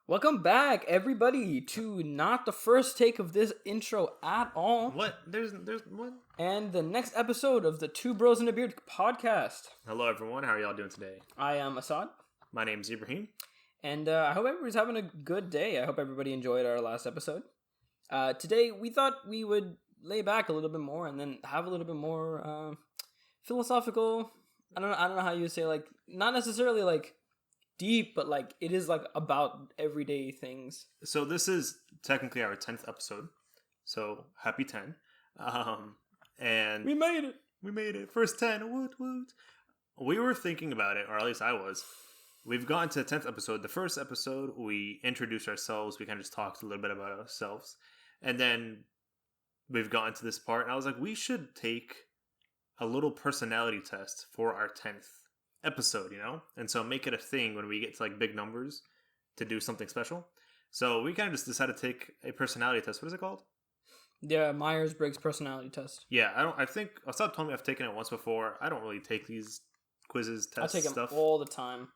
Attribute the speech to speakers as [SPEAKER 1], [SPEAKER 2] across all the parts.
[SPEAKER 1] Welcome back, everybody, to not the first take of this intro at all.
[SPEAKER 2] What? There's what?
[SPEAKER 1] And the next episode of the Two Bros in a Beard podcast.
[SPEAKER 2] Hello, everyone. How are y'all doing today?
[SPEAKER 1] I am Assad.
[SPEAKER 2] My name's Ibrahim.
[SPEAKER 1] And I hope everybody's having a good day. I hope everybody enjoyed our last episode. Today, we thought we would lay back a little bit more and then have a little bit more philosophical. I don't know how you would say, like, not necessarily like deep, but like it is like about everyday things.
[SPEAKER 2] So this is technically our 10th episode. So happy 10. And
[SPEAKER 1] We made it.
[SPEAKER 2] We made it. First 10. Woot woot. We were thinking about it, or at least I was. We've gotten to the 10th episode. The first episode, we introduced ourselves. We kind of just talked a little bit about ourselves. And then we've gotten to this part, and I was like, we should take a little personality test for our 10th episode, you know? And so make it a thing when we get to like big numbers to do something special. So we kind of just decided to take a personality test. What is it called?
[SPEAKER 1] Yeah, Myers Briggs personality test.
[SPEAKER 2] Yeah, I think Assad told me I've taken it once before. I don't really take these quizzes, tests,
[SPEAKER 1] I take them
[SPEAKER 2] stuff
[SPEAKER 1] all the time.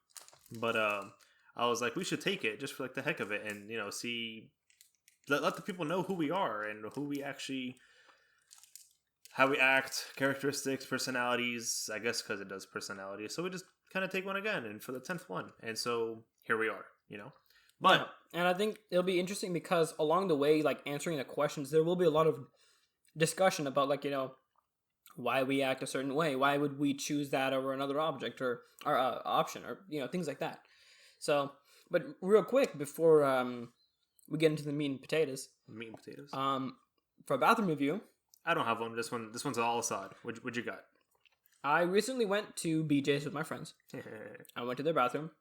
[SPEAKER 2] But I was like, we should take it just for like the heck of it, and you know, see, let the people know who we are and who we actually, how we act, characteristics, personalities. I guess because it does personality, so we just kind of take one again, and for the 10th one, and so here we are, you know. But
[SPEAKER 1] and I think it'll be interesting because along the way, like answering the questions, there will be a lot of discussion about, like, you know, why we act a certain way, why would we choose that over another object or option, or, you know, things like that. So, but real quick before we get into the meat and potatoes, for a bathroom review,
[SPEAKER 2] I don't have one. This one's all Assad. What you got?
[SPEAKER 1] I recently went to BJ's with my friends. I went to their bathroom.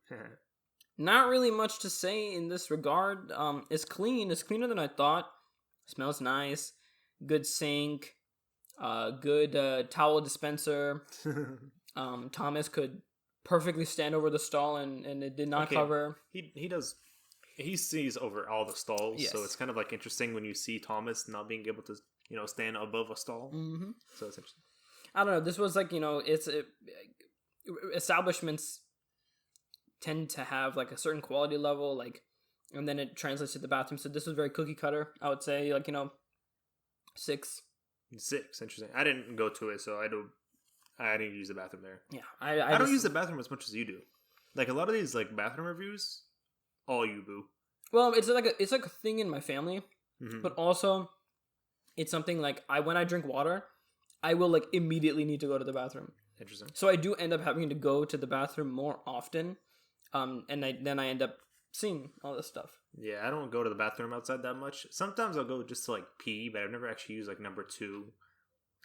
[SPEAKER 1] Not really much to say in this regard. It's clean. It's cleaner than I thought. Smells nice. Good sink. Good towel dispenser. Thomas could perfectly stand over the stall and it did not cover.
[SPEAKER 2] He sees over all the stalls,
[SPEAKER 1] yes.
[SPEAKER 2] So it's kind of like interesting when you see Thomas not being able to, you know, stand above a stall.
[SPEAKER 1] Mm-hmm.
[SPEAKER 2] So it's interesting.
[SPEAKER 1] I don't know. This was like, you know, establishments tend to have like a certain quality level, like, and then it translates to the bathroom. So this was very cookie cutter. I would say, like, you know, 6.
[SPEAKER 2] Interesting. I didn't go to it, so I didn't use the bathroom there.
[SPEAKER 1] Yeah,
[SPEAKER 2] I don't use the bathroom as much as you do. Like a lot of these like bathroom reviews, all you boo.
[SPEAKER 1] Well, it's like a thing in my family,
[SPEAKER 2] mm-hmm.
[SPEAKER 1] But also it's something like when I drink water, I will like immediately need to go to the bathroom.
[SPEAKER 2] Interesting.
[SPEAKER 1] So I do end up having to go to the bathroom more often, and then I end up seeing all this stuff.
[SPEAKER 2] Yeah, I don't go to the bathroom outside that much. Sometimes I'll go just to like pee, but I've never actually used like number 2.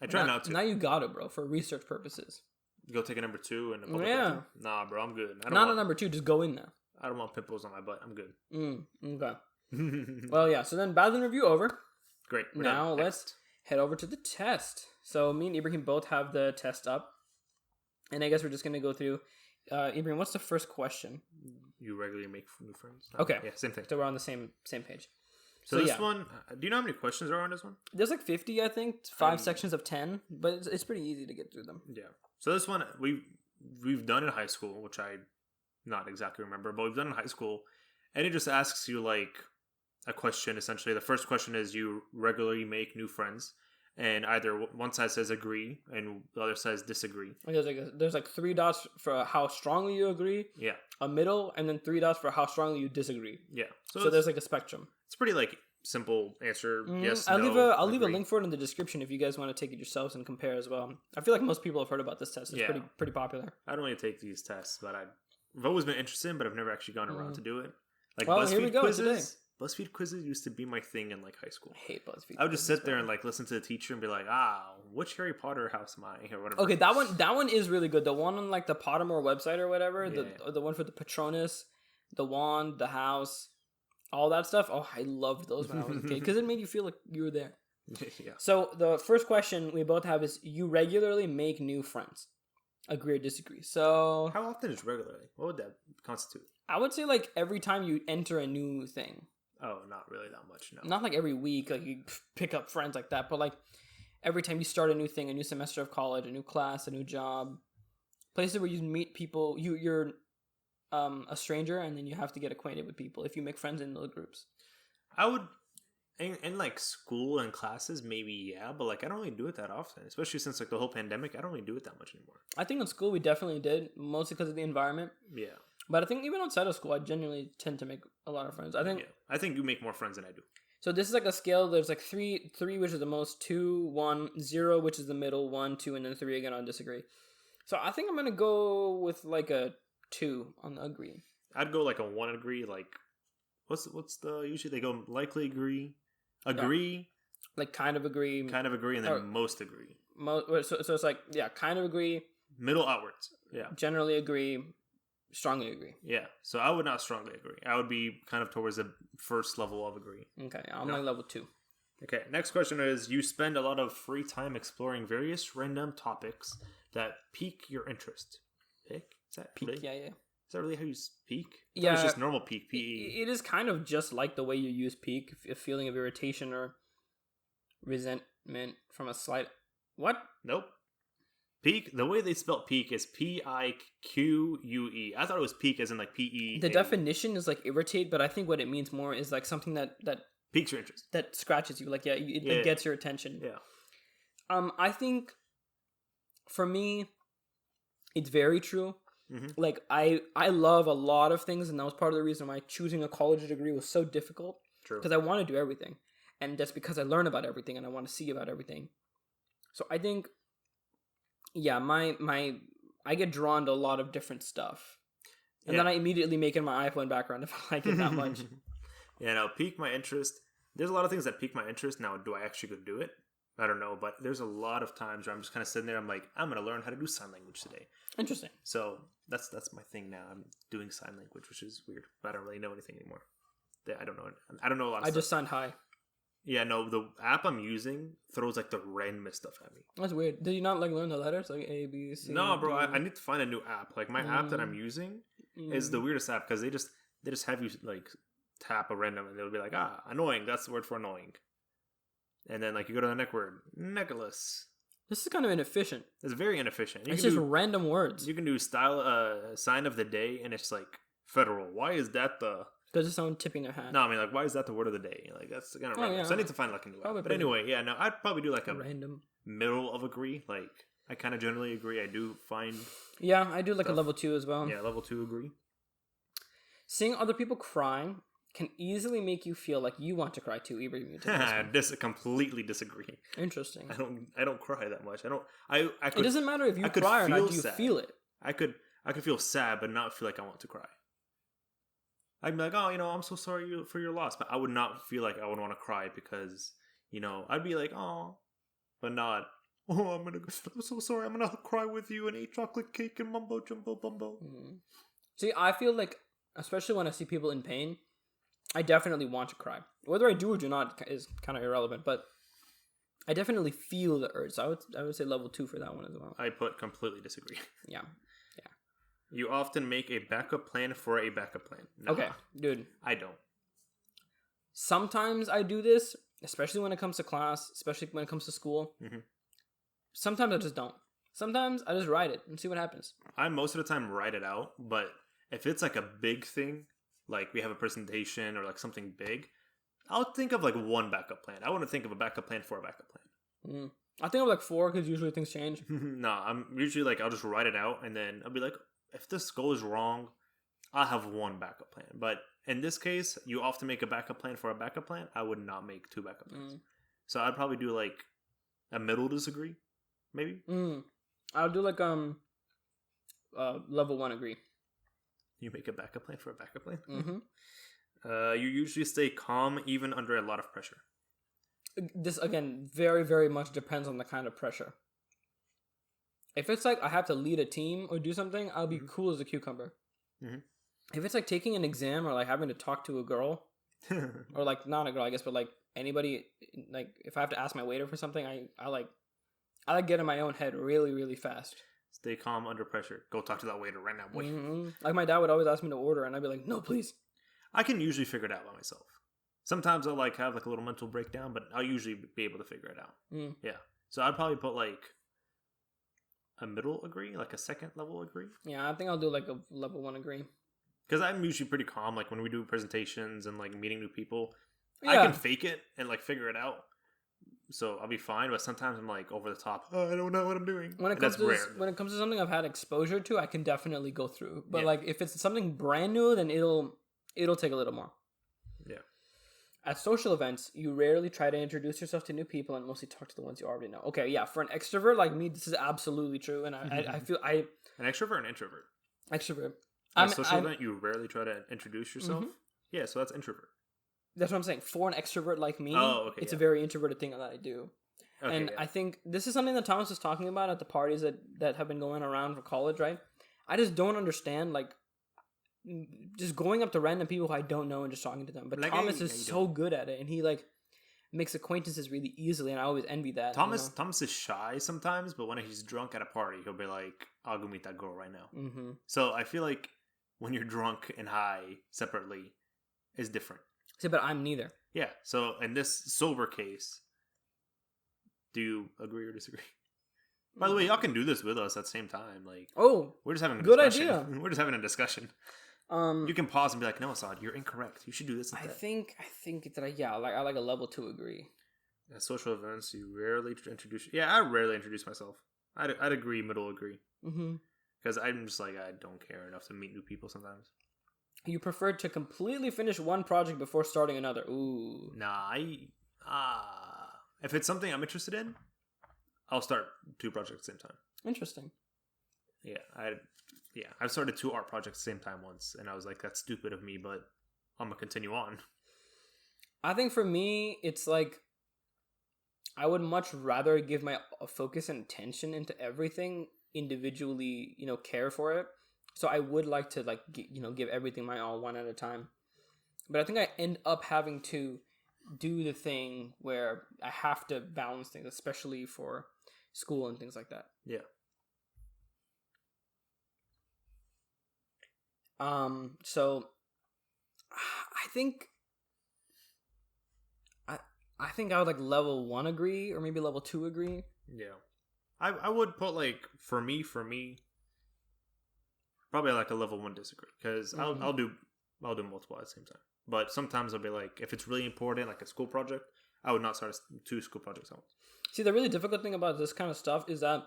[SPEAKER 2] I try not to.
[SPEAKER 1] Now you got it, bro, for research purposes.
[SPEAKER 2] Go take a number 2 in a public bathroom? Nah, bro, I'm good.
[SPEAKER 1] Not a number 2, just go in there.
[SPEAKER 2] I don't want pimples on my butt. I'm good.
[SPEAKER 1] Okay. Well, yeah. So then bathroom review over.
[SPEAKER 2] Great.
[SPEAKER 1] Now let's head over to the test. So me and Ibrahim both have the test up, and I guess we're just gonna go through. Ibrahim, what's the first question?
[SPEAKER 2] You regularly make new friends?
[SPEAKER 1] Okay.
[SPEAKER 2] Yeah, same thing.
[SPEAKER 1] So we're on the same page.
[SPEAKER 2] So this one, do you know how many questions are on this one?
[SPEAKER 1] There's like 50, I think. 5 sections of 10, but it's pretty easy to get through them.
[SPEAKER 2] Yeah. So this one we've done in high school, which I not exactly remember, but we've done in high school, and it just asks you like a question. Essentially, the first question is you regularly make new friends, and either one side says agree and the other says disagree.
[SPEAKER 1] There's like 3 dots for how strongly you agree.
[SPEAKER 2] Yeah.
[SPEAKER 1] A middle, and then 3 dots for how strongly you disagree.
[SPEAKER 2] Yeah.
[SPEAKER 1] So there's like a spectrum.
[SPEAKER 2] It's pretty like simple answer. Yes.
[SPEAKER 1] I'll leave a link for it in the description if you guys want to take it yourselves and compare as well. I feel like most people have heard about this test. It's pretty popular.
[SPEAKER 2] I don't really take these tests, but I've always been interested, but I've never actually gone around to do it. Like
[SPEAKER 1] here we go
[SPEAKER 2] quizzes.
[SPEAKER 1] today.
[SPEAKER 2] BuzzFeed quizzes used to be my thing in like high school.
[SPEAKER 1] I hate BuzzFeed.
[SPEAKER 2] I would just sit there and like listen to the teacher and be like, which Harry Potter house am I, or whatever.
[SPEAKER 1] Okay, that one is really good. The one on like the Pottermore website or whatever, the one for the Patronus, the wand, the house, all that stuff. Oh, I loved those when I was a kid because it made you feel like you were there.
[SPEAKER 2] Yeah.
[SPEAKER 1] So the first question we both have is: you regularly make new friends? Agree or disagree? So
[SPEAKER 2] how often is regularly? What would that constitute?
[SPEAKER 1] I would say like every time you enter a new thing.
[SPEAKER 2] Oh, not really that much, no.
[SPEAKER 1] Not like every week, like you pick up friends like that, but like every time you start a new thing, a new semester of college, a new class, a new job, places where you meet people, you're a stranger, and then you have to get acquainted with people if you make friends in those groups.
[SPEAKER 2] I would, in like school and classes, maybe, yeah, but like I don't really do it that often, especially since like the whole pandemic. I don't really do it that much anymore.
[SPEAKER 1] I think in school we definitely did, mostly because of the environment.
[SPEAKER 2] Yeah.
[SPEAKER 1] But I think even outside of school, I genuinely tend to make a lot of friends. I
[SPEAKER 2] think you make more friends than I do.
[SPEAKER 1] So this is like a scale. There's like three, which is the most, 2, 1, 0, which is the middle, 1, 2, and then 3 again on disagree. So I think I'm gonna go with like a 2 on the agree.
[SPEAKER 2] I'd go like a 1 agree. Like, what's the usually they go likely agree,
[SPEAKER 1] like kind of agree,
[SPEAKER 2] and then most agree.
[SPEAKER 1] So it's like kind of agree,
[SPEAKER 2] middle outwards. Yeah,
[SPEAKER 1] generally agree, strongly agree.
[SPEAKER 2] Yeah, so I would not strongly agree. I would be kind of towards the first level of agree.
[SPEAKER 1] Okay, I'm like level 2.
[SPEAKER 2] Okay, next question is: you spend a lot of free time exploring various random topics that pique your interest. Pique? Is that
[SPEAKER 1] pique? Yeah.
[SPEAKER 2] Is that really how you peak?
[SPEAKER 1] Yeah,
[SPEAKER 2] it's just normal peak. P-E.
[SPEAKER 1] It is kind of just like the way you use peak, a feeling of irritation or resentment from a slight. What?
[SPEAKER 2] Nope. Peak. The way they spell peak is Pique. I thought it was peak as in like Pe.
[SPEAKER 1] The definition is like irritate, but I think what it means more is like something that
[SPEAKER 2] piques your interest,
[SPEAKER 1] that scratches you. Like it gets your attention.
[SPEAKER 2] Yeah.
[SPEAKER 1] I think for me, it's very true.
[SPEAKER 2] Mm-hmm.
[SPEAKER 1] Like I love a lot of things, and that was part of the reason why choosing a college degree was so difficult.
[SPEAKER 2] True.
[SPEAKER 1] Because I want to do everything, and that's because I learn about everything and I want to see about everything. So I think, yeah, I get drawn to a lot of different stuff, and then I immediately make it my iPhone background if I like it that much.
[SPEAKER 2] Yeah, no, pique my interest. There's a lot of things that pique my interest. Now, do I actually go do it? I don't know, but there's a lot of times where I'm just kind of sitting there. I'm like, I'm going to learn how to do sign language today.
[SPEAKER 1] Interesting.
[SPEAKER 2] So that's my thing now. I'm doing sign language, which is weird, but I don't really know anything anymore. I don't know a lot of stuff.
[SPEAKER 1] I just signed hi.
[SPEAKER 2] Yeah, no, the app I'm using throws like the randomest stuff at me.
[SPEAKER 1] That's weird. Did you not like learn the letters like A, B, C?
[SPEAKER 2] No, bro. I need to find a new app. Like my app that I'm using is the weirdest app because they just have you like tap a random and they'll be like, annoying. That's the word for annoying. And then like you go to the next word, Nicholas.
[SPEAKER 1] This is kind of inefficient.
[SPEAKER 2] It's very inefficient.
[SPEAKER 1] It's just random words.
[SPEAKER 2] You can do sign of the day, and it's like federal. Why is that the?
[SPEAKER 1] Because it's someone tipping their hat.
[SPEAKER 2] No, I mean like why is that the word of the day? Like that's kind of random. Yeah. So I need to find like a new app. But anyway, yeah, no, I'd probably do like a
[SPEAKER 1] random
[SPEAKER 2] middle of agree. Like I kind of generally agree. I do find.
[SPEAKER 1] Yeah, I do like stuff. A level 2 as well.
[SPEAKER 2] Yeah, level 2 agree.
[SPEAKER 1] Seeing other people crying can easily make you feel like you want to cry too, even if you take
[SPEAKER 2] completely disagree.
[SPEAKER 1] Interesting.
[SPEAKER 2] I don't cry that much. I could,
[SPEAKER 1] it doesn't matter if you cry or not. Do you feel it?
[SPEAKER 2] I could feel sad, but not feel like I want to cry. I'd be like, I'm so sorry for your loss, but I would not feel like I would want to cry because, I'd be like, oh, but not. Oh, I'm so sorry. I'm gonna cry with you and eat chocolate cake and mumbo jumbo bumbo.
[SPEAKER 1] Mm-hmm. See, I feel like, especially when I see people in pain, I definitely want to cry. Whether I do or do not is kind of irrelevant, but I definitely feel the urge. So I would say level 2 for that one as well.
[SPEAKER 2] I completely disagree.
[SPEAKER 1] Yeah.
[SPEAKER 2] You often make a backup plan for a backup plan.
[SPEAKER 1] Nah, okay, dude.
[SPEAKER 2] I don't.
[SPEAKER 1] Sometimes I do this, especially when it comes to class, especially when it comes to school. Mm-hmm. Sometimes I just don't. Sometimes I just write it and see what happens.
[SPEAKER 2] I most of the time write it out, but if it's like a big thing, like we have a presentation or like something big, I'll think of like one backup plan. I want to think of a backup plan for a backup plan.
[SPEAKER 1] I think of like 4 because usually things change.
[SPEAKER 2] No, I'm usually like, I'll just write it out and then I'll be like, if this goes wrong, I'll have one backup plan. But in this case, you often make a backup plan for a backup plan. I would not make 2 backup plans. So I'd probably do like a middle disagree, maybe.
[SPEAKER 1] I'll do like level 1 agree.
[SPEAKER 2] You make a backup plan for a backup plan?
[SPEAKER 1] Mm-hmm.
[SPEAKER 2] You usually stay calm even under a lot of pressure.
[SPEAKER 1] This, again, very, very much depends on the kind of pressure. If it's like I have to lead a team or do something, I'll be cool as a cucumber. Mm-hmm. If it's like taking an exam or like having to talk to a girl, or like not a girl, I guess, but like anybody, like if I have to ask my waiter for something, I like get in my own head really, really fast.
[SPEAKER 2] Stay calm under pressure. Go talk to that waiter right now, boy.
[SPEAKER 1] Mm-hmm. Like my dad would always ask me to order, and I'd be like, no, please.
[SPEAKER 2] I can usually figure it out by myself. Sometimes I'll like have like a little mental breakdown, but I'll usually be able to figure it out. Yeah. So I'd probably put like a middle agree, like a second level agree.
[SPEAKER 1] Yeah, I think I'll do like a level 1 agree.
[SPEAKER 2] Because I'm usually pretty calm. Like when we do presentations and like meeting new people,
[SPEAKER 1] Yeah.
[SPEAKER 2] I can fake it and like figure it out. So I'll be fine. But sometimes I'm like over the top. Oh, I don't know what I'm doing.
[SPEAKER 1] When it comes to something I've had exposure to, I can definitely go through. But like if it's something brand new, then it'll take a little more.
[SPEAKER 2] Yeah.
[SPEAKER 1] At social events, you rarely try to introduce yourself to new people and mostly talk to the ones you already know. Okay, yeah, for an extrovert like me, this is absolutely true, and I feel an
[SPEAKER 2] extrovert and introvert.
[SPEAKER 1] Extrovert.
[SPEAKER 2] At a social event, you rarely try to introduce yourself. Mm-hmm. Yeah, so that's introvert.
[SPEAKER 1] That's what I'm saying. For an extrovert like me, it's a very introverted thing that I do. Okay, and I think this is something that Thomas was talking about at the parties that have been going around for college, right? I just don't understand, like, just going up to random people who I don't know and just talking to them. But like, Thomas is so good at it, and he, like, makes acquaintances really easily, and I always envy that.
[SPEAKER 2] Thomas is shy sometimes, but when he's drunk at a party, he'll be like, I'll go meet that girl right now. Mm-hmm. So I feel like when you're drunk and high separately is different.
[SPEAKER 1] See, but I'm neither.
[SPEAKER 2] Yeah, so in this sober case, do you agree or disagree? By the way, y'all can do this with us at the same time. Like, we're just having a discussion. Idea. We're just having a discussion. You can pause and be like, "No, Assad, you're incorrect. You should do this."
[SPEAKER 1] I think that I like a level 2 agree.
[SPEAKER 2] At social events, you rarely introduce. Yeah, I rarely introduce myself. I'd agree, middle agree. Because I'm just like I don't care enough to meet new people sometimes.
[SPEAKER 1] You prefer to completely finish one project before starting another. Ooh.
[SPEAKER 2] Nah, if it's something I'm interested in, I'll start 2 projects at the same time.
[SPEAKER 1] Interesting.
[SPEAKER 2] Yeah, I've started 2 art projects at the same time once, and I was like, that's stupid of me, but I'm gonna continue on.
[SPEAKER 1] I think for me, it's like I would much rather give my focus and attention into everything individually, care for it. So I would like to give everything my all one at a time. But I think I end up having to do the thing where I have to balance things, especially for school and things like that.
[SPEAKER 2] Yeah.
[SPEAKER 1] So I think I would like level 1 agree or maybe level 2 agree.
[SPEAKER 2] Yeah. I would put like for me probably like a level 1 disagree because I'll do multiple at the same time. But sometimes I'll be like, if it's really important, like a school project, I would not start 2 school projects at once.
[SPEAKER 1] See, the really difficult thing about this kind of stuff is that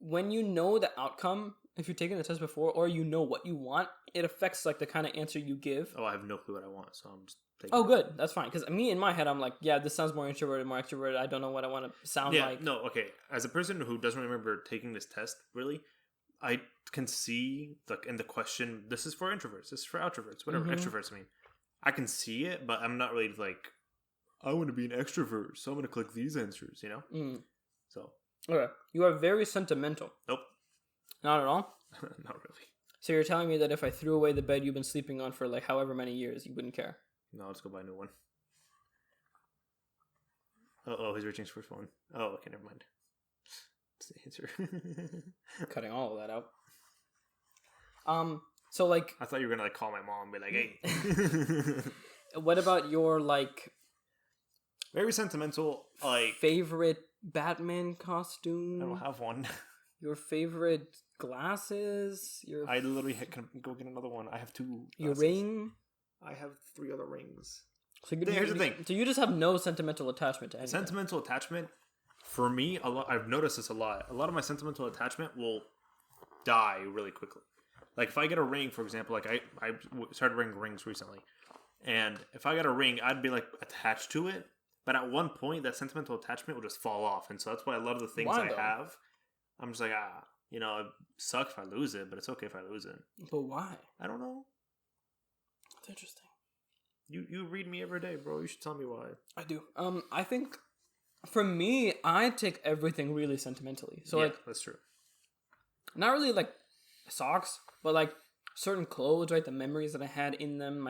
[SPEAKER 1] when you know the outcome, if you've taken the test before, or you know what you want, it affects like the kind of answer you give.
[SPEAKER 2] Oh, I have no clue what I want, so I'm just taking
[SPEAKER 1] Oh, good. That's fine. Because me, in my head, I'm like, yeah, this sounds more introverted, more extroverted. I don't know what I want to sound like.
[SPEAKER 2] No, okay. As a person who doesn't remember taking this test, really, I can see like in the question, this is for introverts, this is for outroverts, whatever extroverts mean. I can see it, but I'm not really like, I want to be an extrovert, so I'm going to click these answers, So.
[SPEAKER 1] Okay. You are very sentimental.
[SPEAKER 2] Nope.
[SPEAKER 1] Not at all?
[SPEAKER 2] Not really.
[SPEAKER 1] So you're telling me that if I threw away the bed you've been sleeping on for like however many years, you wouldn't care?
[SPEAKER 2] No, let's go buy a new one. Oh, he's reaching for his phone. Oh, okay, never mind. That's the answer.
[SPEAKER 1] Cutting all of that out. So like...
[SPEAKER 2] I thought you were gonna like call my mom and be like, hey.
[SPEAKER 1] What about your like...
[SPEAKER 2] Very sentimental, like...
[SPEAKER 1] Favorite Batman costume?
[SPEAKER 2] I don't have one.
[SPEAKER 1] Your favorite glasses?
[SPEAKER 2] I literally can go get another one. I have 2 glasses.
[SPEAKER 1] Your ring?
[SPEAKER 2] I have 3 other rings.
[SPEAKER 1] So here's the thing. So you just have no sentimental attachment to anything?
[SPEAKER 2] Sentimental attachment, for me, I've noticed this a lot. A lot of my sentimental attachment will die really quickly. Like if I get a ring, for example, like I started wearing rings recently. And if I got a ring, I'd be like attached to it. But at one point, that sentimental attachment will just fall off. And so that's why a lot of the things I have, I'm just like, it sucks if I lose it, but it's okay if I lose it.
[SPEAKER 1] But why?
[SPEAKER 2] I don't know.
[SPEAKER 1] That's interesting.
[SPEAKER 2] You read me every day, bro. You should tell me why.
[SPEAKER 1] I do. I think for me, I take everything really sentimentally. So like
[SPEAKER 2] that's true.
[SPEAKER 1] Not really like socks, but like certain clothes, right? The memories that I had in them,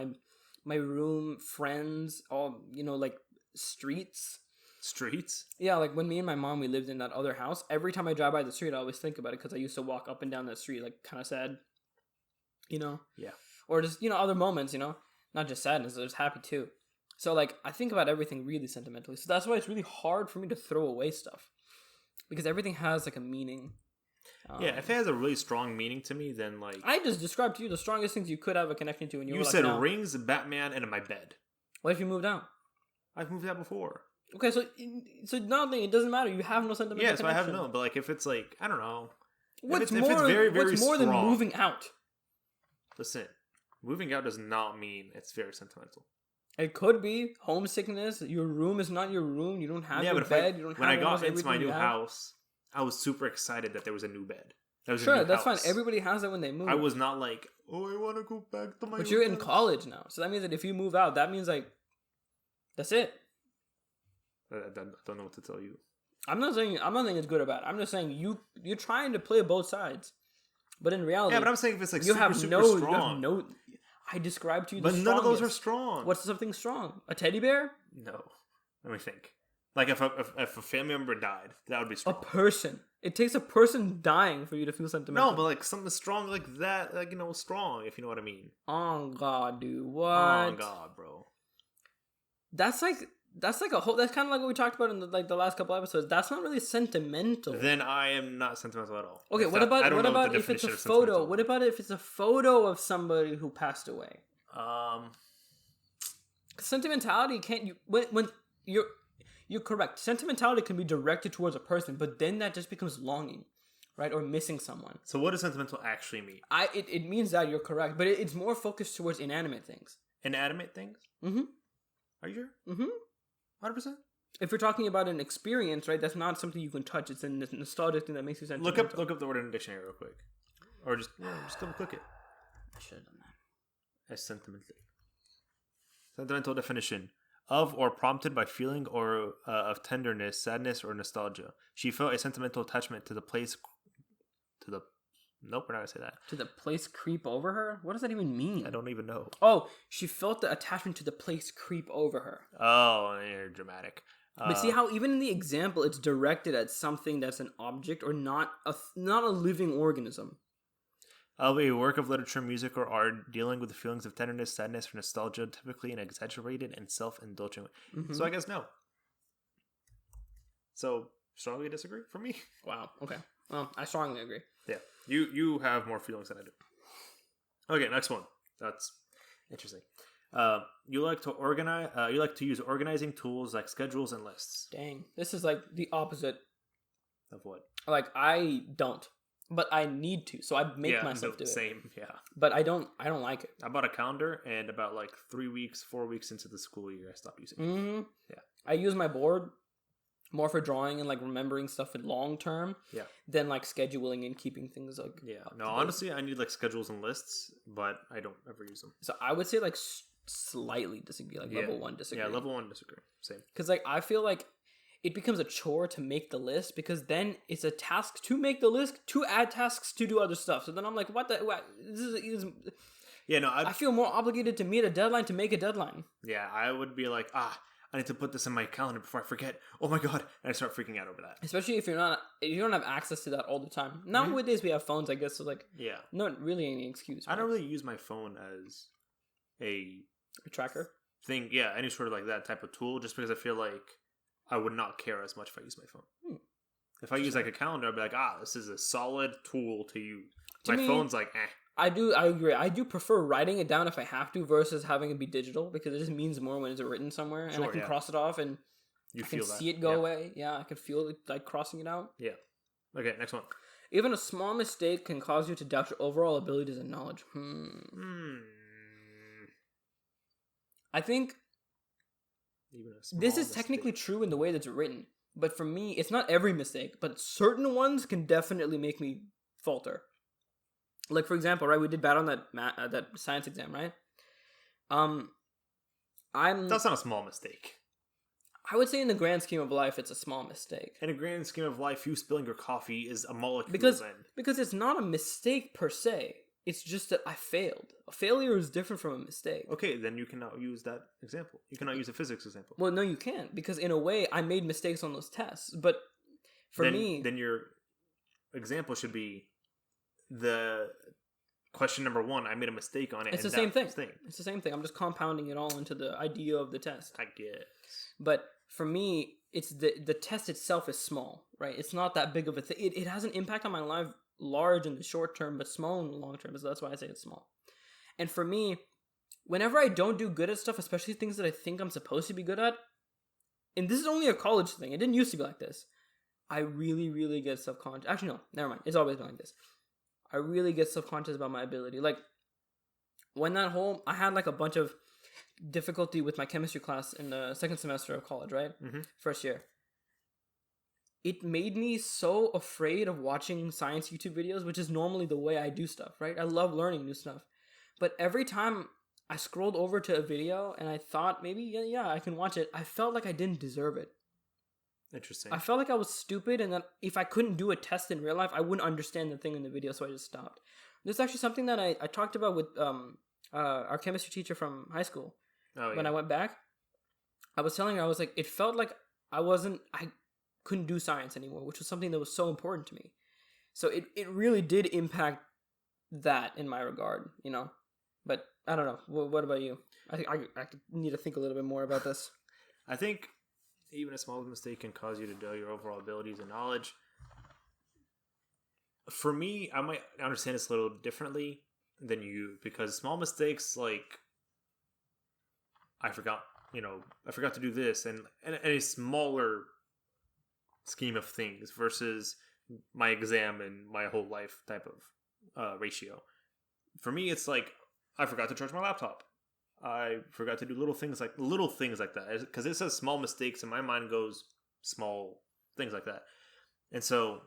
[SPEAKER 1] my room, friends, all like streets.
[SPEAKER 2] Streets?
[SPEAKER 1] Yeah, like when me and my mom, we lived in that other house. Every time I drive by the street, I always think about it because I used to walk up and down that street, like kind of sad, Yeah. Or just, other moments, not just sadness, there's happy too. So like, I think about everything really sentimentally. So that's why it's really hard for me to throw away stuff because everything has like a meaning.
[SPEAKER 2] Yeah, if it has a really strong meaning to me, then like
[SPEAKER 1] I just described to you the strongest things you could have a connection to, and
[SPEAKER 2] you said rings, Batman, and my bed.
[SPEAKER 1] What if you moved out?
[SPEAKER 2] I've moved out before.
[SPEAKER 1] Okay, so nothing. It doesn't matter. You have no sentimental connection.
[SPEAKER 2] Yeah, so I have no. But like, if it's like I don't know,
[SPEAKER 1] what's
[SPEAKER 2] if it's very, very
[SPEAKER 1] more
[SPEAKER 2] strong,
[SPEAKER 1] than moving out?
[SPEAKER 2] Listen, moving out does not mean it's very sentimental.
[SPEAKER 1] It could be homesickness. Your room is not your room. You don't have your bed. You don't have
[SPEAKER 2] when I got into my new house, I was super excited that there was a new bed.
[SPEAKER 1] Sure, that's fine. Everybody has that when they move.
[SPEAKER 2] I was not like, oh, I want to go back to my.
[SPEAKER 1] But you're in college now, so that means that if you move out, that means like, that's it.
[SPEAKER 2] I don't know what to tell you.
[SPEAKER 1] I'm not saying it's good or bad. I'm just saying you're trying to play both sides, but in reality,
[SPEAKER 2] yeah. But I'm saying if it's like
[SPEAKER 1] you
[SPEAKER 2] super strong.
[SPEAKER 1] You have no. I described to you,
[SPEAKER 2] but none of those are strong.
[SPEAKER 1] What's something strong? A teddy bear?
[SPEAKER 2] No. Let me think. Like if a family member died, that would be strong.
[SPEAKER 1] A person. It takes a person dying for you to feel sentimental.
[SPEAKER 2] No, but like something strong like that, like strong. If you know what I mean.
[SPEAKER 1] Oh God, dude, what?
[SPEAKER 2] Oh God, bro.
[SPEAKER 1] That's like a whole. That's kind of like what we talked about in the last couple episodes. That's not really sentimental.
[SPEAKER 2] Then I am not sentimental at all.
[SPEAKER 1] Okay, what about if it's a photo? What about if it's a photo of somebody who passed away? Sentimentality can't you when you're correct. Sentimentality can be directed towards a person, but then that just becomes longing, right? Or missing someone.
[SPEAKER 2] So what does sentimental actually mean?
[SPEAKER 1] It means that you're correct, but it's more focused towards inanimate things.
[SPEAKER 2] Inanimate things?
[SPEAKER 1] Mm-hmm.
[SPEAKER 2] Are you sure?
[SPEAKER 1] Mm-hmm.
[SPEAKER 2] 100%?
[SPEAKER 1] If you're talking about an experience, right, that's not something you can touch. It's a nostalgic thing that makes you sentimental.
[SPEAKER 2] Look up the word in the dictionary real quick. Or just double click it.
[SPEAKER 1] I should have done that.
[SPEAKER 2] As sentimental. Sentimental definition. Of or prompted by feeling or of tenderness, sadness, or nostalgia. She felt a sentimental attachment to the place... Nope, we're not going to say that.
[SPEAKER 1] To the place creep over her? What does that even mean?
[SPEAKER 2] I don't even know.
[SPEAKER 1] Oh, she felt the attachment to the place creep over her.
[SPEAKER 2] Oh, you're dramatic.
[SPEAKER 1] But see how even in the example, it's directed at something that's an object or not a living organism.
[SPEAKER 2] Of a work of literature, music, or art dealing with the feelings of tenderness, sadness, or nostalgia, typically an exaggerated and self-indulgent way. Mm-hmm. So I guess no. So, strongly disagree for me.
[SPEAKER 1] Wow, okay. Well, I strongly agree.
[SPEAKER 2] Yeah, you have more feelings than I do. Okay, next one. That's interesting. You like to organize. You like to use organizing tools like schedules and lists.
[SPEAKER 1] Dang, this is like the opposite
[SPEAKER 2] of what?
[SPEAKER 1] Like I don't, but I need to, so I make myself do it.
[SPEAKER 2] Same, yeah.
[SPEAKER 1] But I don't like it.
[SPEAKER 2] I bought a calendar, and about like 4 weeks into the school year, I stopped using it.
[SPEAKER 1] Mm-hmm.
[SPEAKER 2] Yeah,
[SPEAKER 1] I use my board more for drawing and like remembering stuff in long term.
[SPEAKER 2] Yeah.
[SPEAKER 1] Than like scheduling and keeping things like.
[SPEAKER 2] Yeah. No, honestly, I need like schedules and lists, but I don't ever use them.
[SPEAKER 1] So I would say like slightly disagree, like level 1 disagree.
[SPEAKER 2] Yeah, level 1 disagree. Same.
[SPEAKER 1] Because like I feel like it becomes a chore to make the list because then it's a task to make the list to add tasks to do other stuff. So then I'm like, what? This is
[SPEAKER 2] yeah, no,
[SPEAKER 1] I feel more obligated to meet a deadline to make a deadline.
[SPEAKER 2] Yeah, I would be like, I need to put this in my calendar before I forget. Oh my god, and I start freaking out over that.
[SPEAKER 1] Especially if you don't have access to that all the time. Nowadays we have phones, I guess, so like not really any excuse.
[SPEAKER 2] I don't really use my phone as a
[SPEAKER 1] tracker
[SPEAKER 2] thing. Yeah, any sort of like that type of tool, just because I feel like I would not care as much if I use my phone. If I use like a calendar, I'd be like, this is a solid tool to use. My phone's like, eh. I
[SPEAKER 1] agree. I do prefer writing it down if I have to versus having it be digital because it just means more when it's written somewhere and I can cross it off and I can see it go away. Yeah, I can feel it like crossing it out.
[SPEAKER 2] Yeah. Okay, next one.
[SPEAKER 1] Even a small mistake can cause you to doubt your overall abilities and knowledge. I think this is technically true in the way that's written, but for me, it's not every mistake, but certain ones can definitely make me falter. Like, for example, right, we did bad on that science exam, right?
[SPEAKER 2] That's not a small mistake.
[SPEAKER 1] I would say in the grand scheme of life, it's a small mistake.
[SPEAKER 2] In a grand scheme of life, you spilling your coffee is a molecule.
[SPEAKER 1] Because it's not a mistake per se. It's just that I failed. A failure is different from a mistake.
[SPEAKER 2] Okay, then you cannot use that example. You cannot use a physics example.
[SPEAKER 1] Well, no, you can't. Because in a way, I made mistakes on those tests. But for me...
[SPEAKER 2] Then your example should be the question number 1, I made a mistake on it.
[SPEAKER 1] It's the same thing. It's the same thing. I'm just compounding it all into the idea of the test.
[SPEAKER 2] I guess.
[SPEAKER 1] But for me, it's the test itself is small, right? It's not that big of a thing. It has an impact on my life large in the short term, but small in the long term. So that's why I say it's small. And for me, whenever I don't do good at stuff, especially things that I think I'm supposed to be good at, and this is only a college thing. It didn't used to be like this. I really, really get self-conscious. Actually, no, never mind. It's always been like this. I really get self-conscious about my ability. Like, when I had like a bunch of difficulty with my chemistry class in the second semester of college, right? Mm-hmm. First year. It made me so afraid of watching science YouTube videos, which is normally the way I do stuff, right? I love learning new stuff. But every time I scrolled over to a video and I thought maybe, yeah, I can watch it, I felt like I didn't deserve it.
[SPEAKER 2] Interesting.
[SPEAKER 1] I felt like I was stupid and that if I couldn't do a test in real life, I wouldn't understand the thing in the video, so I just stopped. This is actually something that I talked about with our chemistry teacher from high school. When I went back. I was telling her, I was like, it felt like I couldn't do science anymore, which was something that was so important to me. So it really did impact that in my regard, you know? But I don't know. What about you? I need to think a little bit more about this.
[SPEAKER 2] I think even a small mistake can cause you to doubt your overall abilities and knowledge. For me, I might understand this a little differently than you, because small mistakes, like, I forgot to do this, and a smaller scheme of things versus my exam and my whole life type of ratio. For me, it's like, I forgot to charge my laptop. I forgot to do little things like that. Because it says small mistakes, and my mind goes small things like that. And so,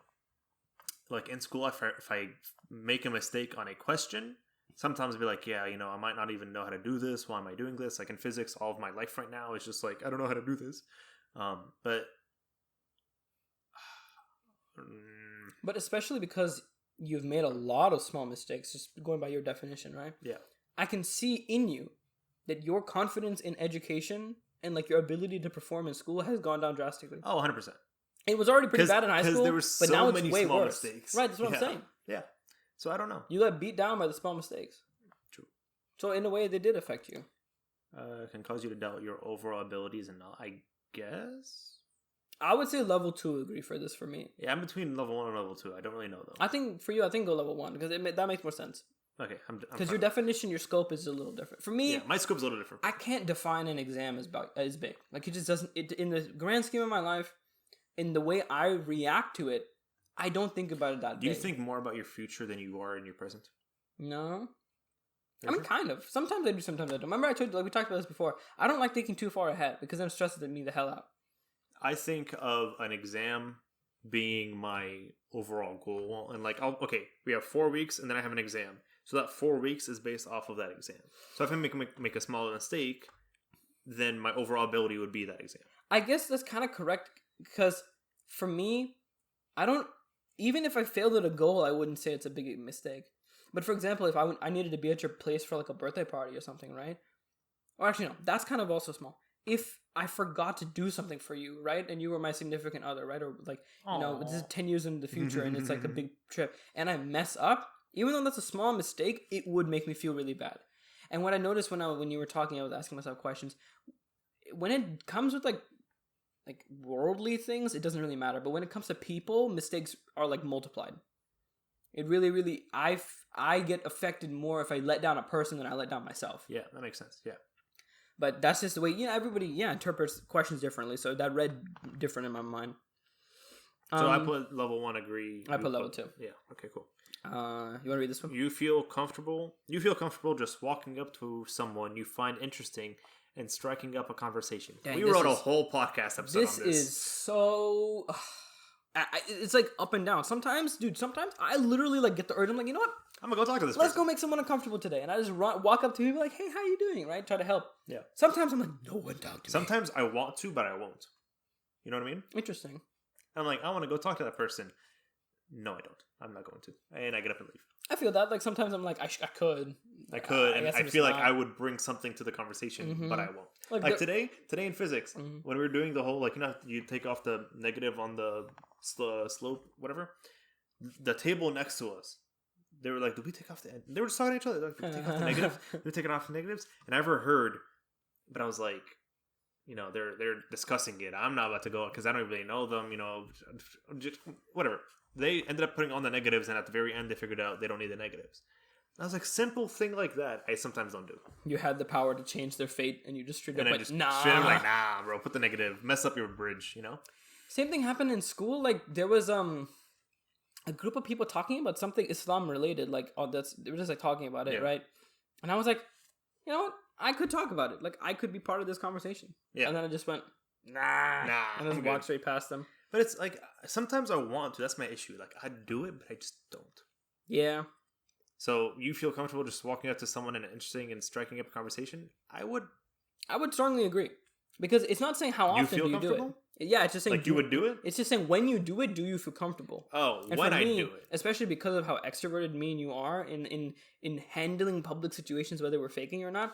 [SPEAKER 2] like in school, if I make a mistake on a question, sometimes I'll be like, yeah, I might not even know how to do this. Why am I doing this? Like in physics, all of my life right now is just like, I don't know how to do this.
[SPEAKER 1] But especially because you've made a lot of small mistakes, just going by your definition, right?
[SPEAKER 2] Yeah.
[SPEAKER 1] I can see in you that your confidence in education and like your ability to perform in school has gone down drastically.
[SPEAKER 2] Oh, 100%.
[SPEAKER 1] It was already pretty bad in high school,
[SPEAKER 2] there were so
[SPEAKER 1] but now it's
[SPEAKER 2] many
[SPEAKER 1] way
[SPEAKER 2] small
[SPEAKER 1] worse.
[SPEAKER 2] Mistakes.
[SPEAKER 1] Right, that's what I'm saying.
[SPEAKER 2] Yeah. So I don't know.
[SPEAKER 1] You got beat down by the small mistakes.
[SPEAKER 2] True.
[SPEAKER 1] So in a way, they did affect you.
[SPEAKER 2] It can cause you to doubt your overall abilities and all, I guess.
[SPEAKER 1] I would say level 2 would agree for this for me.
[SPEAKER 2] Yeah, I'm between level 1 and level 2. I don't really know though.
[SPEAKER 1] I think for you, go level 1 because that makes more sense.
[SPEAKER 2] Okay,
[SPEAKER 1] because your definition, your scope is a little different. For me,
[SPEAKER 2] yeah, my scope's a little different.
[SPEAKER 1] I can't define an exam as big. Like it just doesn't. In the grand scheme of my life, in the way I react to it, I don't think about it that big.
[SPEAKER 2] Do you think more about your future than you are in your present?
[SPEAKER 1] No. I mean, kind of. Sometimes I do, sometimes I don't. Remember I told you, like we talked about this before, I don't like thinking too far ahead because then it stresses me the hell out.
[SPEAKER 2] I think of an exam being my overall goal. And like, we have 4 weeks and then I have an exam. So that 4 weeks is based off of that exam. So if I make a small mistake, then my overall ability would be that exam.
[SPEAKER 1] I guess that's kind of correct because for me, even if I failed at a goal, I wouldn't say it's a big mistake. But for example, if I needed to be at your place for like a birthday party or something, right? Or actually, no, that's kind of also small. If I forgot to do something for you, right? And you were my significant other, right? Or like, this is 10 years in the future and it's like a big trip. And I mess up, even though that's a small mistake, it would make me feel really bad. And what I noticed when you were talking, I was asking myself questions. When it comes with like worldly things, it doesn't really matter. But when it comes to people, mistakes are like multiplied. It really, really, I get affected more if I let down a person than I let down myself.
[SPEAKER 2] Yeah, that makes sense. Yeah.
[SPEAKER 1] But that's just the way, everybody, interprets questions differently. So that read different in my mind.
[SPEAKER 2] So I put level 1 agree.
[SPEAKER 1] I put level 2.
[SPEAKER 2] Yeah. Okay, cool.
[SPEAKER 1] You want to read this one?
[SPEAKER 2] You feel comfortable just walking up to someone you find interesting and striking up a conversation. Dang, we wrote a whole podcast episode on this.
[SPEAKER 1] This is so... it's like up and down. Sometimes I literally like get the urge. I'm like, you know what?
[SPEAKER 2] I'm gonna go talk to this
[SPEAKER 1] Let's
[SPEAKER 2] person.
[SPEAKER 1] go make someone uncomfortable today. And I just walk up to him like, hey, how you doing? Right? Try to help.
[SPEAKER 2] Yeah.
[SPEAKER 1] Sometimes I'm like, no one talk to me.
[SPEAKER 2] Sometimes I want to, but I won't. You know what I mean?
[SPEAKER 1] Interesting.
[SPEAKER 2] I'm like, I want to go talk to that person. No, I don't. I'm not going to. And I get up and leave.
[SPEAKER 1] I feel that. Like sometimes I'm like, I could.
[SPEAKER 2] And I feel like I would bring something to the conversation, but I won't. Like today in physics, when we were doing the whole, like, you take off the negative on the slope, whatever. The table next to us, they were like, "Did we take off the?" They were just talking to each other. Like, "Did we take off the negatives? Did we take it off the negatives?" And I never heard, but I was like, they're discussing it. I'm not about to go because I don't really know them. Just whatever. They ended up putting on the negatives, and at the very end, they figured out they don't need the negatives. I was like, simple thing like that, I sometimes don't do.
[SPEAKER 1] You had the power to change their fate, and you just straight up like, nah.
[SPEAKER 2] Straight up like, nah, bro, put the negative, mess up your bridge,
[SPEAKER 1] Same thing happened in school. Like, there was a group of people talking about something Islam related. Like, they were just like talking about it, right? And I was like, you know what? I could talk about it. Like, I could be part of this conversation. Yeah. And then I just went, nah, and just walked straight past them.
[SPEAKER 2] But it's like, sometimes I want to. That's my issue. Like, I do it, but I just don't.
[SPEAKER 1] Yeah.
[SPEAKER 2] So you feel comfortable just walking up to someone and interesting and striking up a conversation? I would
[SPEAKER 1] strongly agree, because it's not saying how often do you do it. Yeah, it's just saying
[SPEAKER 2] like you would do it.
[SPEAKER 1] It's just saying when you do it, do you feel comfortable?
[SPEAKER 2] Oh, and when I do it,
[SPEAKER 1] especially because of how extroverted me and you are in handling public situations, whether we're faking or not,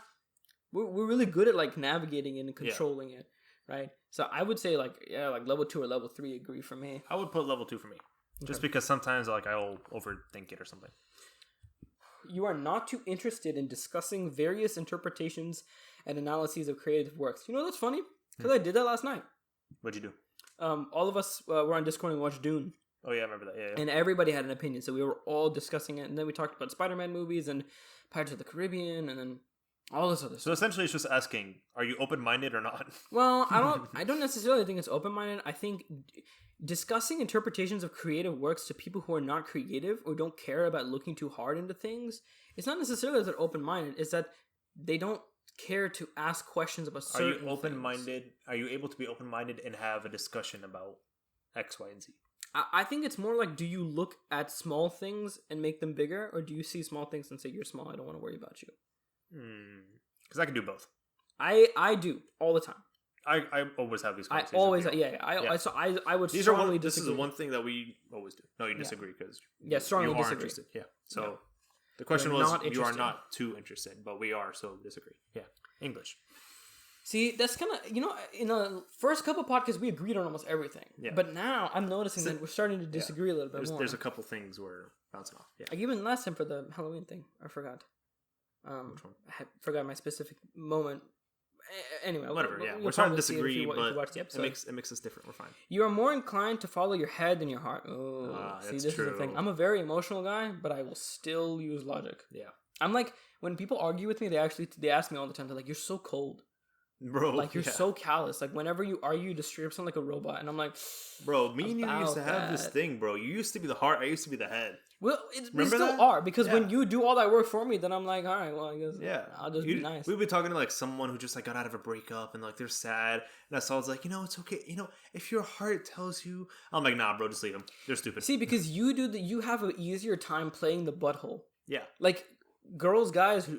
[SPEAKER 1] we're really good at like navigating it and controlling it, right? So I would say like level 2 or level 3 agree for me.
[SPEAKER 2] I would put level 2 for me, just because sometimes like I'll overthink it or something.
[SPEAKER 1] You are not too interested in discussing various interpretations and analyses of creative works. You know, that's funny, because I did that last night.
[SPEAKER 2] What'd you do?
[SPEAKER 1] All of us were on Discord and watched Dune.
[SPEAKER 2] Oh, yeah, I remember that. Yeah.
[SPEAKER 1] And everybody had an opinion, so we were all discussing it. And then we talked about Spider-Man movies and Pirates of the Caribbean and then all this other stuff.
[SPEAKER 2] So essentially it's just asking, are you open-minded or not?
[SPEAKER 1] Well, I don't necessarily think it's open-minded. I think discussing interpretations of creative works to people who are not creative or don't care about looking too hard into things, it's not necessarily that they're open-minded. It's that they don't care to ask questions about certain things.
[SPEAKER 2] Are you open-minded? Are you able to be open-minded and have a discussion about X, Y, and Z?
[SPEAKER 1] I think it's more like, do you look at small things and make them bigger, or do you see small things and say, you're small, I don't want to worry about you?
[SPEAKER 2] Because I can do both.
[SPEAKER 1] I do all the time.
[SPEAKER 2] I always have these conversations.
[SPEAKER 1] I always, I would strongly disagree.
[SPEAKER 2] This is the one thing that we always do. No, you disagree because
[SPEAKER 1] strongly
[SPEAKER 2] you are
[SPEAKER 1] disagree.
[SPEAKER 2] Interested. Yeah. So the question was, you are not too interested, but we are, so disagree. Yeah. English.
[SPEAKER 1] See, that's kind of, in the first couple podcasts, we agreed on almost everything. Yeah. But now I'm noticing that we're starting to disagree a little bit more.
[SPEAKER 2] There's a couple things we're bouncing off. Yeah.
[SPEAKER 1] Like even last time for the Halloween thing, I forgot.
[SPEAKER 2] Which one?
[SPEAKER 1] I forgot my specific moment. Anyway,
[SPEAKER 2] whatever. We're starting to disagree, but it makes us different. We're fine.
[SPEAKER 1] You are more inclined to follow your head than your heart. Oh, see, this is the thing. I'm a very emotional guy, but I will still use logic. Yeah, I'm like, when people argue with me, they ask me all the time. They're like, "You're so cold, bro. Like you're so callous. Like whenever you argue, you just straight up sound like a robot." And I'm like,
[SPEAKER 2] "Bro, me and you used to have this thing, bro. You used to be the heart. I used to be the head."
[SPEAKER 1] Well, we still are, because when you do all that work for me, then I'm like, all right, well, I guess I'll just be nice.
[SPEAKER 2] We've been talking to like someone who just like got out of a breakup and like they're sad, and I saw it's like, it's okay. If your heart tells you, I'm like, nah, bro, just leave them. They're stupid.
[SPEAKER 1] See, because you have an easier time playing the butthole.
[SPEAKER 2] Yeah,
[SPEAKER 1] like girls, guys,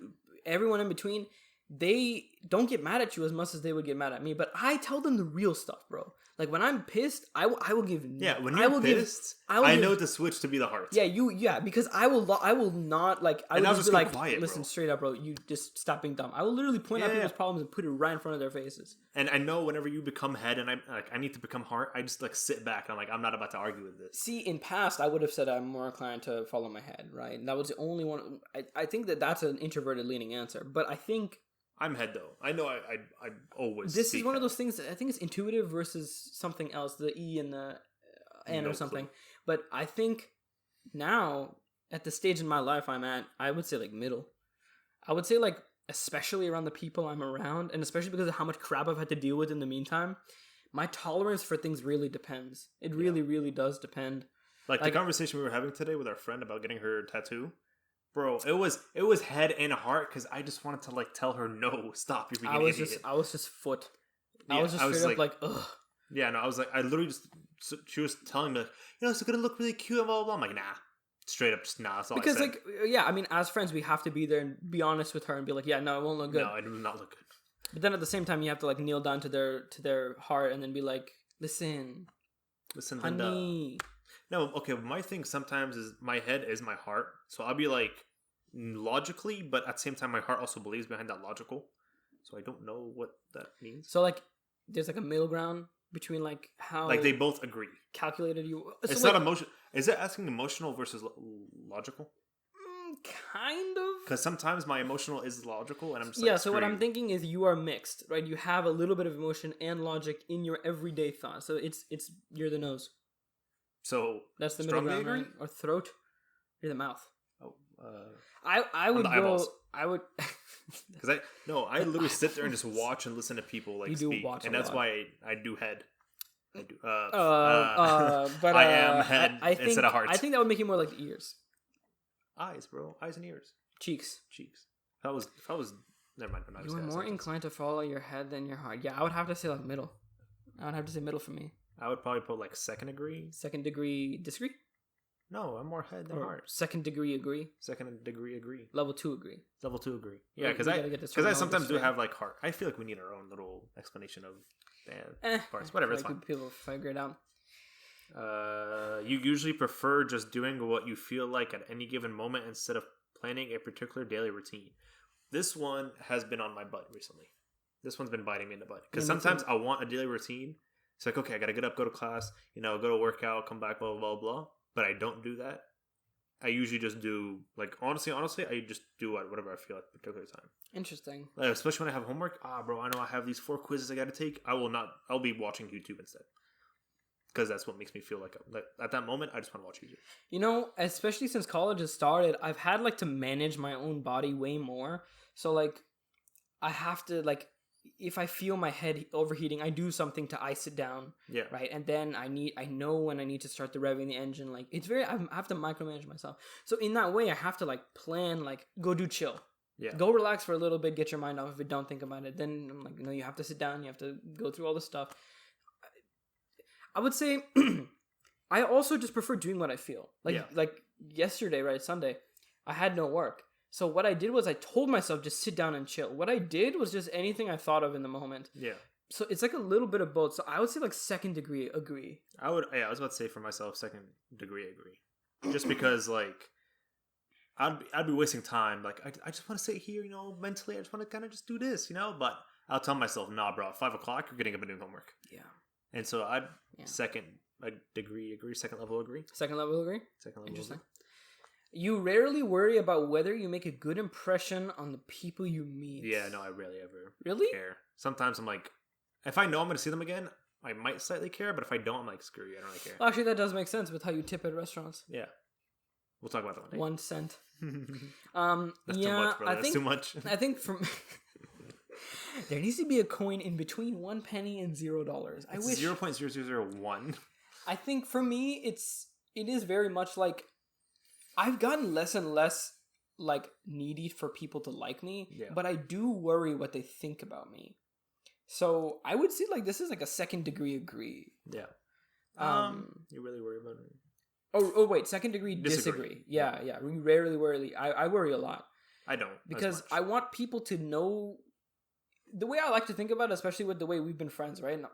[SPEAKER 1] everyone in between, they don't get mad at you as much as they would get mad at me. But I tell them the real stuff, bro. Like when I'm pissed, I will give.
[SPEAKER 2] Yeah, when you're pissed, I know to switch to be the heart.
[SPEAKER 1] Yeah, because I will not like. I will just be like,
[SPEAKER 2] quiet,
[SPEAKER 1] listen, straight up, bro. You just stop being dumb. I will literally point out people's problems and put it right in front of their faces.
[SPEAKER 2] And I know whenever you become head and I need to become heart, I just like sit back and I'm like, I'm not about to argue with this.
[SPEAKER 1] See, in past, I would have said I'm more inclined to follow my head, right? And that was the only one. I think that's an introverted leaning answer, but I think.
[SPEAKER 2] I'm head though. I know I always.
[SPEAKER 1] This is one of those things that I think it's intuitive versus something else, the E and the N or something. Clue. But I think now, at the stage in my life I'm at, I would say like middle. I would say like, especially around the people I'm around, and especially because of how much crap I've had to deal with in the meantime, my tolerance for things really depends. It really, really does depend.
[SPEAKER 2] Like the conversation we were having today with our friend about getting her tattoo. Bro, it was head and heart because I just wanted to like tell her no, stop. You're being an idiot.
[SPEAKER 1] I was just foot. Yeah, I was just straight up like ugh.
[SPEAKER 2] Yeah, no, I was like, I literally just. She was telling me like, it's gonna look really cute and blah blah blah. I'm like, nah, straight up, just nah. That's all
[SPEAKER 1] because
[SPEAKER 2] I said.
[SPEAKER 1] I mean, as friends, we have to be there and be honest with her and be like, yeah, no, it won't look good.
[SPEAKER 2] No, it will not look good.
[SPEAKER 1] But then at the same time, you have to like kneel down to their heart and then be like, listen, honey.
[SPEAKER 2] Linda. No, okay. My thing sometimes is my head is my heart, so I'll be like logically, but at the same time, my heart also believes behind that logical. So I don't know what that means.
[SPEAKER 1] So like, there's like a middle ground between like how
[SPEAKER 2] like they both agree.
[SPEAKER 1] Calculated you.
[SPEAKER 2] It's not emotion. Is it asking emotional versus logical?
[SPEAKER 1] kind of.
[SPEAKER 2] Because sometimes my emotional is logical, and I'm just
[SPEAKER 1] yeah.
[SPEAKER 2] like,
[SPEAKER 1] So what I'm thinking is you are mixed, right? You have a little bit of emotion and logic in your everyday thought. So it's you're the nose.
[SPEAKER 2] So
[SPEAKER 1] that's the middle ground, right? Or throat. You're the mouth.
[SPEAKER 2] Oh,
[SPEAKER 1] I would go.
[SPEAKER 2] Eyeballs.
[SPEAKER 1] I would.
[SPEAKER 2] Because I literally sit there and just watch and listen to people like speak, and that's why I do head. I do.
[SPEAKER 1] But
[SPEAKER 2] I am head
[SPEAKER 1] I think,
[SPEAKER 2] instead of heart.
[SPEAKER 1] I think that would make you more like the ears.
[SPEAKER 2] Eyes, bro. Eyes and ears.
[SPEAKER 1] Cheeks.
[SPEAKER 2] If I was. Never mind.
[SPEAKER 1] You are more inclined to follow your head than your heart. Yeah, I would have to say like middle. I would have to say middle for me.
[SPEAKER 2] I would probably put like second degree.
[SPEAKER 1] Second degree disagree?
[SPEAKER 2] No, I'm more head than heart.
[SPEAKER 1] Second degree agree?
[SPEAKER 2] Second degree agree.
[SPEAKER 1] Level 2 agree.
[SPEAKER 2] Level 2 agree. Yeah, because I sometimes do have like heart. I feel like we need our own little explanation of parts. Whatever, it's fine.
[SPEAKER 1] People figure it out.
[SPEAKER 2] You usually prefer just doing what you feel like at any given moment instead of planning a particular daily routine. This one has been on my butt recently. This one's been biting me in the butt. Because sometimes I want a daily routine. It's like, okay, I gotta get up, go to class, go to workout, come back, blah, blah, blah, blah. But I don't do that. I usually just do, like, honestly, I just do whatever I feel at a particular time.
[SPEAKER 1] Interesting.
[SPEAKER 2] Like, especially when I have homework. Bro, I know I have these 4 quizzes I gotta take. I'll be watching YouTube instead. Because that's what makes me feel like at that moment, I just want to watch YouTube.
[SPEAKER 1] Especially since college has started, I've had, like, to manage my own body way more. So, like, I have to, like, if I feel my head overheating, I do something to ice it down.
[SPEAKER 2] Yeah.
[SPEAKER 1] Right. And then I know when I need to start the revving the engine. Like I have to micromanage myself. So in that way, I have to like plan, like go do chill.
[SPEAKER 2] Yeah.
[SPEAKER 1] Go relax for a little bit, get your mind off of it. Don't think about it. Then I'm like, you have to sit down. You have to go through all this stuff. I would say I also just prefer doing what I feel. Like yesterday, right? Sunday, I had no work. So what I did was I told myself just sit down and chill. What I did was just anything I thought of in the moment.
[SPEAKER 2] Yeah.
[SPEAKER 1] So it's like a little bit of both. So I would say like second degree agree.
[SPEAKER 2] I was about to say for myself second degree agree. Just because like I'd be wasting time. Like I just want to sit here, mentally. I just want to kind of just do this, But I'll tell myself, nah, bro. At 5 o'clock, you're getting up and doing homework.
[SPEAKER 1] Yeah.
[SPEAKER 2] And so second degree agree, second level agree.
[SPEAKER 1] Second level agree.
[SPEAKER 2] Second level.
[SPEAKER 1] Interesting.
[SPEAKER 2] Agree.
[SPEAKER 1] You rarely worry about whether you make a good impression on the people you meet.
[SPEAKER 2] Yeah, no, I rarely ever
[SPEAKER 1] care.
[SPEAKER 2] Sometimes I'm like, if I know I'm going to see them again, I might slightly care, but if I don't, I'm like, screw you, I don't really care.
[SPEAKER 1] Well, actually, that does make sense with how you tip at restaurants.
[SPEAKER 2] Yeah. We'll talk about that one day.
[SPEAKER 1] 1 cent.
[SPEAKER 2] That's too much, brother. That's too much.
[SPEAKER 1] I think there needs to be a coin in between 1 penny and $0. I wish
[SPEAKER 2] 0.0001.
[SPEAKER 1] I think for me, it is very much like I've gotten less and less like needy for people to like me, but I do worry what they think about me. So I would say like this is like a second degree agree.
[SPEAKER 2] Yeah. You really worry about it?
[SPEAKER 1] Oh wait, second degree disagree. Yeah. We rarely worry. I worry a lot.
[SPEAKER 2] I don't.
[SPEAKER 1] Because I want people to know the way I like to think about it, especially with the way we've been friends, right? And,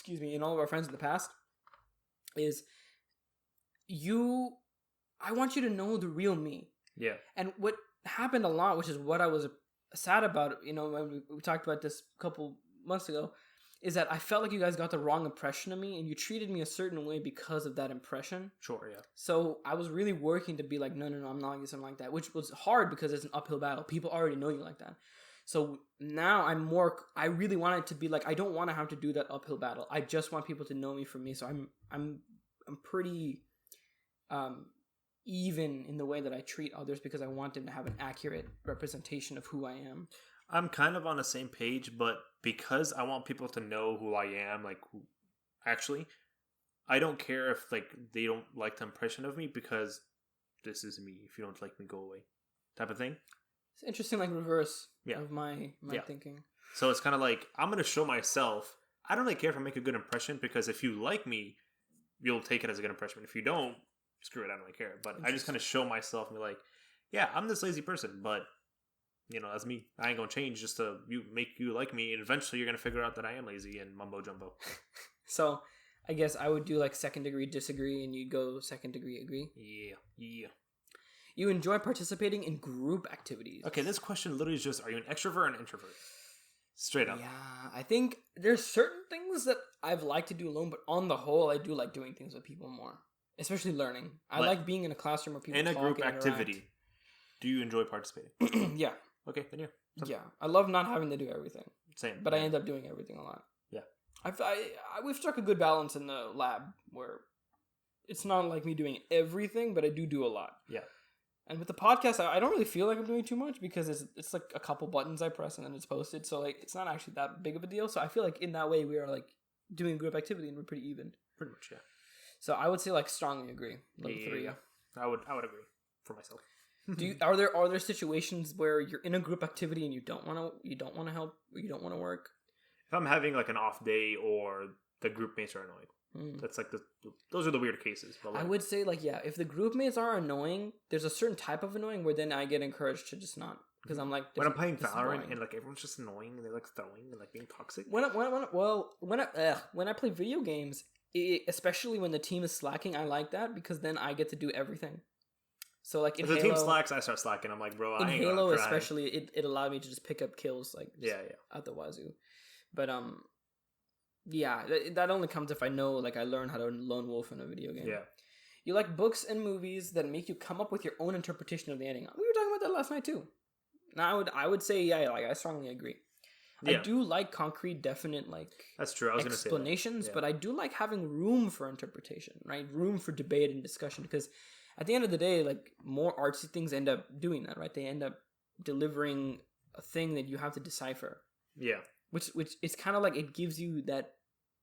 [SPEAKER 1] and all of our friends in the past is I want you to know the real me.
[SPEAKER 2] Yeah.
[SPEAKER 1] And what happened a lot, which is what I was sad about, when we talked about this a couple months ago, is that I felt like you guys got the wrong impression of me and you treated me a certain way because of that impression.
[SPEAKER 2] Sure, yeah.
[SPEAKER 1] So I was really working to be like, no, I'm not like this, I'm like that, which was hard because it's an uphill battle. People already know you like that. So now I really want it to be like, I don't want to have to do that uphill battle. I just want people to know me for me. So I'm pretty even in the way that I treat others because I want them to have an accurate representation of who I am.
[SPEAKER 2] I'm kind of on the same page, but because I want people to know who I am, actually, I don't care if they don't like the impression of me because this is me. If you don't like me, go away, type of thing.
[SPEAKER 1] It's interesting, reverse of my thinking.
[SPEAKER 2] So it's kind of like I'm gonna show myself. I don't really care if I make a good impression because if you like me, you'll take it as a good impression. If you don't, screw it, I don't really care. But I just kind of show myself and be like, yeah, I'm this lazy person, but that's me. I ain't gonna change just to make you like me, and eventually you're gonna figure out that I am lazy and mumbo jumbo.
[SPEAKER 1] So I guess I would do second degree disagree, and you go second degree agree.
[SPEAKER 2] Yeah.
[SPEAKER 1] You enjoy participating in group activities.
[SPEAKER 2] Okay, this question literally is just: are you an extrovert or an introvert? Straight up.
[SPEAKER 1] Yeah, I think there's certain things that I've liked to do alone, but on the whole, I do like doing things with people more. Especially learning. I like being in a classroom where people
[SPEAKER 2] in a
[SPEAKER 1] talk
[SPEAKER 2] group
[SPEAKER 1] and
[SPEAKER 2] activity. Do you enjoy participating?
[SPEAKER 1] Yeah.
[SPEAKER 2] Okay, then yeah.
[SPEAKER 1] Yeah. I love not having to do everything.
[SPEAKER 2] Same.
[SPEAKER 1] But I end up doing everything a lot.
[SPEAKER 2] Yeah.
[SPEAKER 1] We've struck a good balance in the lab where it's not like me doing everything, but I do a lot.
[SPEAKER 2] Yeah.
[SPEAKER 1] And with the podcast, I don't really feel like I'm doing too much because it's like a couple buttons I press and then it's posted. So like it's not actually that big of a deal. So I feel like in that way we are like doing a group activity and we're pretty even.
[SPEAKER 2] Pretty much, yeah.
[SPEAKER 1] So I would say like strongly agree. Level 3.
[SPEAKER 2] Yeah. I would agree for myself.
[SPEAKER 1] Are there situations where you're in a group activity and you don't want to help, or you don't want to work?
[SPEAKER 2] If I'm having like an off day or the group mates are annoying, that's like those are the weird cases. But like,
[SPEAKER 1] I would say like if the group mates are annoying, there's a certain type of annoying where then I get encouraged to just not, because I'm like
[SPEAKER 2] when I'm playing Valorant and like everyone's just annoying and they're like throwing and like being toxic.
[SPEAKER 1] When I play video games, especially when the team is slacking, I like that because then I get to do everything. So like if
[SPEAKER 2] the team slacks, I start slacking. I'm like, bro,
[SPEAKER 1] in Halo especially, it allowed me to just pick up kills like out the wazoo. But that only comes if I know like I learn how to lone wolf in a video game. Yeah. You like books and movies that make you come up with your own interpretation of the ending. We were talking about that last night too. Now I would say I strongly agree. Yeah. I do like concrete, definite like
[SPEAKER 2] that's true. I was
[SPEAKER 1] explanations, but I do like having room for interpretation, right? Room for debate and discussion, because at the end of the day, like more artsy things end up doing that, right? They end up delivering a thing that you have to decipher. Yeah. Which it's kind of like it gives you that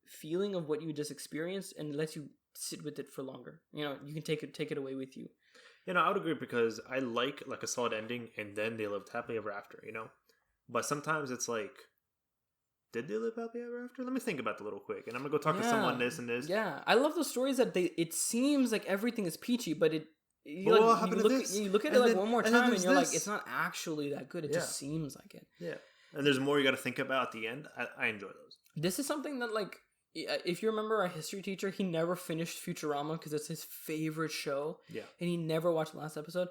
[SPEAKER 1] feeling of what you just experienced and lets you sit with it for longer. You know, you can take it away with you.
[SPEAKER 2] You know, I would agree because I like a solid ending and then they lived happily ever after, you know? But sometimes it's like, did they live happily ever after? Let me think about that a little quick. And I'm going to go talk to someone this and this.
[SPEAKER 1] Yeah. I love those stories that it seems like everything is peachy, but you look at it like one more time and you're like, it's not actually that good. It just seems like it.
[SPEAKER 2] Yeah. And there's more you got to think about at the end. I enjoy those.
[SPEAKER 1] This is something that, like, if you remember our history teacher, he never finished Futurama because it's his favorite show. Yeah. And he never watched the last episode.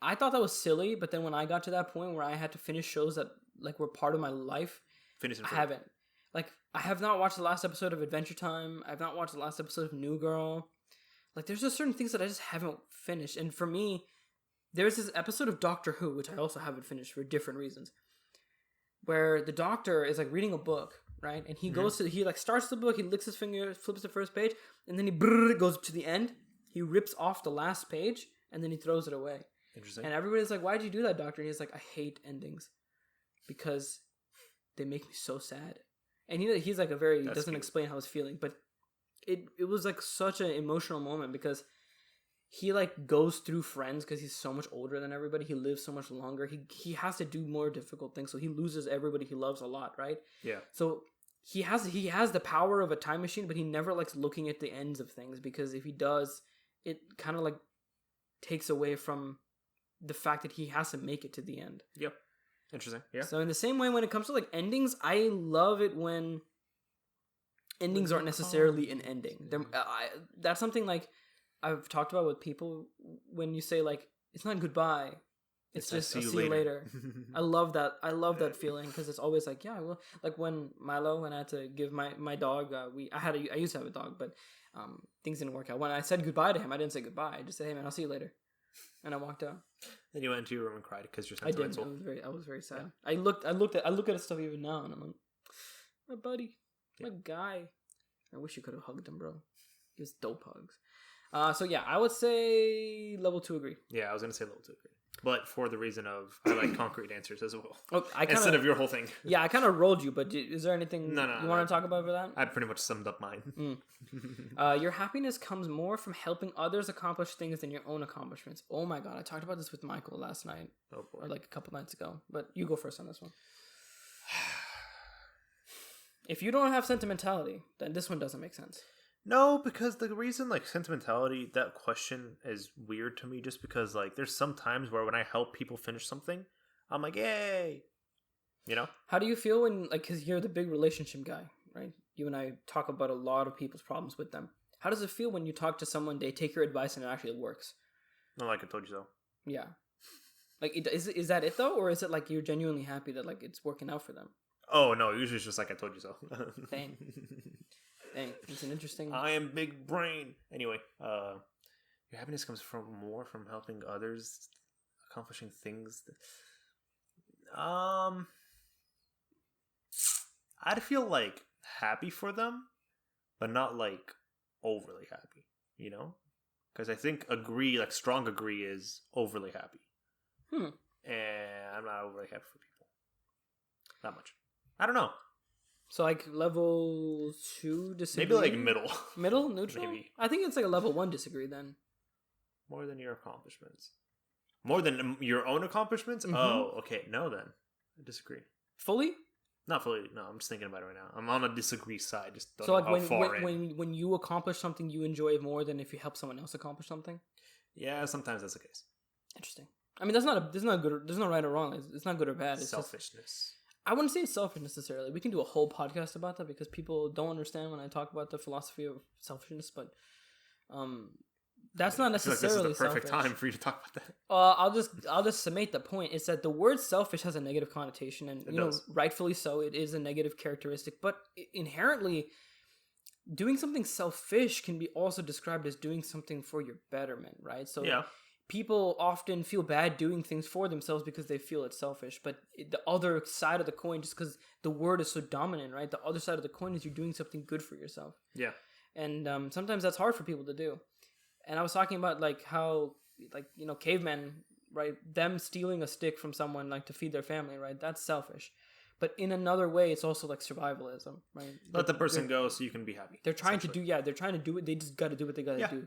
[SPEAKER 1] I thought that was silly, but then when I got to that point where I had to finish shows that, like, were part of my life, I haven't. Like, I have not watched the last episode of Adventure Time. I've not watched the last episode of New Girl. Like, there's just certain things that I just haven't finished. And for me, there's this episode of Doctor Who, which I also haven't finished for different reasons, where the doctor is like reading a book, right? And he goes to, he like starts the book, he licks his finger, flips the first page, and then he goes to the end. He rips off the last page, and then he throws it away. Interesting. And everybody's like, "Why'd you do that, doctor?" And he's like, "I hate endings because they make me so sad." And he's like doesn't explain how he's feeling, but it was like such an emotional moment because he like goes through friends because he's so much older than everybody. He lives so much longer. He has to do more difficult things, so he loses everybody he loves a lot, right? Yeah. So he has the power of a time machine, but he never likes looking at the ends of things because if he does, it kind of like takes away from the fact that he has to make it to the end.
[SPEAKER 2] Yep. Interesting. Yeah.
[SPEAKER 1] So in the same way, when it comes to like endings, I love it when endings aren't necessarily an ending. That's something like I've talked about with people when you say like it's not goodbye, it's just I'll see you later. I love that feeling because it's always like well, like when Milo and I had to give my dog I used to have a dog, but things didn't work out. When I said goodbye to him, I didn't say goodbye. I just said, "Hey man, I'll see you later," and I walked out.
[SPEAKER 2] Then you went into your room and cried because you're sentimental.
[SPEAKER 1] I was very sad. Yeah. I look at his stuff even now, and I'm like, my buddy, my guy. I wish you could have hugged him, bro. He was dope hugs. So yeah, I would say level 2 agree.
[SPEAKER 2] Yeah, I was gonna say level 2 agree, but for the reason of I like concrete answers as well. Instead of your whole thing.
[SPEAKER 1] Yeah, I kind of rolled you, but is there anything you want to talk about for that?
[SPEAKER 2] I pretty much summed up mine.
[SPEAKER 1] Your happiness comes more from helping others accomplish things than your own accomplishments. Oh my god, I talked about this with Michael last night, or like a couple nights ago. But you go first on this one. If you don't have sentimentality, then this one doesn't make sense.
[SPEAKER 2] No, because the reason, like, sentimentality, that question is weird to me just because, like, there's some times where when I help people finish something, I'm like, yay! You know?
[SPEAKER 1] How do you feel when, like, because you're the big relationship guy, right? You and I talk about a lot of people's problems with them. How does it feel when you talk to someone, they take your advice, and it actually works?
[SPEAKER 2] No, like I told you so.
[SPEAKER 1] Yeah. Like, is that it, though? Or is it, like, you're genuinely happy that, like, it's working out for them?
[SPEAKER 2] Oh, no, usually it's just like I told you so.
[SPEAKER 1] Dang. It's an interesting...
[SPEAKER 2] I am big brain. Anyway, your happiness comes from helping others accomplishing things. I'd feel like happy for them, but not like overly happy, you know? Because I think strong agree is overly happy. And I'm not overly happy for people. Not much. I don't know.
[SPEAKER 1] So like level 2 disagree?
[SPEAKER 2] Maybe like middle.
[SPEAKER 1] Middle? Neutral?
[SPEAKER 2] Maybe.
[SPEAKER 1] I think it's like a level 1 disagree then.
[SPEAKER 2] More than your accomplishments. More than your own accomplishments? Mm-hmm. Oh, okay. No then. I disagree.
[SPEAKER 1] Fully?
[SPEAKER 2] Not fully. No, I'm just thinking about it right now. I'm on a disagree side. Just don't
[SPEAKER 1] so
[SPEAKER 2] know
[SPEAKER 1] like
[SPEAKER 2] how far in.
[SPEAKER 1] when you accomplish something, you enjoy it more than if you help someone else accomplish something?
[SPEAKER 2] Yeah, sometimes that's the case.
[SPEAKER 1] Interesting. I mean, there's no right or wrong. It's not good or bad. It's
[SPEAKER 2] selfishness.
[SPEAKER 1] Just, I wouldn't say it's selfish necessarily. We can do a whole podcast about that because people don't understand when I talk about the philosophy of selfishness. But that's not necessarily
[SPEAKER 2] this is the perfect
[SPEAKER 1] selfish.
[SPEAKER 2] time for you to talk about that.
[SPEAKER 1] I'll just summate the point. It's that the word selfish has a negative connotation, and you know, rightfully so. It is a negative characteristic, but inherently, doing something selfish can be also described as doing something for your betterment, right? So yeah. People often feel bad doing things for themselves because they feel it's selfish. But the other side of the coin, just because the word is so dominant, right? The other side of the coin is you're doing something good for yourself. Yeah. And sometimes that's hard for people to do. And I was talking about like how, like, you know, cavemen, right? Them stealing a stick from someone like to feed their family, right? That's selfish. But in another way, it's also like survivalism, right?
[SPEAKER 2] Let the person go so you can be happy.
[SPEAKER 1] They're trying to do, they're trying to do it. They just got to do what they got to do.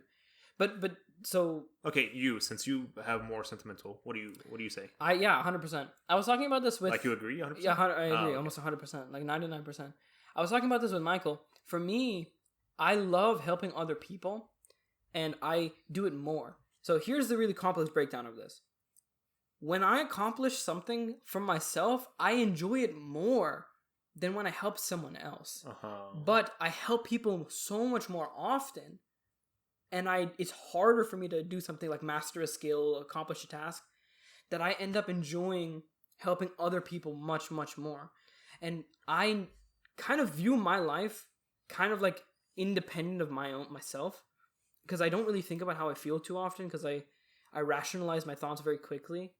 [SPEAKER 1] But so
[SPEAKER 2] okay, since you have more sentimental, what do you say?
[SPEAKER 1] 100%. I was talking about this with
[SPEAKER 2] like you agree 100%.
[SPEAKER 1] Yeah, I agree almost 100%, like 99%. I was talking about this with Michael. For me, I love helping other people, and I do it more. So here's the really complex breakdown of this. When I accomplish something for myself, I enjoy it more than when I help someone else. But I help people so much more often. And it's harder for me to do something like master a skill, accomplish a task, that I end up enjoying helping other people much, much more. And I kind of view my life kind of like independent of myself, because I don't really think about how I feel too often, because I rationalize my thoughts very quickly,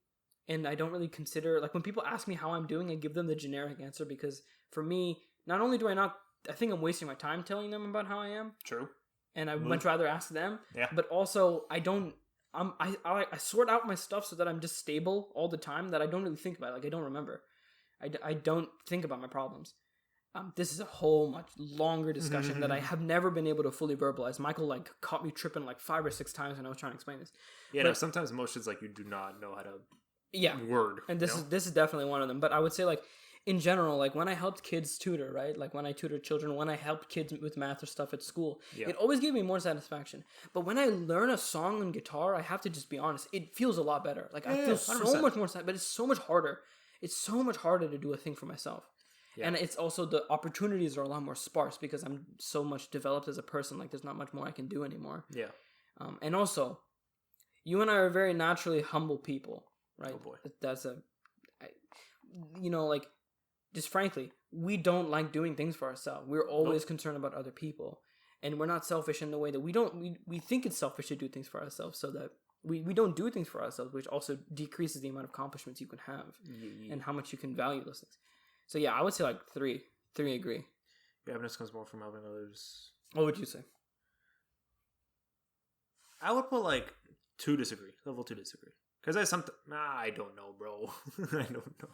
[SPEAKER 1] and I don't really consider, like when people ask me how I'm doing, I give them the generic answer, because for me, not only do I think I'm wasting my time telling them about how I am. True. And I much rather ask them. Yeah. But also, I sort out my stuff so that I'm just stable all the time, that I don't really think about it. Like, I don't remember. I don't think about my problems. This is a whole much longer discussion that I have never been able to fully verbalize. Michael, like, caught me tripping like 5 or 6 times when I was trying to explain this. Yeah, but, sometimes emotions, like, you do not know how to word. And this is definitely one of them. But I would say, like, in general, like when I helped kids tutor, right? Like when I tutored children, when I helped kids with math or stuff at school, it always gave me more satisfaction. But when I learn a song on guitar, I have to just be honest, it feels a lot better. Like I feel 100%. So much more, but it's so much harder. It's so much harder to do a thing for myself. Yeah. And it's also, the opportunities are a lot more sparse because I'm so much developed as a person. Like there's not much more I can do anymore. Yeah. And also, you and I are very naturally humble people, right? Oh boy. Like, just frankly, we don't like doing things for ourselves. We're always concerned about other people. And we're not selfish in the way that we think it's selfish to do things for ourselves, so that we don't do things for ourselves, which also decreases the amount of accomplishments you can have and how much you can value those things. So yeah, I would say like 3. 3 agree.
[SPEAKER 2] Happiness comes more from helping others.
[SPEAKER 1] What would you say?
[SPEAKER 2] I would put like 2 disagree. Level 2 disagree. Because I don't know, bro. I don't know.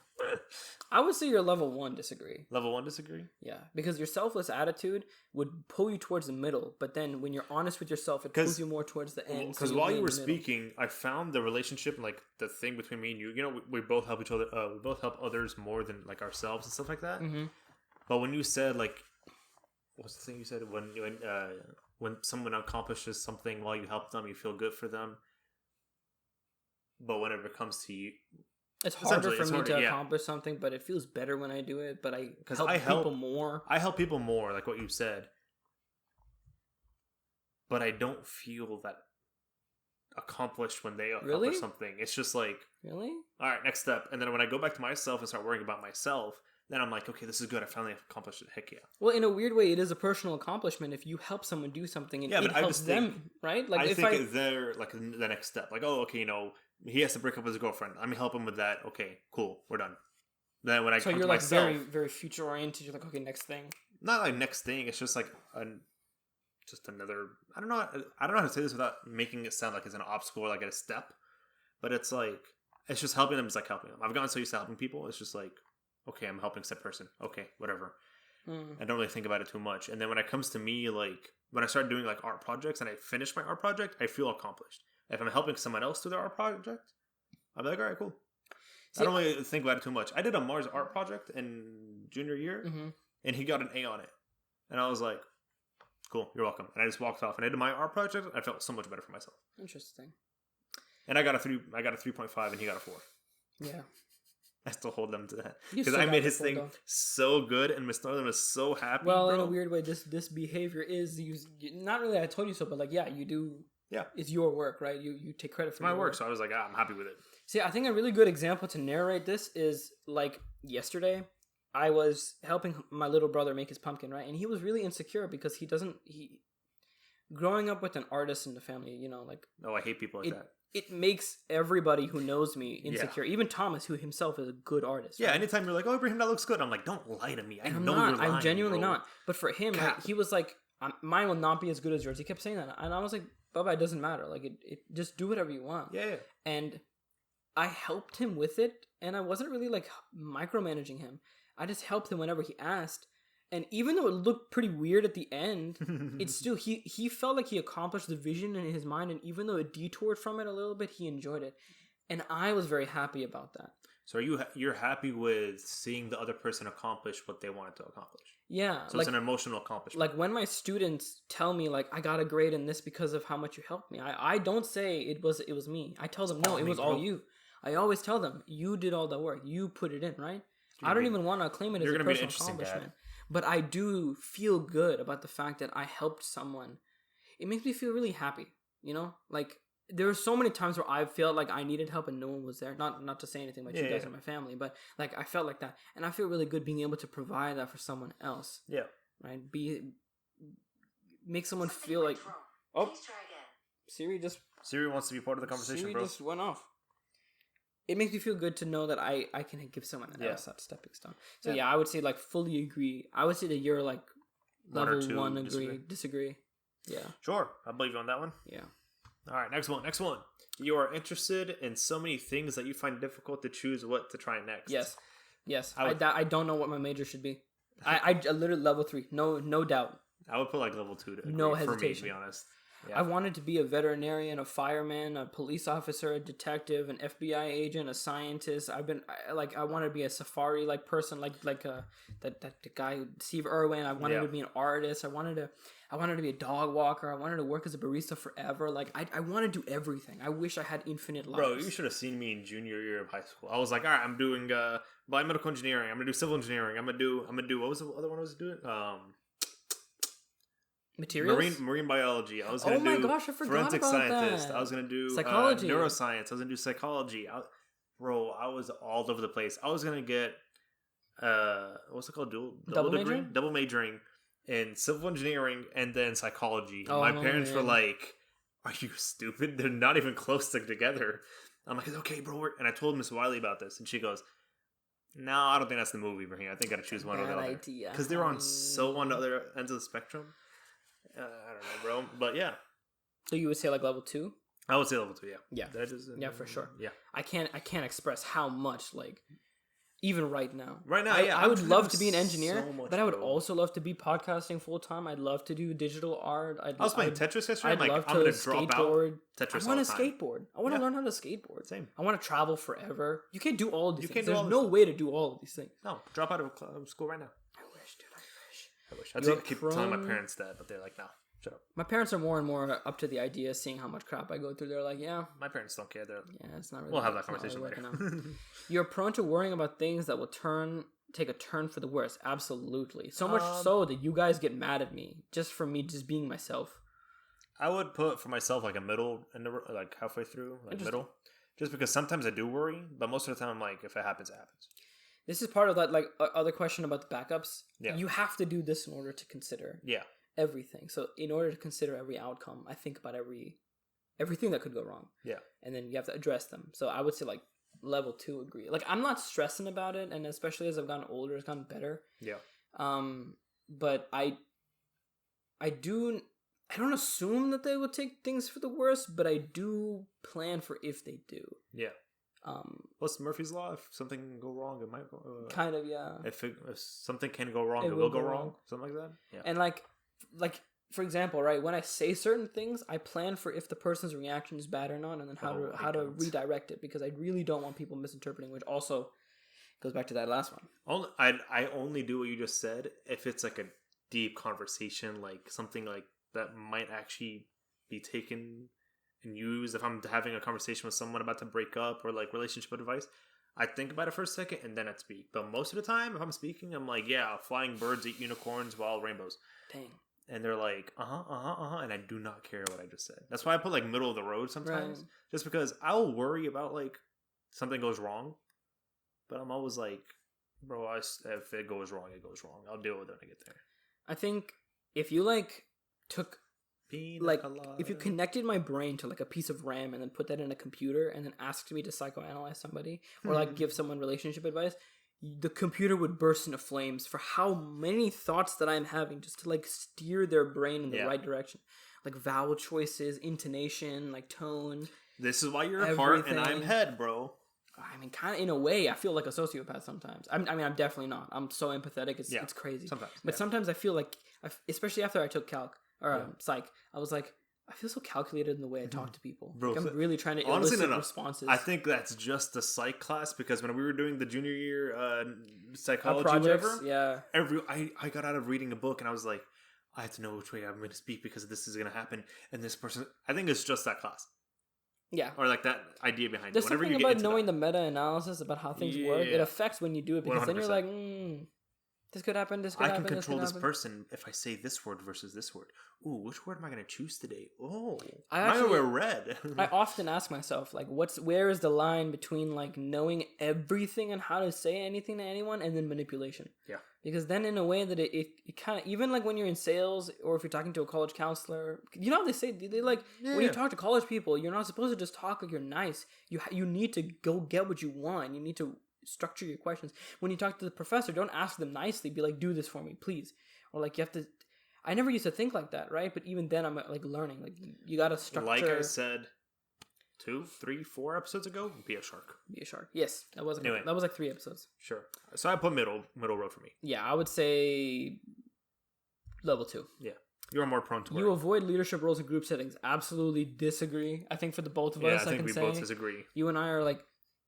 [SPEAKER 1] I would say you're level 1 disagree.
[SPEAKER 2] Level 1 disagree?
[SPEAKER 1] Yeah, because your selfless attitude would pull you towards the middle, but then when you're honest with yourself, it pulls you more towards the end.
[SPEAKER 2] Because while you were speaking, I found the relationship, like the thing between me and you. You know, we both help each other. We both help others more than like ourselves and stuff like that. Mm-hmm. But when you said like, what's the thing you said? When someone accomplishes something while you help them, you feel good for them. But whenever it comes to you,
[SPEAKER 1] it's harder for me to accomplish something, but it feels better when I do it. But I help people more.
[SPEAKER 2] I help people more, like what you said. But I don't feel that accomplished when they accomplish something. It's just like, really? All right, next step. And then when I go back to myself and start worrying about myself, then I'm like, okay, this is good. I finally accomplished it. Heck yeah.
[SPEAKER 1] Well, in a weird way, it is a personal accomplishment if you help someone do something and it helps them, right? Like
[SPEAKER 2] I think they're like the next step. Like, oh, okay, he has to break up with his girlfriend. I'm helping him with that. Okay, cool, we're done. Then when I
[SPEAKER 1] so
[SPEAKER 2] come
[SPEAKER 1] you're
[SPEAKER 2] to
[SPEAKER 1] like
[SPEAKER 2] myself,
[SPEAKER 1] very very future oriented. You're like, okay, next thing.
[SPEAKER 2] not like next thing. It's just like just another. I don't know how to say this without making it sound like it's an obstacle or like a step. But it's like it's just helping them. It's like helping them. I've gotten so used to helping people. It's just like, okay, I'm helping said person. Okay, whatever. I don't really think about it too much. And then when it comes to me, like when I start doing like art projects and I finish my art project, I feel accomplished. If I'm helping someone else do their art project, I'm like, all right, cool. I don't really think about it too much. I did a Mars art project in junior year, and he got an A on it. And I was like, cool, you're welcome. And I just walked off. And I did my art project. I felt so much better for myself.
[SPEAKER 1] Interesting.
[SPEAKER 2] And I got a 3.5, and he got a 4.
[SPEAKER 1] Yeah.
[SPEAKER 2] I still hold them to that because I made his thing so good, and Miss Northern was so happy. Well,
[SPEAKER 1] in a weird way, this behavior is not really. I told you so, but like, yeah, you do.
[SPEAKER 2] Yeah,
[SPEAKER 1] it's your work, right? You take credit for
[SPEAKER 2] my work, so I was like, I'm happy with it.
[SPEAKER 1] See, I think a really good example to narrate this is like yesterday. I was helping my little brother make his pumpkin, right? And he was really insecure because growing up with an artist in the family, like...
[SPEAKER 2] Oh, I hate people like that.
[SPEAKER 1] It makes everybody who knows me insecure. Yeah. Even Thomas, who himself is a good artist.
[SPEAKER 2] Yeah, right? Anytime you're like, oh, Ibrahim, that looks good. I'm like, don't lie to me. I know you're lying.
[SPEAKER 1] I'm genuinely not. But for him, like, he was like, mine will not be as good as yours. He kept saying that. And I was like, Baba, it doesn't matter. Like, it just do whatever you want.
[SPEAKER 2] Yeah.
[SPEAKER 1] And I helped him with it. And I wasn't really, like, micromanaging him. I just helped him whenever he asked. And even though it looked pretty weird at the end, it's still, he felt like he accomplished the vision in his mind. And even though it detoured from it a little bit, he enjoyed it. And I was very happy about that.
[SPEAKER 2] So you're happy with seeing the other person accomplish what they wanted to accomplish?
[SPEAKER 1] Yeah.
[SPEAKER 2] So it's an emotional accomplishment.
[SPEAKER 1] Like when my students tell me like, I got a grade in this because of how much you helped me. I don't say it was me. I tell them, no, it was all you. I always tell them, you did all the work. You put it in, right? I don't even want to claim it as a personal accomplishment. But I do feel good about the fact that I helped someone. It makes me feel really happy, Like, there were so many times where I felt like I needed help and no one was there. Not to say anything about you guys or my family, but, like, I felt like that. And I feel really good being able to provide that for someone else.
[SPEAKER 2] Yeah.
[SPEAKER 1] Right? Make someone feel like... Oh, Siri
[SPEAKER 2] wants to be part of the conversation,
[SPEAKER 1] Siri
[SPEAKER 2] bro.
[SPEAKER 1] just went off. It makes me feel good to know that I can give someone else that stepping stone. So yeah, I would say like fully agree. I would say that you're like level 1 agree, disagree. Yeah. Sure.
[SPEAKER 2] I believe you on that one.
[SPEAKER 1] Yeah.
[SPEAKER 2] All right, next one. You are interested in so many things that you find difficult to choose what to try next.
[SPEAKER 1] Yes. I don't know what my major should be. I literally level 3. No doubt.
[SPEAKER 2] I would put like level 2 to
[SPEAKER 1] no hesitation.
[SPEAKER 2] For me, to be honest. Yeah.
[SPEAKER 1] I wanted to be a veterinarian, a fireman, a police officer, a detective, an FBI agent, a scientist. I wanted to be a safari person, like that guy Steve Irwin. I wanted to be an artist. I wanted to be a dog walker. I wanted to work as a barista forever. Like I want to do everything. I wish I had infinite lives.
[SPEAKER 2] Bro, you should have seen me in junior year of high school. I was like, all right, I'm doing biomedical engineering. I'm gonna do civil engineering. I'm gonna do what was the other one I was doing?
[SPEAKER 1] Materials?
[SPEAKER 2] Marine biology. I was going to do
[SPEAKER 1] gosh, I forgot
[SPEAKER 2] forensic
[SPEAKER 1] about
[SPEAKER 2] scientist.
[SPEAKER 1] that.
[SPEAKER 2] I was going to do
[SPEAKER 1] psychology.
[SPEAKER 2] Neuroscience. I was going to do psychology. I was all over the place. I was going to get what's it called? Double degree? Double majoring in civil engineering and then psychology. And my parents were like, "Are you stupid? They're not even close together." I'm like, "Okay, bro." And I told Miss Wiley about this, and she goes, "No, I don't think that's the movie for me. I think I got to choose one or the other because they're on the other ends of the spectrum." I don't know, bro. But yeah.
[SPEAKER 1] So you would say like level 2?
[SPEAKER 2] I would say level 2, yeah.
[SPEAKER 1] Yeah, for sure.
[SPEAKER 2] Yeah.
[SPEAKER 1] I can't express how much, like, even right now.
[SPEAKER 2] Right now,
[SPEAKER 1] I would love to be an engineer, but I would also love to be podcasting full time. I'd love to do digital art. I was
[SPEAKER 2] playing Tetris yesterday.
[SPEAKER 1] I'm going to skateboard.
[SPEAKER 2] Tetris.
[SPEAKER 1] I want to skateboard. I want to learn how to skateboard.
[SPEAKER 2] Same.
[SPEAKER 1] I want to travel forever. You can't do all of these things. There's no way to do all of these things.
[SPEAKER 2] No, drop out of school right now.
[SPEAKER 1] I wish.
[SPEAKER 2] I'd keep telling my parents that, but they're like, no. Shut up.
[SPEAKER 1] My parents are more and more up to the idea, seeing how much crap I go through. They're like, yeah.
[SPEAKER 2] My parents don't care.
[SPEAKER 1] It's not really.
[SPEAKER 2] We'll have that conversation later.
[SPEAKER 1] You're prone to worrying about things that will take a turn for the worse. Absolutely. So much so that you guys get mad at me just for me just being myself.
[SPEAKER 2] I would put for myself like a middle, like halfway through, like middle. Just because sometimes I do worry, but most of the time I'm like, if it happens, it happens. This
[SPEAKER 1] is part of that like other question about the backups. Yeah. You have to do this in order to consider.
[SPEAKER 2] Yeah.
[SPEAKER 1] Everything. So in order to consider every outcome, I think about every everything that could go wrong.
[SPEAKER 2] Yeah.
[SPEAKER 1] And then you have to address them. So I would say like level 2 agree. Like I'm not stressing about it, and especially as I've gotten older, it's gotten better.
[SPEAKER 2] Yeah.
[SPEAKER 1] But I don't assume that they will take things for the worst, but I do plan for if they do.
[SPEAKER 2] Yeah. What's Murphy's Law? If something can go wrong, it might go...
[SPEAKER 1] kind of, yeah.
[SPEAKER 2] If something can go wrong, it will go wrong. Something like that? Yeah.
[SPEAKER 1] And like, for example, right, when I say certain things, I plan for if the person's reaction is bad or not, and then how to redirect it, because I really don't want people misinterpreting, which also goes back to that last one.
[SPEAKER 2] I only do what you just said if it's like a deep conversation, like something like that might actually be taken and used. If I'm having a conversation with someone about to break up or like relationship advice, I think about it for a second and then I speak. But most of the time, if I'm speaking, I'm like, yeah, flying birds eat unicorns while rainbows.
[SPEAKER 1] Dang.
[SPEAKER 2] And they're like, and I do not care what I just said. That's why I put like middle of the road sometimes,
[SPEAKER 1] right.
[SPEAKER 2] Just because I'll worry about like something goes wrong, but I'm always like, bro, if it goes wrong, it goes wrong. I'll deal with it when I get there.
[SPEAKER 1] I think if you like took if you connected my brain to like a piece of RAM and then put that in a computer and then asked me to psychoanalyze somebody or like give someone relationship advice, the computer would burst into flames for how many thoughts that I'm having just to like steer their brain in the right direction. Like vowel choices, intonation, like tone.
[SPEAKER 2] This is why you're heart and I'm head, bro.
[SPEAKER 1] I mean, kind of in a way, I feel like a sociopath sometimes. I'm definitely not. I'm so empathetic. It's crazy.
[SPEAKER 2] Sometimes.
[SPEAKER 1] But sometimes I feel like, especially after I took calc or psych, I was like, I feel so calculated in the way I talk to people.
[SPEAKER 2] Bro,
[SPEAKER 1] like I'm really trying to elicit responses.
[SPEAKER 2] I think that's just the psych class, because when we were doing the junior year psychology,
[SPEAKER 1] projects,
[SPEAKER 2] I got out of reading a book and I was like, I have to know which way I'm going to speak because this is going to happen. And this person, I think it's just that class.
[SPEAKER 1] Yeah.
[SPEAKER 2] Or like that idea behind it.
[SPEAKER 1] There's something about knowing the meta-analysis about how things work. It affects when you do it, because
[SPEAKER 2] 100%.
[SPEAKER 1] then you're like, this could happen, this could happen.
[SPEAKER 2] I can control this person if I say this word versus this word. Ooh, which word am I going to choose today? Oh, I'm going to wear red.
[SPEAKER 1] I often ask myself, like, where is the line between like knowing everything and how to say anything to anyone and then manipulation?
[SPEAKER 2] Yeah.
[SPEAKER 1] Because then in a way that it kind of, even like when you're in sales or if you're talking to a college counselor, you know how they say, they like, when you talk to college people, you're not supposed to just talk like you're nice. You need to go get what you want. You need to structure your questions. When you talk to the professor, don't ask them nicely. Be like, do this for me, please. Or like, you have to, I never used to think like that, right? But even then I'm like learning, like you got to structure.
[SPEAKER 2] Like I said 2, 3, 4 episodes ago, be a shark.
[SPEAKER 1] Be a shark. Yes. That was like 3 episodes.
[SPEAKER 2] Sure. So I put middle road for me.
[SPEAKER 1] Yeah, I would say level 2.
[SPEAKER 2] Yeah. You're more prone to
[SPEAKER 1] You avoid leadership roles in group settings. Absolutely disagree. I think for the both of us, I think we both
[SPEAKER 2] disagree.
[SPEAKER 1] You and I are like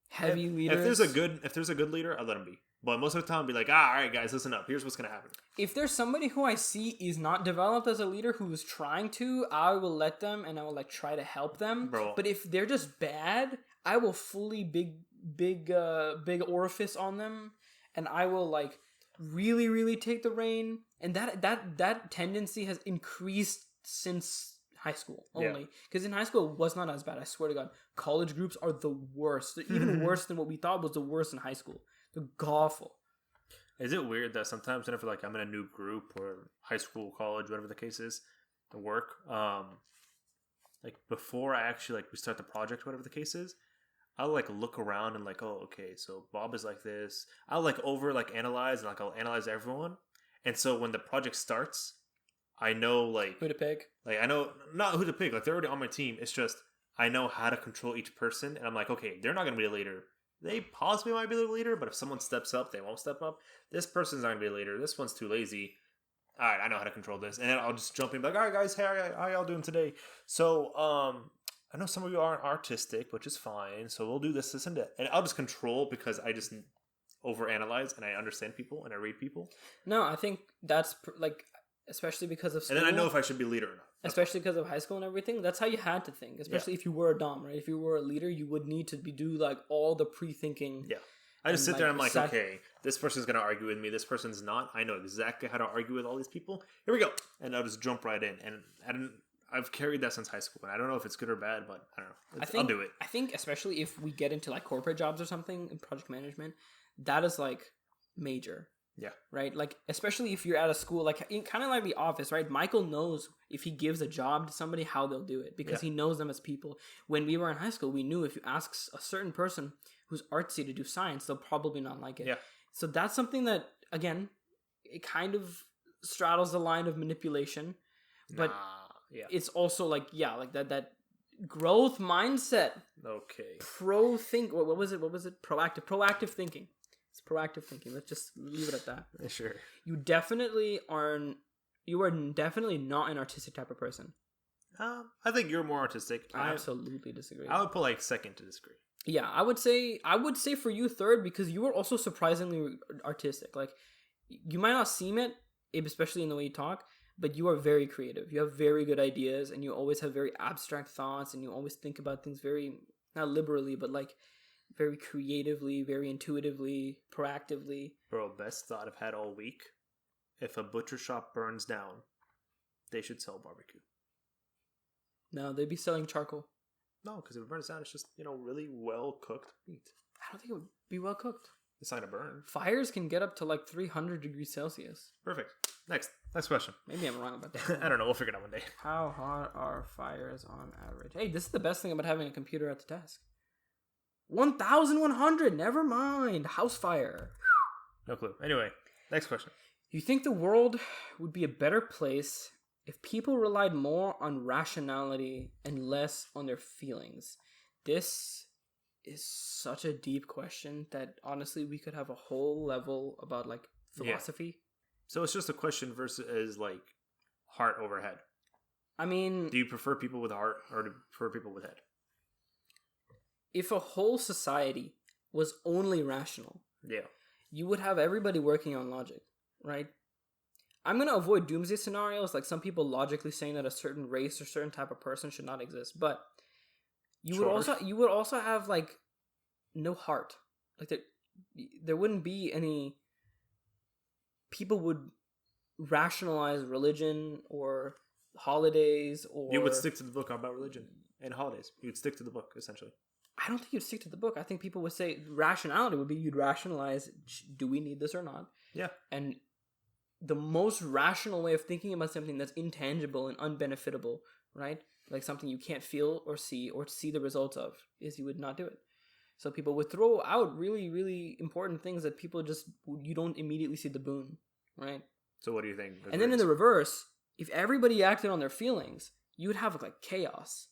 [SPEAKER 1] heavy leaders.
[SPEAKER 2] If there's a good leader, I'll let him be. But most of the time, I'll be like, all right, guys, listen up. Here's what's going to happen.
[SPEAKER 1] If there's somebody who I see is not developed as a leader who is trying to, I will let them and I will like try to help them.
[SPEAKER 2] Bro.
[SPEAKER 1] But if they're just bad, I will fully big orifice on them, and I will like really, really take the reign. And that tendency has increased since high school only, because in high school it was not as bad. I swear to God, college groups are the worst. They're even worse than what we thought was the worst in high school. They're awful.
[SPEAKER 2] Is it weird that sometimes whenever like I'm in a new group or high school, college, whatever the case is, at work, like before I actually like we start the project, whatever the case is, I'll like look around and like, oh, okay, so Bob is like this. I'll like analyze and like I'll analyze everyone, and so when the project starts, I know like
[SPEAKER 1] who to pick.
[SPEAKER 2] Like I know not who to pick. Like they're already on my team. It's just I know how to control each person, and I'm like, okay, they're not gonna be a leader. They possibly might be the leader, but if someone steps up, they won't step up. This person's not going to be a leader. This one's too lazy. All right, I know how to control this. And then I'll just jump in and be like, all right, guys, how y'all doing today? So, I know some of you aren't artistic, which is fine. So we'll do this, and that. And I'll just control because I just overanalyze and I understand people and I read people.
[SPEAKER 1] No, I think that's like, especially because of school.
[SPEAKER 2] And then I know if I should be a leader or not.
[SPEAKER 1] Especially because of high school and everything. That's how you had to think. Especially if you were a dom, right? If you were a leader, you would need to do like all the pre-thinking. Yeah.
[SPEAKER 2] I just sit there and I'm like, okay, this person's going to argue with me. This person's not. I know exactly how to argue with all these people. Here we go. And I'll just jump right in. And I've carried that since high school. And I don't know if it's good or bad, but I don't know. I'll do it.
[SPEAKER 1] I think especially if we get into like corporate jobs or something in project management, that is like major.
[SPEAKER 2] Yeah.
[SPEAKER 1] Right? Like, especially if you're at a school, like, kind of like The Office, right? Michael knows if he gives a job to somebody, how they'll do it because he knows them as people. When we were in high school, we knew if you ask a certain person who's artsy to do science, they'll probably not like it.
[SPEAKER 2] Yeah.
[SPEAKER 1] So that's something that, again, it kind of straddles the line of manipulation. But it's also like, like that growth mindset.
[SPEAKER 2] Okay.
[SPEAKER 1] What was it? Proactive thinking. It's proactive thinking. Let's just leave it at that.
[SPEAKER 2] Sure.
[SPEAKER 1] You definitely are. You are definitely not an artistic type of person.
[SPEAKER 2] I think you're more artistic.
[SPEAKER 1] I absolutely disagree.
[SPEAKER 2] I would put like second to disagree.
[SPEAKER 1] Yeah, I would say for you third because you are also surprisingly artistic. Like, you might not seem it, especially in the way you talk, but you are very creative. You have very good ideas, and you always have very abstract thoughts, and you always think about things very, not liberally, but like very creatively, very intuitively, proactively.
[SPEAKER 2] Bro, best thought I've had all week. If a butcher shop burns down, they should sell barbecue.
[SPEAKER 1] No, they'd be selling charcoal.
[SPEAKER 2] No, because if it burns down, it's just, really well cooked meat.
[SPEAKER 1] I don't think it would be well cooked.
[SPEAKER 2] It's not going to burn.
[SPEAKER 1] Fires can get up to like 300 degrees Celsius.
[SPEAKER 2] Perfect. Next question.
[SPEAKER 1] Maybe I'm wrong about that.
[SPEAKER 2] I don't know. We'll figure it out one day.
[SPEAKER 1] How hot are fires on average? Hey, this is the best thing about having a computer at the desk. 1,100. Never mind. House fire.
[SPEAKER 2] No clue. Anyway, next question.
[SPEAKER 1] You think the world would be a better place if people relied more on rationality and less on their feelings? This is such a deep question that honestly we could have a whole level about like philosophy.
[SPEAKER 2] Yeah. So it's just a question versus like heart over head.
[SPEAKER 1] I mean,
[SPEAKER 2] do you prefer people with heart or do you prefer people with head?
[SPEAKER 1] If a whole society was only rational, you would have everybody working on logic, right? I'm going to avoid doomsday scenarios, like some people logically saying that a certain race or certain type of person should not exist, but you would also have like no heart. Like there wouldn't be any. People would rationalize religion or holidays, or
[SPEAKER 2] you would stick to the book about religion and holidays. You'd stick to the book essentially.
[SPEAKER 1] I don't think you'd stick to the book. I think people would say rationality would be you'd rationalize, do we need this or not? Yeah. And the most rational way of thinking about something that's intangible and unbenefitable, right? Like something you can't feel or see the results of, is you would not do it. So people would throw out really, really important things that people just, you don't immediately see the boon, right?
[SPEAKER 2] So what do you think?
[SPEAKER 1] And then in the reverse, if everybody acted on their feelings, you would have like chaos.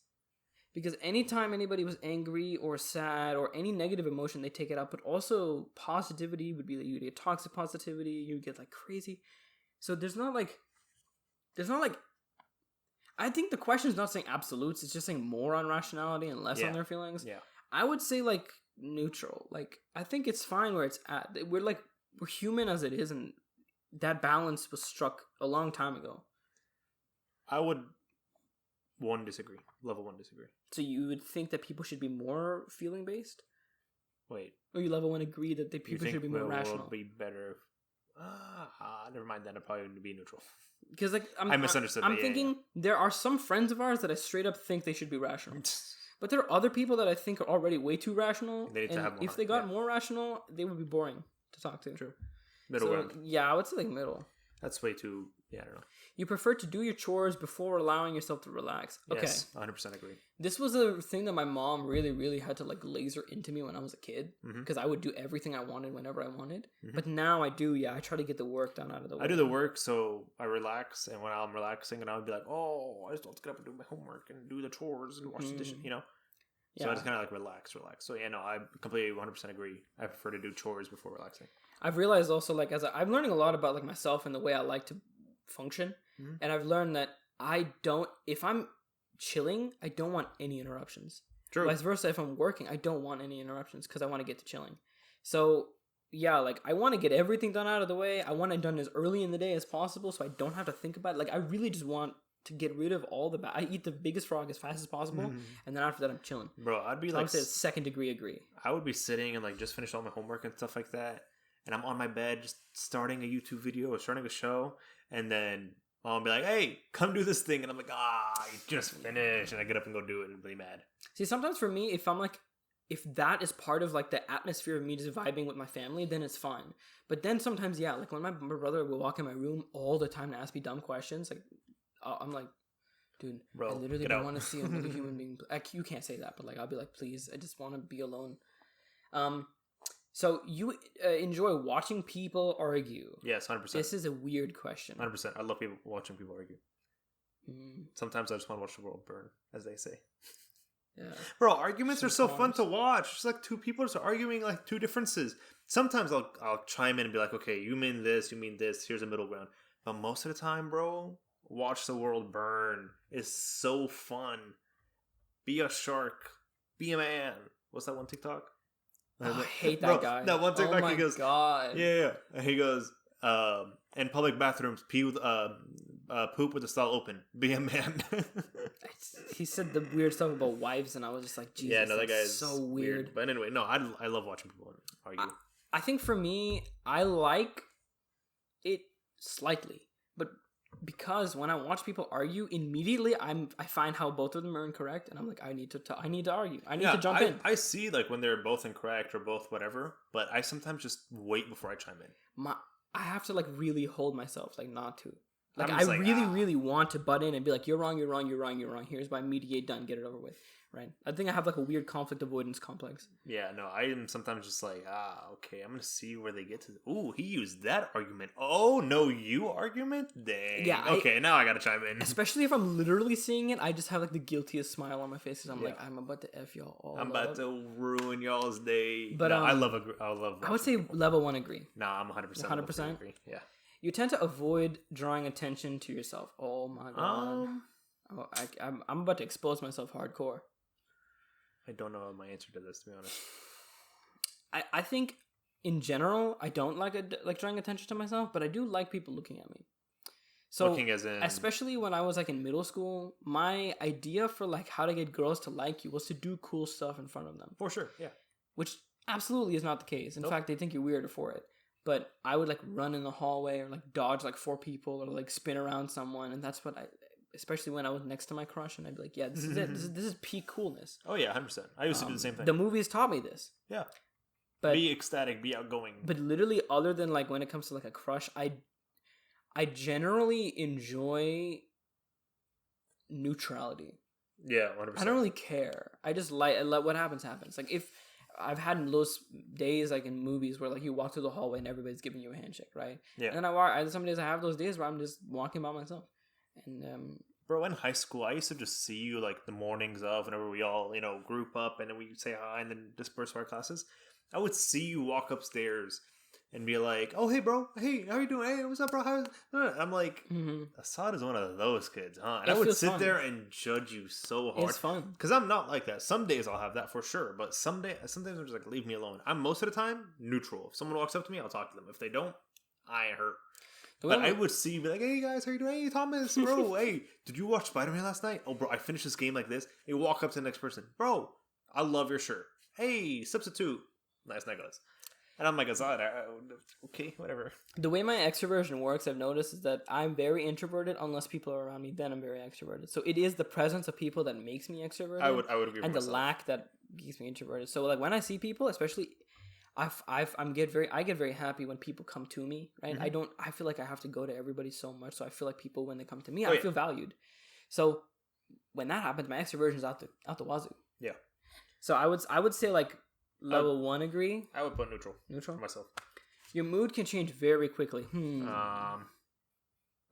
[SPEAKER 1] Because anytime anybody was angry or sad or any negative emotion, they take it out. But also positivity would be that you get toxic positivity, you get like crazy. So there's not like, I think the question is not saying absolutes. It's just saying more on rationality and less on their feelings. Yeah. I would say like neutral. Like, I think it's fine where it's at. We're human as it is. And that balance was struck a long time ago.
[SPEAKER 2] I would level one disagree.
[SPEAKER 1] So you would think that people should be more feeling based?
[SPEAKER 2] Wait.
[SPEAKER 1] Or you level one agree that the people should be more rational?
[SPEAKER 2] Would be better. Never mind. Then it probably would be neutral.
[SPEAKER 1] Because like I misunderstood. I'm thinking there are some friends of ours that I straight up think they should be rational, but there are other people that I think are already way too rational. They need to have more. If they got more rational, they would be boring to talk to. True. Middle ground. Yeah, I would say like middle.
[SPEAKER 2] That's way too. Yeah, I don't know.
[SPEAKER 1] You prefer to do your chores before allowing yourself to relax. Okay.
[SPEAKER 2] Yes, 100% agree.
[SPEAKER 1] This was a thing that my mom really, really had to like laser into me when I was a kid. Because I would do everything I wanted whenever I wanted. But now I do, I try to get the work done out of the way.
[SPEAKER 2] I do the work so I relax. And when I'm relaxing, and I would be like, oh, I just have to get up and do my homework and do the chores and wash the dishes, So I just kind of like relax. So yeah, no, I completely 100% agree. I prefer to do chores before relaxing.
[SPEAKER 1] I've realized also like I'm learning a lot about like myself and the way I like to function. And I've learned that if I'm chilling, I don't want any interruptions. True. Vice versa, if I'm working, I don't want any interruptions because I want to get to chilling. So yeah, like I want to get everything done out of the way. I want it done as early in the day as possible so I don't have to think about it. Like I really just want to get rid of all the I eat the biggest frog as fast as possible, and then after that I'm chilling.
[SPEAKER 2] Bro, I'd be
[SPEAKER 1] so like, I would say second degree agree.
[SPEAKER 2] I would be sitting and like just finish all my homework and stuff like that, and I'm on my bed just starting a YouTube video or starting a show, and then Mom will be like, hey, come do this thing. And I'm like, you just finished. And I get up and go do it and be mad.
[SPEAKER 1] See, sometimes for me, if I'm like if that is part of like the atmosphere of me just vibing with my family, then it's fine. But then sometimes, yeah, like when my brother will walk in my room all the time to ask me dumb questions, like I'm like, dude,
[SPEAKER 2] bro,
[SPEAKER 1] I literally don't want to see another human being. Like, you can't say that, but like I'll be like, please, I just want to be alone. So you enjoy watching people argue?
[SPEAKER 2] Yes, 100%.
[SPEAKER 1] This is a weird question.
[SPEAKER 2] 100%. I love watching people argue. Sometimes I just want to watch the world burn, as they say.
[SPEAKER 1] Yeah,
[SPEAKER 2] bro, arguments are so fun to watch. It's like two people are arguing like two differences. Sometimes I'll chime in and be like, okay, you mean this, here's a middle ground. But most of the time, bro, watch the world burn is so fun. Be a shark, be a man. What's that one TikTok?
[SPEAKER 1] Oh, I hate that guy.
[SPEAKER 2] That one TikTok,
[SPEAKER 1] oh my
[SPEAKER 2] he goes,
[SPEAKER 1] God.
[SPEAKER 2] Yeah. And he goes, in public bathrooms, pee with poop with the stall open. Be a man.
[SPEAKER 1] He said the weird stuff about wives, and I was just like, Jesus, yeah, no, that guy is so weird.
[SPEAKER 2] But anyway, no, I love watching people argue.
[SPEAKER 1] I think for me, I like it slightly, but because when I watch people argue, immediately I find how both of them are incorrect, and I'm like, I need to argue. I need to jump in.
[SPEAKER 2] I see like when they're both incorrect or both whatever, but I sometimes just wait before I chime in.
[SPEAKER 1] I have to like really hold myself like not to. Like I really want to butt in and be like, you're wrong. Here's my mediate, done, get it over with. Right? I think I have like a weird conflict avoidance complex.
[SPEAKER 2] Yeah, no, I am sometimes just like, okay, I'm gonna see where they get to. Ooh, he used that argument. Oh, no, you argument? Dang. Yeah. Okay, now I gotta chime in.
[SPEAKER 1] Especially if I'm literally seeing it, I just have like the guiltiest smile on my face because I'm like, I'm about to F y'all all
[SPEAKER 2] I'm about to ruin y'all's day.
[SPEAKER 1] But
[SPEAKER 2] no, I love.
[SPEAKER 1] I would say people. Level 1 agree.
[SPEAKER 2] Nah, I'm 100%.
[SPEAKER 1] 100%
[SPEAKER 2] agree. Yeah.
[SPEAKER 1] You tend to avoid drawing attention to yourself. Oh my God. I'm about to expose myself hardcore.
[SPEAKER 2] I don't know my answer to this, to be honest.
[SPEAKER 1] I think in general, I don't like drawing attention to myself, but I do like people looking at me. So,
[SPEAKER 2] looking as in...
[SPEAKER 1] especially when I was like in middle school, my idea for like how to get girls to like you was to do cool stuff in front of them.
[SPEAKER 2] For sure, yeah.
[SPEAKER 1] Which absolutely is not the case. In fact, they think you're weirder for it. But I would like run in the hallway or like dodge like 4 people or like spin around someone, and that's what especially when I was next to my crush, and I'd be like, yeah, this is it. This is peak coolness.
[SPEAKER 2] Oh yeah, 100%. I used to do the same thing.
[SPEAKER 1] The movies taught me this.
[SPEAKER 2] Yeah. But be ecstatic, be outgoing. But
[SPEAKER 1] literally, other than like when it comes to like a crush, I generally enjoy neutrality.
[SPEAKER 2] Yeah, 100%.
[SPEAKER 1] I don't really care. I just let what happens. Like if I've had those days like in movies where like you walk through the hallway and everybody's giving you a handshake, right? Yeah. And then some days I have those days where I'm just walking by myself. And
[SPEAKER 2] bro, in high school, I used to just see you like the mornings of whenever we all group up and then we say hi and then disperse to our classes. I would see you walk upstairs and be like, "Oh, hey, bro. Hey, how you doing? Hey, what's up, bro?" I'm like, Assad is one of those kids, huh? And I would sit there and judge you so hard.
[SPEAKER 1] It's fun.
[SPEAKER 2] Because I'm not like that. Some days I'll have that for sure. But sometimes I'm just like, leave me alone. I'm most of the time neutral. If someone walks up to me, I'll talk to them. If they don't, I ain't hurt. But I would see, be like, "Hey, guys, how you doing? Hey, Thomas, bro. Hey, did you watch Spider-Man last night? Oh, bro, I finished this game like this." You walk up to the next person. "Bro, I love your shirt. Hey, substitute. Nice necklace." And I'm like, Azad, okay, whatever.
[SPEAKER 1] The way my extroversion works, I've noticed, is that I'm very introverted unless people are around me. Then I'm very extroverted. So it is the presence of people that makes me extroverted.
[SPEAKER 2] I would agree with
[SPEAKER 1] and myself. The lack that makes me introverted. So like when I see people, especially, I get very happy when people come to me. Right? Mm-hmm. I feel like I have to go to everybody so much. So I feel like people, when they come to me, I feel valued. So when that happens, my extroversion is out the wazoo.
[SPEAKER 2] Yeah.
[SPEAKER 1] So I would say like. Level 1 agree?
[SPEAKER 2] I would put neutral.
[SPEAKER 1] Neutral?
[SPEAKER 2] For myself.
[SPEAKER 1] Your mood can change very quickly.
[SPEAKER 2] I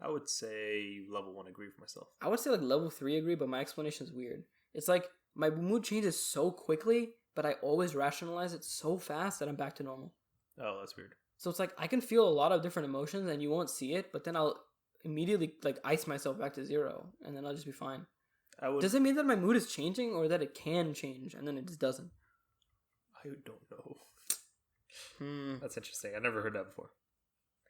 [SPEAKER 2] would say level 1 agree for myself.
[SPEAKER 1] I would say like level 3 agree, but my explanation is weird. It's like my mood changes so quickly, but I always rationalize it so fast that I'm back to normal.
[SPEAKER 2] Oh, that's weird.
[SPEAKER 1] So it's like I can feel a lot of different emotions and you won't see it, but then I'll immediately like ice myself back to 0 and then I'll just be fine. Does it mean that my mood is changing or that it can change and then it just doesn't?
[SPEAKER 2] I don't know. That's interesting. I never heard that before.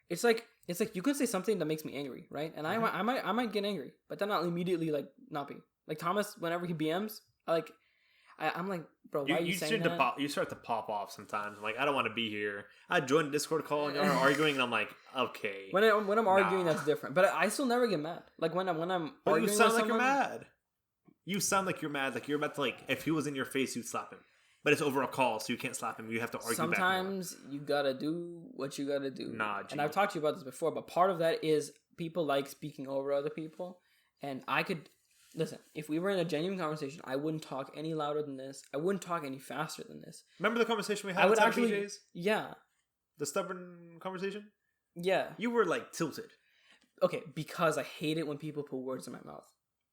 [SPEAKER 1] It's like you can say something that makes me angry, right? And I might get angry, but then I'll immediately like not be like Thomas. Whenever he BMs, I'm like, bro, why are you saying that?
[SPEAKER 2] You start to pop off sometimes. I'm like, I don't want to be here. I joined a Discord call and you're arguing, and I'm like, okay.
[SPEAKER 1] When I'm arguing, that's different. But I still never get mad. Like when I'm arguing,
[SPEAKER 2] you sound like you're mad. You sound like you're mad. Like you're about to if he was in your face, you'd slap him. But it's over a call, so you can't slap him. You have to argue back more.
[SPEAKER 1] Sometimes you gotta do what you gotta do.
[SPEAKER 2] Nah,
[SPEAKER 1] and I've talked to you about this before, but part of that is people like speaking over other people. And I could... Listen, if we were in a genuine conversation, I wouldn't talk any louder than this. I wouldn't talk any faster than this.
[SPEAKER 2] Remember the conversation we had
[SPEAKER 1] I would
[SPEAKER 2] at
[SPEAKER 1] actually...
[SPEAKER 2] BJ's?
[SPEAKER 1] Yeah.
[SPEAKER 2] The stubborn conversation?
[SPEAKER 1] Yeah.
[SPEAKER 2] You were, like, tilted.
[SPEAKER 1] Okay, because I hate it when people put words in my mouth.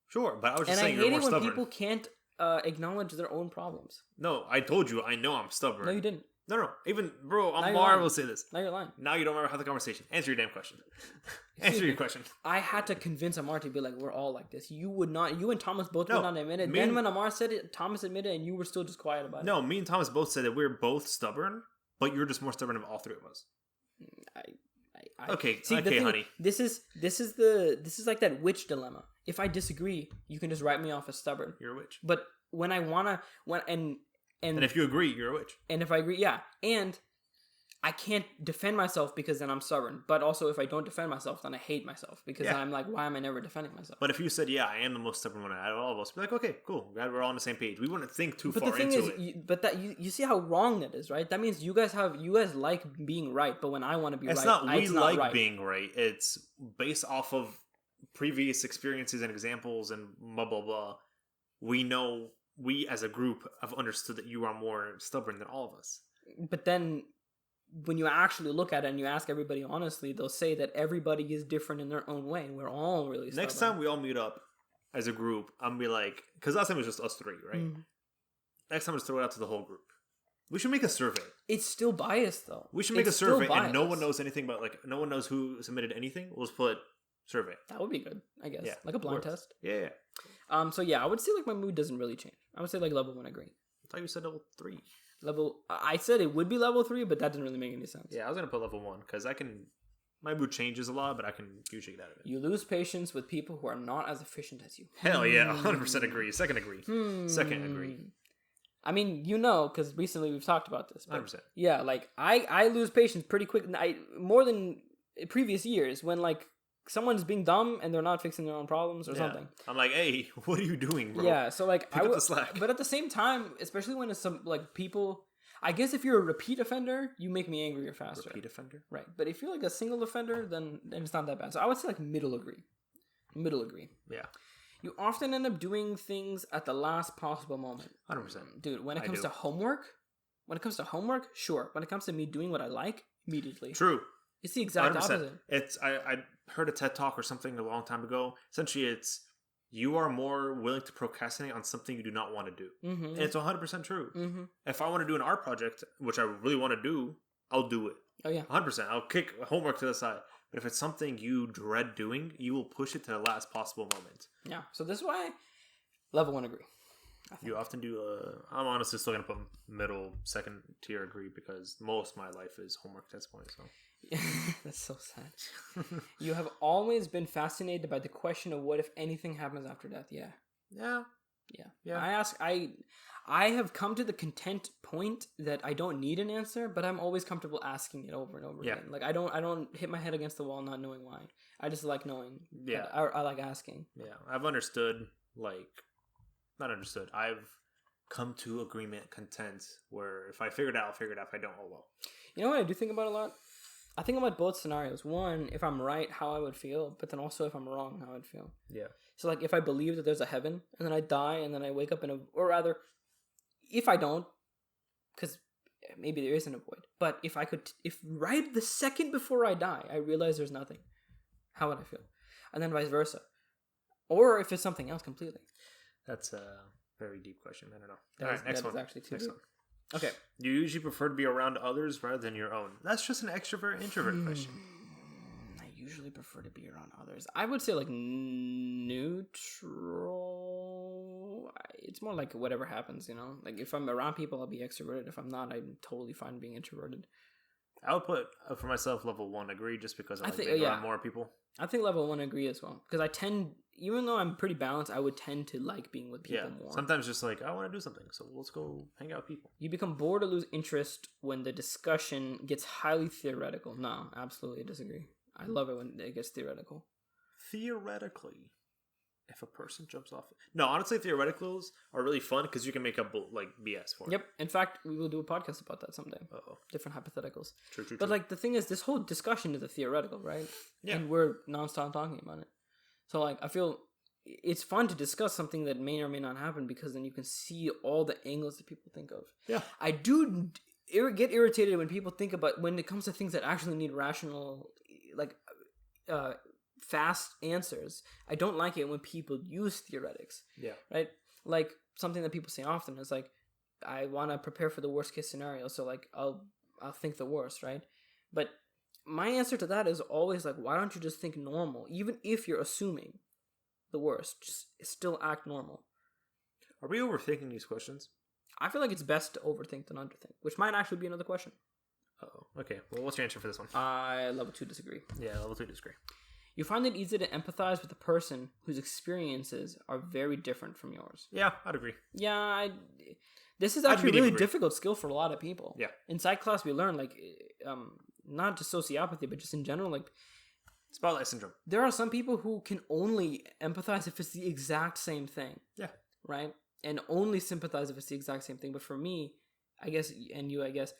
[SPEAKER 2] Sure, but I was just
[SPEAKER 1] saying you're more stubborn. And I hate it when people can't acknowledge their own problems.
[SPEAKER 2] No, I told you, I know I'm stubborn.
[SPEAKER 1] No, you didn't.
[SPEAKER 2] No. Even, bro, Amar will say this.
[SPEAKER 1] Now you're lying.
[SPEAKER 2] Now you don't remember how the conversation. Answer your damn question. Answer your question.
[SPEAKER 1] I had to convince Amar to be like, we're all like this. You would not, you and Thomas both would not admit it. Then when Amar said it, Thomas admitted it, and you were still just quiet about it.
[SPEAKER 2] No, me and Thomas both said that we're both stubborn, but you're just more stubborn of all three of us. Okay, honey.
[SPEAKER 1] This is like that witch dilemma. If I disagree, you can just write me off as stubborn.
[SPEAKER 2] You're a witch.
[SPEAKER 1] But when I wanna, and
[SPEAKER 2] if you agree, you're a witch.
[SPEAKER 1] And if I agree, yeah, and I can't defend myself because then I'm stubborn. But also, if I don't defend myself, then I hate myself because I'm like, why am I never defending myself?
[SPEAKER 2] But if you said, yeah, I am the most stubborn one out of all of us, be like, okay, cool, glad we're all on the same page. We wouldn't think too far into
[SPEAKER 1] it. You see how wrong that is, right? That means you guys like being right, but when I want to be
[SPEAKER 2] it's
[SPEAKER 1] right,
[SPEAKER 2] it's not like being right. It's based off of previous experiences and examples and blah blah blah. We know we as a group have understood that you are more stubborn than all of us.
[SPEAKER 1] But then, when you actually look at it and you ask everybody honestly, they'll say that everybody is different in their own way, and we're all really stubborn.
[SPEAKER 2] Next time we all meet up as a group, I'm gonna be like, because last time it was just us three, right? Mm-hmm. Next time, just throw it out to the whole group. We should make a survey.
[SPEAKER 1] It's still biased, though.
[SPEAKER 2] We should make a survey, and no one knows anything about, like, no one knows who submitted anything. We'll just put survey.
[SPEAKER 1] That would be good, I guess. Yeah, like a blind test.
[SPEAKER 2] Yeah.
[SPEAKER 1] So yeah, I would say like my mood doesn't really change. I would say like level 1 agree.
[SPEAKER 2] I thought you said level 3.
[SPEAKER 1] I said it would be level 3, but that didn't really make any sense.
[SPEAKER 2] Yeah, I was gonna put level 1 because my mood changes a lot, but I can usually get out of it.
[SPEAKER 1] You lose patience with people who are not as efficient as you.
[SPEAKER 2] Hell yeah, 100% agree. Second agree. Second agree.
[SPEAKER 1] I mean, because recently we've talked about this.
[SPEAKER 2] 100%.
[SPEAKER 1] Yeah, like I lose patience pretty quick. More than previous years when like someone's being dumb and they're not fixing their own problems or something.
[SPEAKER 2] I'm like, hey, what are you doing, bro?
[SPEAKER 1] Yeah, so like
[SPEAKER 2] pick up the slack.
[SPEAKER 1] But at the same time, especially when it's some like people, I guess if you're a repeat offender, you make me angrier faster.
[SPEAKER 2] Repeat offender,
[SPEAKER 1] right? But if you're like a single offender, then it's not that bad. So I would say like middle agree.
[SPEAKER 2] Yeah.
[SPEAKER 1] You often end up doing things at the last possible moment.
[SPEAKER 2] 100%.
[SPEAKER 1] Dude, when it comes to homework, sure. When it comes to me doing what I like, immediately.
[SPEAKER 2] True.
[SPEAKER 1] It's the exact
[SPEAKER 2] 100%.
[SPEAKER 1] opposite.
[SPEAKER 2] I heard a TED Talk or something a long time ago. Essentially, it's you are more willing to procrastinate on something you do not want to do. Mm-hmm. And it's 100% true. Mm-hmm. If I want to do an art project, which I really want to do, I'll do it.
[SPEAKER 1] Oh, yeah.
[SPEAKER 2] 100%. I'll kick homework to the side. But if it's something you dread doing, you will push it to the last possible moment.
[SPEAKER 1] Yeah. So this is why level 1 agree.
[SPEAKER 2] You often do I'm honestly still going to put middle, second tier agree because most of my life is homework at this point. So
[SPEAKER 1] that's so sad. You have always been fascinated by the question of what if anything happens after death. Yeah. I have come to the content point that I don't need an answer, but I'm always comfortable asking it over and over again. Like I don't hit my head against the wall not knowing why. I just like knowing.
[SPEAKER 2] Yeah.
[SPEAKER 1] I like asking.
[SPEAKER 2] Yeah. I've understood not understood. I've come to agreement, content, where if I figure it out, I'll figure it out. If I don't, oh well.
[SPEAKER 1] You know what I do think about a lot? I think about both scenarios. One, if I'm right, how I would feel, but then also if I'm wrong, how I'd feel.
[SPEAKER 2] Yeah. So
[SPEAKER 1] like if I believe that there's a heaven, and then I die, and then I wake up or rather, if I don't, because maybe there isn't a void, but if right the second before I die, I realize there's nothing, how would I feel? And then vice versa. Or if it's something else completely.
[SPEAKER 2] That's a very deep question. I don't know.
[SPEAKER 1] Next one. Actually too deep.
[SPEAKER 2] Okay. Do you usually prefer to be around others rather than your own? That's just an extrovert introvert question.
[SPEAKER 1] I usually prefer to be around others. I would say like neutral. It's more like whatever happens, Like if I'm around people, I'll be extroverted. If I'm not, I'm totally fine being introverted.
[SPEAKER 2] I would put for myself level 1 agree just because I think being around more people.
[SPEAKER 1] I think level 1 agree as well because I tend, even though I'm pretty balanced, I would tend to like being with people more.
[SPEAKER 2] Sometimes just like I want to do something, so let's go hang out with people.
[SPEAKER 1] You become bored or lose interest when the discussion gets highly theoretical. No, absolutely disagree. I love it when it gets theoretical.
[SPEAKER 2] Theoretically, If a person jumps off... No, honestly, theoreticals are really fun because you can make up like BS for it.
[SPEAKER 1] Yep. In fact, we will do a podcast about that someday.
[SPEAKER 2] Uh-oh.
[SPEAKER 1] Different hypotheticals.
[SPEAKER 2] True.
[SPEAKER 1] But like the thing is, this whole discussion is a theoretical, right?
[SPEAKER 2] Yeah.
[SPEAKER 1] And we're nonstop talking about it. So like, I feel it's fun to discuss something that may or may not happen because then you can see all the angles that people think of.
[SPEAKER 2] Yeah.
[SPEAKER 1] I do get irritated when people think about when it comes to things that actually need rational, like, fast answers. I don't like it when people use theoretics.
[SPEAKER 2] Yeah.
[SPEAKER 1] Right? Like something that people say often is like, I want to prepare for the worst case scenario, so like I'll think the worst, right? But my answer to that is always like, why don't you just think normal? Even if you're assuming the worst, just still act normal.
[SPEAKER 2] Are we overthinking these questions?
[SPEAKER 1] I feel like it's best to overthink than underthink, which might actually be another question.
[SPEAKER 2] Oh, okay. Well, what's your answer for this one?
[SPEAKER 1] I level 2 disagree.
[SPEAKER 2] Yeah, level 2 disagree.
[SPEAKER 1] You find it easy to empathize with a person whose experiences are very different from yours.
[SPEAKER 2] Yeah, I'd agree.
[SPEAKER 1] Yeah, this is actually a really difficult skill for a lot of people.
[SPEAKER 2] Yeah.
[SPEAKER 1] In psych class, we learn, like, not just sociopathy, but just in general, like...
[SPEAKER 2] Spotlight syndrome.
[SPEAKER 1] There are some people who can only empathize if it's the exact same thing.
[SPEAKER 2] Yeah.
[SPEAKER 1] Right? And only sympathize if it's the exact same thing. But for me, I guess, and you, I guess,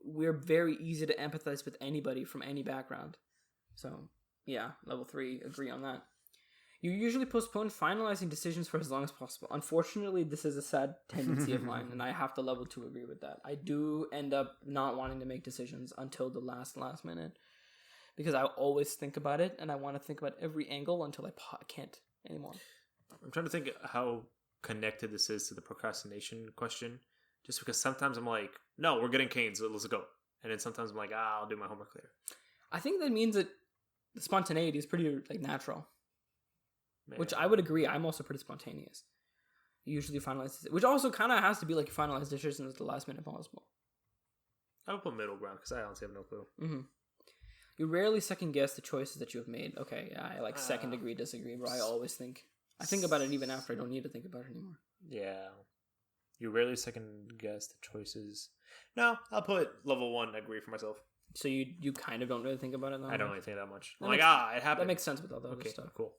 [SPEAKER 1] we're very easy to empathize with anybody from any background. So... yeah, level 3, agree on that. You usually postpone finalizing decisions for as long as possible. Unfortunately, this is a sad tendency of mine, and I have to level 2 agree with that. I do end up not wanting to make decisions until the last minute. Because I always think about it, and I want to think about every angle until I can't anymore.
[SPEAKER 2] I'm trying to think how connected this is to the procrastination question. Just because sometimes I'm like, no, we're getting canes, so let's go. And then sometimes I'm like, I'll do my homework later.
[SPEAKER 1] I think that means that the spontaneity is pretty like natural.
[SPEAKER 2] Man.
[SPEAKER 1] Which I would agree. I'm also pretty spontaneous. You usually finalize this, which also kind of has to be like you finalize decisions at the last minute possible.
[SPEAKER 2] I would put middle ground because I honestly have no clue.
[SPEAKER 1] Mm-hmm. You rarely second guess the choices that you have made. Okay, yeah, I like second degree disagree, but I always think. I think about it even after I don't need to think about it anymore.
[SPEAKER 2] Yeah. You rarely second guess the choices. No, I'll put level 1 agree for myself.
[SPEAKER 1] So you kind of don't really think about it that much?
[SPEAKER 2] I don't really think that much.
[SPEAKER 1] That
[SPEAKER 2] I'm like, it happened.
[SPEAKER 1] That makes sense with all the other stuff.
[SPEAKER 2] Cool.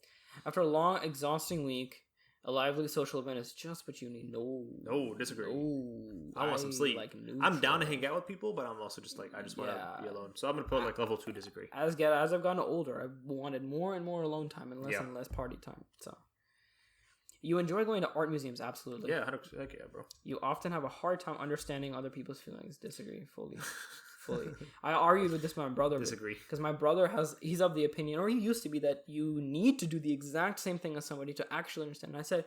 [SPEAKER 1] After a long, exhausting week, a lively social event is just what you need.
[SPEAKER 2] No, disagree.
[SPEAKER 1] No,
[SPEAKER 2] I want some sleep.
[SPEAKER 1] Like
[SPEAKER 2] I'm down to hang out with people, but I'm also just like, I just want to be alone. So I'm going to put like level 2 disagree.
[SPEAKER 1] As I've gotten older, I've wanted more and more alone time and less party time. So you enjoy going to art museums, absolutely.
[SPEAKER 2] Yeah, heck yeah, bro.
[SPEAKER 1] You often have a hard time understanding other people's feelings. Disagree fully. I argued with this with my brother.
[SPEAKER 2] Disagree.
[SPEAKER 1] Because my brother he's of the opinion, or he used to be, that you need to do the exact same thing as somebody to actually understand. And I said,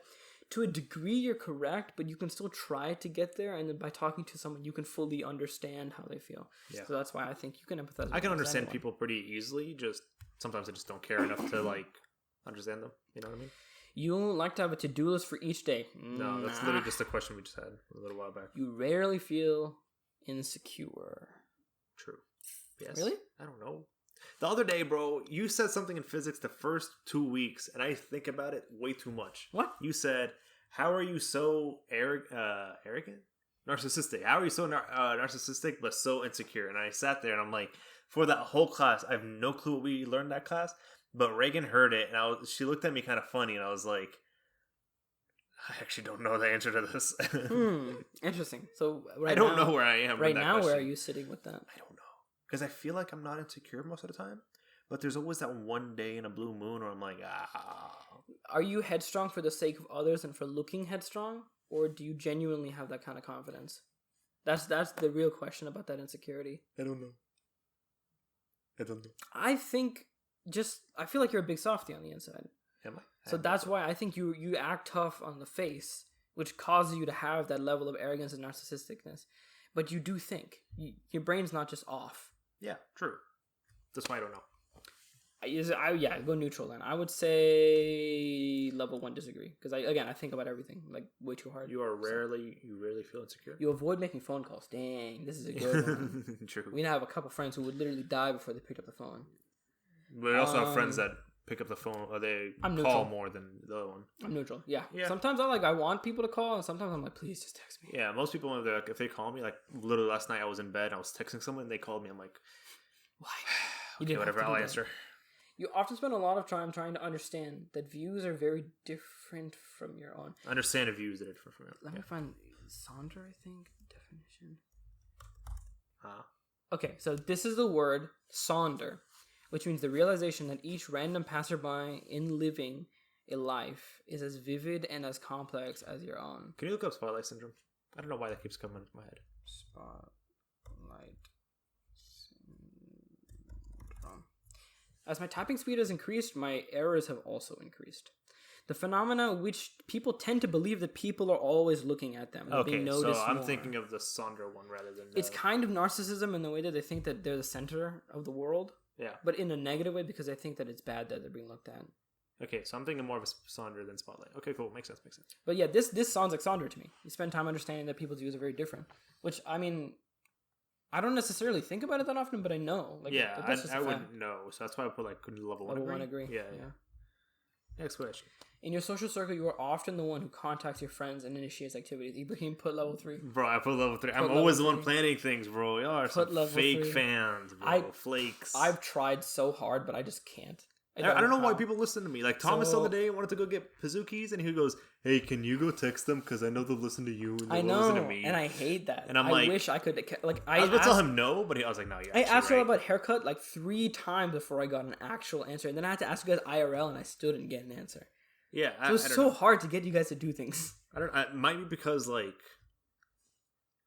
[SPEAKER 1] to a degree, you're correct, but you can still try to get there. And then by talking to someone, you can fully understand how they feel. Yeah. So that's why I think you can empathize with
[SPEAKER 2] I can understand people pretty easily. Just sometimes I just don't care enough to like understand them. You know what I mean?
[SPEAKER 1] You like to have a to-do list for each day.
[SPEAKER 2] No, that's literally just a question we just had a little while back.
[SPEAKER 1] You rarely feel insecure.
[SPEAKER 2] True. Yes.
[SPEAKER 1] Really?
[SPEAKER 2] I don't know. The other day, bro, you said something in physics the first 2 weeks, and I think about it way too much.
[SPEAKER 1] What?
[SPEAKER 2] You said, how are you so arrogant? Narcissistic. How are you so narcissistic but so insecure? And I sat there and I'm like, for that whole class, I have no clue what we learned that class, but Reagan heard it, and she looked at me kind of funny, and I was like, I actually don't know the answer to this.
[SPEAKER 1] Interesting. So
[SPEAKER 2] I don't know where I am
[SPEAKER 1] right now. Where are you sitting with that?
[SPEAKER 2] I don't know, because I feel like I'm not insecure most of the time, but there's always that one day in a blue moon where I'm like,
[SPEAKER 1] Are you headstrong for the sake of others and for looking headstrong, or do you genuinely have that kind of confidence? That's the real question about that insecurity.
[SPEAKER 2] I don't know.
[SPEAKER 1] I think I feel like you're a big softie on the inside.
[SPEAKER 2] Am I?
[SPEAKER 1] So that's why I think you act tough on the face, which causes you to have that level of arrogance and narcissisticness. But you do think. Your brain's not just off.
[SPEAKER 2] Yeah, true. That's why I don't know.
[SPEAKER 1] Go neutral then. I would say level 1 disagree. Because I think about everything like way too hard.
[SPEAKER 2] You rarely feel insecure?
[SPEAKER 1] You avoid making phone calls. Dang, this is a good one.
[SPEAKER 2] True.
[SPEAKER 1] We now have a couple friends who would literally die before they picked up the phone.
[SPEAKER 2] But we also have friends that pick up the phone, or they call more than the other one.
[SPEAKER 1] I'm neutral. Yeah. Sometimes I want people to call, and sometimes I'm like, please just text me.
[SPEAKER 2] Yeah, most people, if they call me, like literally last night I was in bed, I was texting someone, and they called me. I'm like,
[SPEAKER 1] why?
[SPEAKER 2] Okay, whatever. I'll answer.
[SPEAKER 1] You often spend a lot of time trying to understand that views are very different from your own.
[SPEAKER 2] Understand views that are different from your own.
[SPEAKER 1] Let me find Sonder, I think. Definition.
[SPEAKER 2] Huh?
[SPEAKER 1] Okay, so this is the word Sonder, which means the realization that each random passerby in living a life is as vivid and as complex as your own.
[SPEAKER 2] Can you look up Spotlight Syndrome? I don't know why that keeps coming into my head.
[SPEAKER 1] Spotlight Syndrome. As my typing speed has increased, my errors have also increased. The phenomena which people tend to believe that people are always looking at them.
[SPEAKER 2] Okay, so I'm thinking of the Sonder one rather than
[SPEAKER 1] It's kind of narcissism in the way that they think that they're the center of the world.
[SPEAKER 2] Yeah.
[SPEAKER 1] But in a negative way because I think that it's bad that they're being looked at.
[SPEAKER 2] Okay, so I'm thinking more of a Sonder than Spotlight. Okay, cool. Makes sense.
[SPEAKER 1] But yeah, this sounds like Sonder to me. You spend time understanding that people's views are very different. Which, I mean, I don't necessarily think about it that often, but I know. Like,
[SPEAKER 2] yeah, I wouldn't know. So that's why I put like level 1 agree.
[SPEAKER 1] Level 1 agree.
[SPEAKER 2] Yeah. Next question.
[SPEAKER 1] In your social circle, you are often the one who contacts your friends and initiates activities. Ibrahim put level 3.
[SPEAKER 2] Bro, I put level 3. I'm always the one planning things, bro. Y'all are some fake fans, bro. Flakes.
[SPEAKER 1] I've tried so hard, but I just can't.
[SPEAKER 2] I don't know why people listen to me. Like Thomas the other day wanted to go get Pazookies, and he goes, "Hey, can you go text them? Because I know they'll listen to you and they'll listen to me."
[SPEAKER 1] And I hate that.
[SPEAKER 2] And I
[SPEAKER 1] wish I could. Like
[SPEAKER 2] I was going to tell him no, but I was like, "No, yeah."
[SPEAKER 1] I asked her about haircut like 3 times before I got an actual answer, and then I had to ask you guys IRL, and I still didn't get an answer.
[SPEAKER 2] Yeah,
[SPEAKER 1] so it's so hard to get you guys to do things.
[SPEAKER 2] It might be because like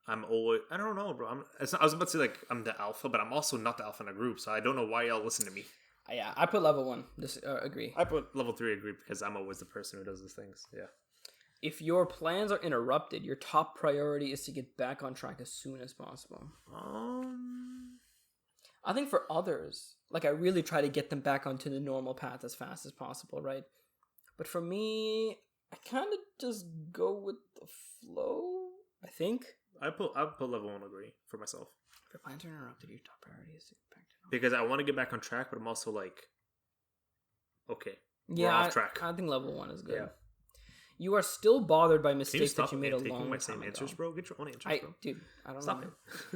[SPEAKER 2] I'm always. I don't know, bro. I was about to say like I'm the alpha, but I'm also not the alpha in a group, so I don't know why y'all listen to me.
[SPEAKER 1] Yeah, I put level 1. Agree.
[SPEAKER 2] I put level 3 agree because I'm always the person who does those things. Yeah.
[SPEAKER 1] If your plans are interrupted, your top priority is to get back on track as soon as possible. I think for others, like I really try to get them back onto the normal path as fast as possible, right? But for me, I kind of just go with the flow, I think.
[SPEAKER 2] I put level 1 agree for myself.
[SPEAKER 1] If your plans are interrupted, your top priority is to get back to normal.
[SPEAKER 2] Because I want to get back on track, but I'm also like, okay,
[SPEAKER 1] we're
[SPEAKER 2] off track.
[SPEAKER 1] I think level 1 is good.
[SPEAKER 2] Yeah.
[SPEAKER 1] You are still bothered by mistakes that you made a long
[SPEAKER 2] my
[SPEAKER 1] time
[SPEAKER 2] same
[SPEAKER 1] ago.
[SPEAKER 2] answers, bro. Get your own answers, bro.
[SPEAKER 1] Dude, I don't
[SPEAKER 2] Stop
[SPEAKER 1] know.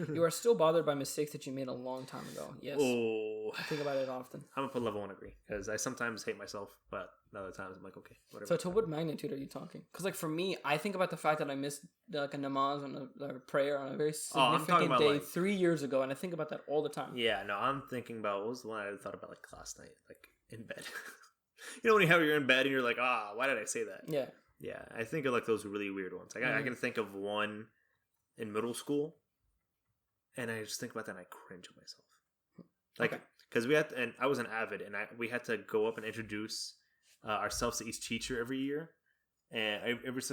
[SPEAKER 2] it.
[SPEAKER 1] You are still bothered by mistakes that you made a long time ago. Yes.
[SPEAKER 2] Oh.
[SPEAKER 1] I think about it often.
[SPEAKER 2] I'm going to put level 1 agree. Because I sometimes hate myself, but other times I'm like, okay, whatever.
[SPEAKER 1] So to what magnitude are you talking? Because like for me, I think about the fact that I missed like a namaz and a prayer on a very significant day 3 years ago. And I think about that all the time.
[SPEAKER 2] Yeah, no, I'm thinking about, what was the one I thought about like last night? Like in bed. You know when you're in bed and you're like, why did I say that?
[SPEAKER 1] Yeah.
[SPEAKER 2] Yeah, I think of like those really weird ones. Like I can think of one in middle school, and I just think about that and I cringe at myself. Like, because and I was an avid, and we had to go up and introduce ourselves to each teacher every year, and every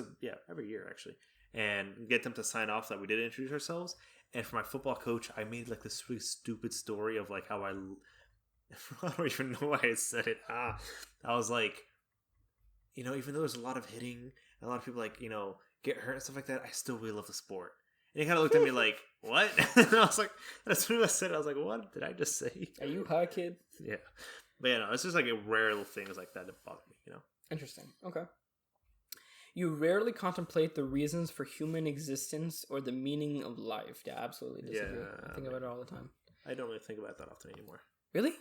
[SPEAKER 2] year actually, and get them to sign off that we did introduce ourselves. And for my football coach, I made like this really stupid story of like how I don't even know why I said it. I was like, you know, even though there's a lot of hitting, and a lot of people like, you know, get hurt and stuff like that, I still really love the sport. And he kind of looked at me like, what? And I was like, as soon as I said it, I was like, what did I just say?
[SPEAKER 1] Are you high, kid?
[SPEAKER 2] Yeah. But yeah, no, it's just like a rare little things like that that bother me, you know?
[SPEAKER 1] Interesting. Okay. You rarely contemplate the reasons for human existence or the meaning of life. Yeah, absolutely disagree.
[SPEAKER 2] Yeah,
[SPEAKER 1] I think about it all the time.
[SPEAKER 2] I don't really think about that often anymore.
[SPEAKER 1] Really?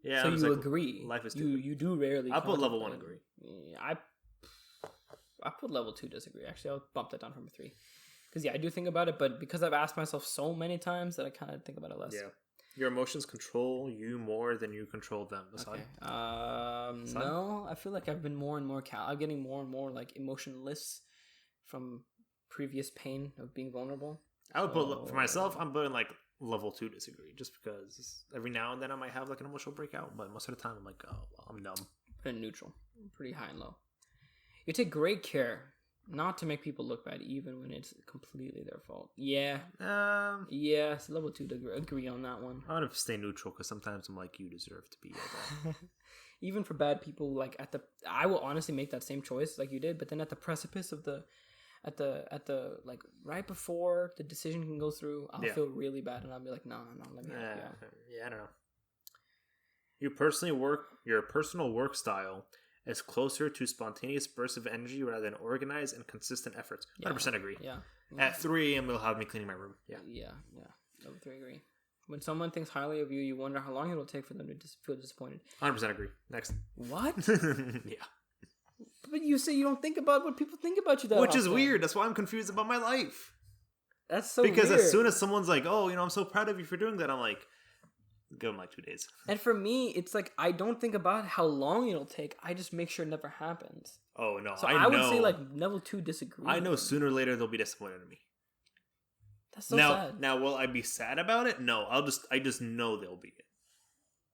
[SPEAKER 2] Yeah.
[SPEAKER 1] So you
[SPEAKER 2] like,
[SPEAKER 1] agree?
[SPEAKER 2] Life is stupid.
[SPEAKER 1] You do rarely.
[SPEAKER 2] I put level 1 agree.
[SPEAKER 1] Yeah, I put level 2 disagree. Actually, I'll bump that down from a 3. Because yeah, I do think about it, but because I've asked myself so many times that I kind of think about it less.
[SPEAKER 2] Yeah. Your emotions control you more than you control them.
[SPEAKER 1] Okay. No, I feel like I've been more and more. I'm getting more and more like emotionless from previous pain of being vulnerable.
[SPEAKER 2] I would put for myself. I'm putting like level 2 disagree, just because every now and then I might have like an emotional breakout, but most of the time I'm like, oh, well, I'm numb.
[SPEAKER 1] Pretty neutral, pretty high and low. You take great care not to make people look bad, even when it's completely their fault. Yeah. Yeah, so level 2 to agree on that one.
[SPEAKER 2] I want to stay neutral because sometimes I'm like, you deserve to be yelled at.
[SPEAKER 1] Even for bad people, like I will honestly make that same choice like you did, but then at the precipice of at the like right before the decision can go through, I'll feel really bad and I'll be like, no, let me help you out.
[SPEAKER 2] Yeah, I don't know. Your personal work style is closer to spontaneous bursts of energy rather than organized and consistent efforts. 100% agree.
[SPEAKER 1] Yeah.
[SPEAKER 2] At 3 a.m. it'll have me cleaning my room. Yeah.
[SPEAKER 1] Yeah. Level 3 agree. When someone thinks highly of you, you wonder how long it will take for them to feel disappointed.
[SPEAKER 2] 100% agree. Next.
[SPEAKER 1] What?
[SPEAKER 2] Yeah.
[SPEAKER 1] But you say you don't think about what people think about you that
[SPEAKER 2] Which
[SPEAKER 1] often.
[SPEAKER 2] is weird. That's why I'm confused about my life.
[SPEAKER 1] That's so
[SPEAKER 2] because
[SPEAKER 1] weird.
[SPEAKER 2] as soon as someone's like, oh, I'm so proud of you for doing that, I'm like, give them like 2 days.
[SPEAKER 1] And for me, it's like I don't think about how long it'll take. I just make sure it never happens.
[SPEAKER 2] Oh no,
[SPEAKER 1] So
[SPEAKER 2] I know.
[SPEAKER 1] would say like level 2 disagree.
[SPEAKER 2] I know sooner or later they'll be disappointed in me.
[SPEAKER 1] That's so sad.
[SPEAKER 2] Now, will I be sad about it? No, I just know they'll be it,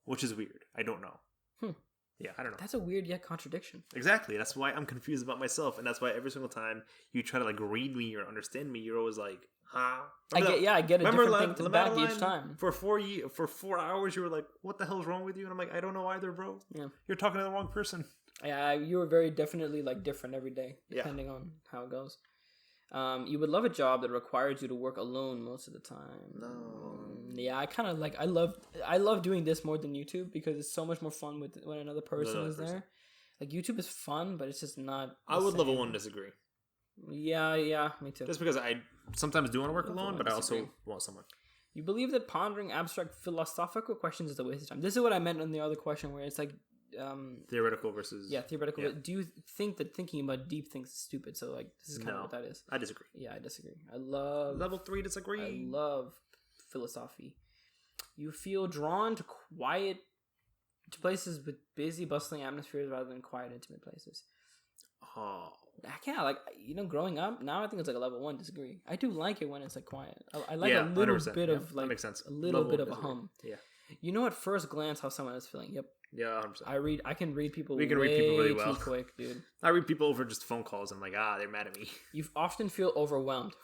[SPEAKER 2] which is weird. I don't know. Yeah, I don't know.
[SPEAKER 1] That's a weird yet contradiction.
[SPEAKER 2] Exactly. That's why I'm confused about myself, and that's why every single time you try to like read me or understand me, you're always like, "Huh?"
[SPEAKER 1] I get a different thing to back each time.
[SPEAKER 2] For 4 hours, you were like, "What the hell's wrong with you?" And I'm like, "I don't know either, bro.
[SPEAKER 1] Yeah,
[SPEAKER 2] you're talking to the wrong person."
[SPEAKER 1] Yeah, you were very definitely like different every day, depending on how it goes. You would love a job that requires you to work alone most of the time.
[SPEAKER 2] No.
[SPEAKER 1] Yeah, I kind of like I love doing this more than YouTube because it's so much more fun when another person is there. Like YouTube is fun, but it's just not.
[SPEAKER 2] I would level 1 disagree.
[SPEAKER 1] Yeah, me too.
[SPEAKER 2] Just because I sometimes do want to work alone, but I also want someone.
[SPEAKER 1] You believe that pondering abstract philosophical questions is a waste of time. This is what I meant on the other question, where it's like
[SPEAKER 2] theoretical versus
[SPEAKER 1] theoretical. Yeah. Do you think that thinking about deep things is stupid? So like this is kind of what that is.
[SPEAKER 2] I disagree.
[SPEAKER 1] Yeah, I disagree. I love
[SPEAKER 2] level 3 disagree.
[SPEAKER 1] I love philosophy. You feel drawn to to places with busy, bustling atmospheres rather than quiet, intimate places.
[SPEAKER 2] Oh,
[SPEAKER 1] I can't growing up now I think it's like a level 1 disagree. I do like it when it's like quiet. I like a little
[SPEAKER 2] 100%.
[SPEAKER 1] bit of like
[SPEAKER 2] that makes sense.
[SPEAKER 1] a little bit of a hum.
[SPEAKER 2] Yeah.
[SPEAKER 1] You know at first glance how someone is feeling. Yep.
[SPEAKER 2] Yeah, 100%.
[SPEAKER 1] I can read people.
[SPEAKER 2] We can read people really well.
[SPEAKER 1] Too quick, dude.
[SPEAKER 2] I read people over just phone calls. I'm like, they're mad at me.
[SPEAKER 1] You often feel overwhelmed.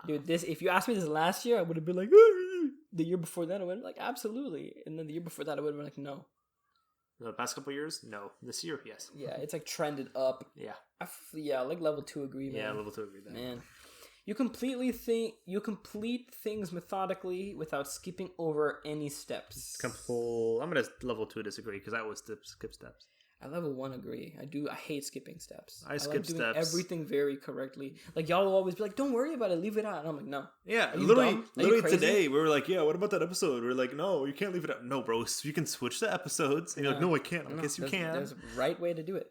[SPEAKER 1] Dude, if you asked me this last year, I would have been like, the year before that, I would have been like, absolutely. And then the year before that, I would have been like, no.
[SPEAKER 2] The past couple of years? No. This year, yes.
[SPEAKER 1] Yeah, it's like trended up.
[SPEAKER 2] Yeah.
[SPEAKER 1] Like level 2 agree, man.
[SPEAKER 2] Yeah, level 2 agree.
[SPEAKER 1] Man. You complete things methodically without skipping over any steps.
[SPEAKER 2] I'm going to level 2 disagree because I always skip steps.
[SPEAKER 1] I level 1 agree. I hate skipping steps.
[SPEAKER 2] I skip
[SPEAKER 1] doing
[SPEAKER 2] steps.
[SPEAKER 1] Everything very correctly. Like y'all will always be like, "Don't worry about it, leave it out." And I'm like, "No."
[SPEAKER 2] Yeah, literally today we were like, "Yeah, what about that episode?" We were like, "No, you can't leave it out." No, bro, you can switch the episodes. And you're like, "No, I can't." I guess you can.
[SPEAKER 1] There's a right way to do it.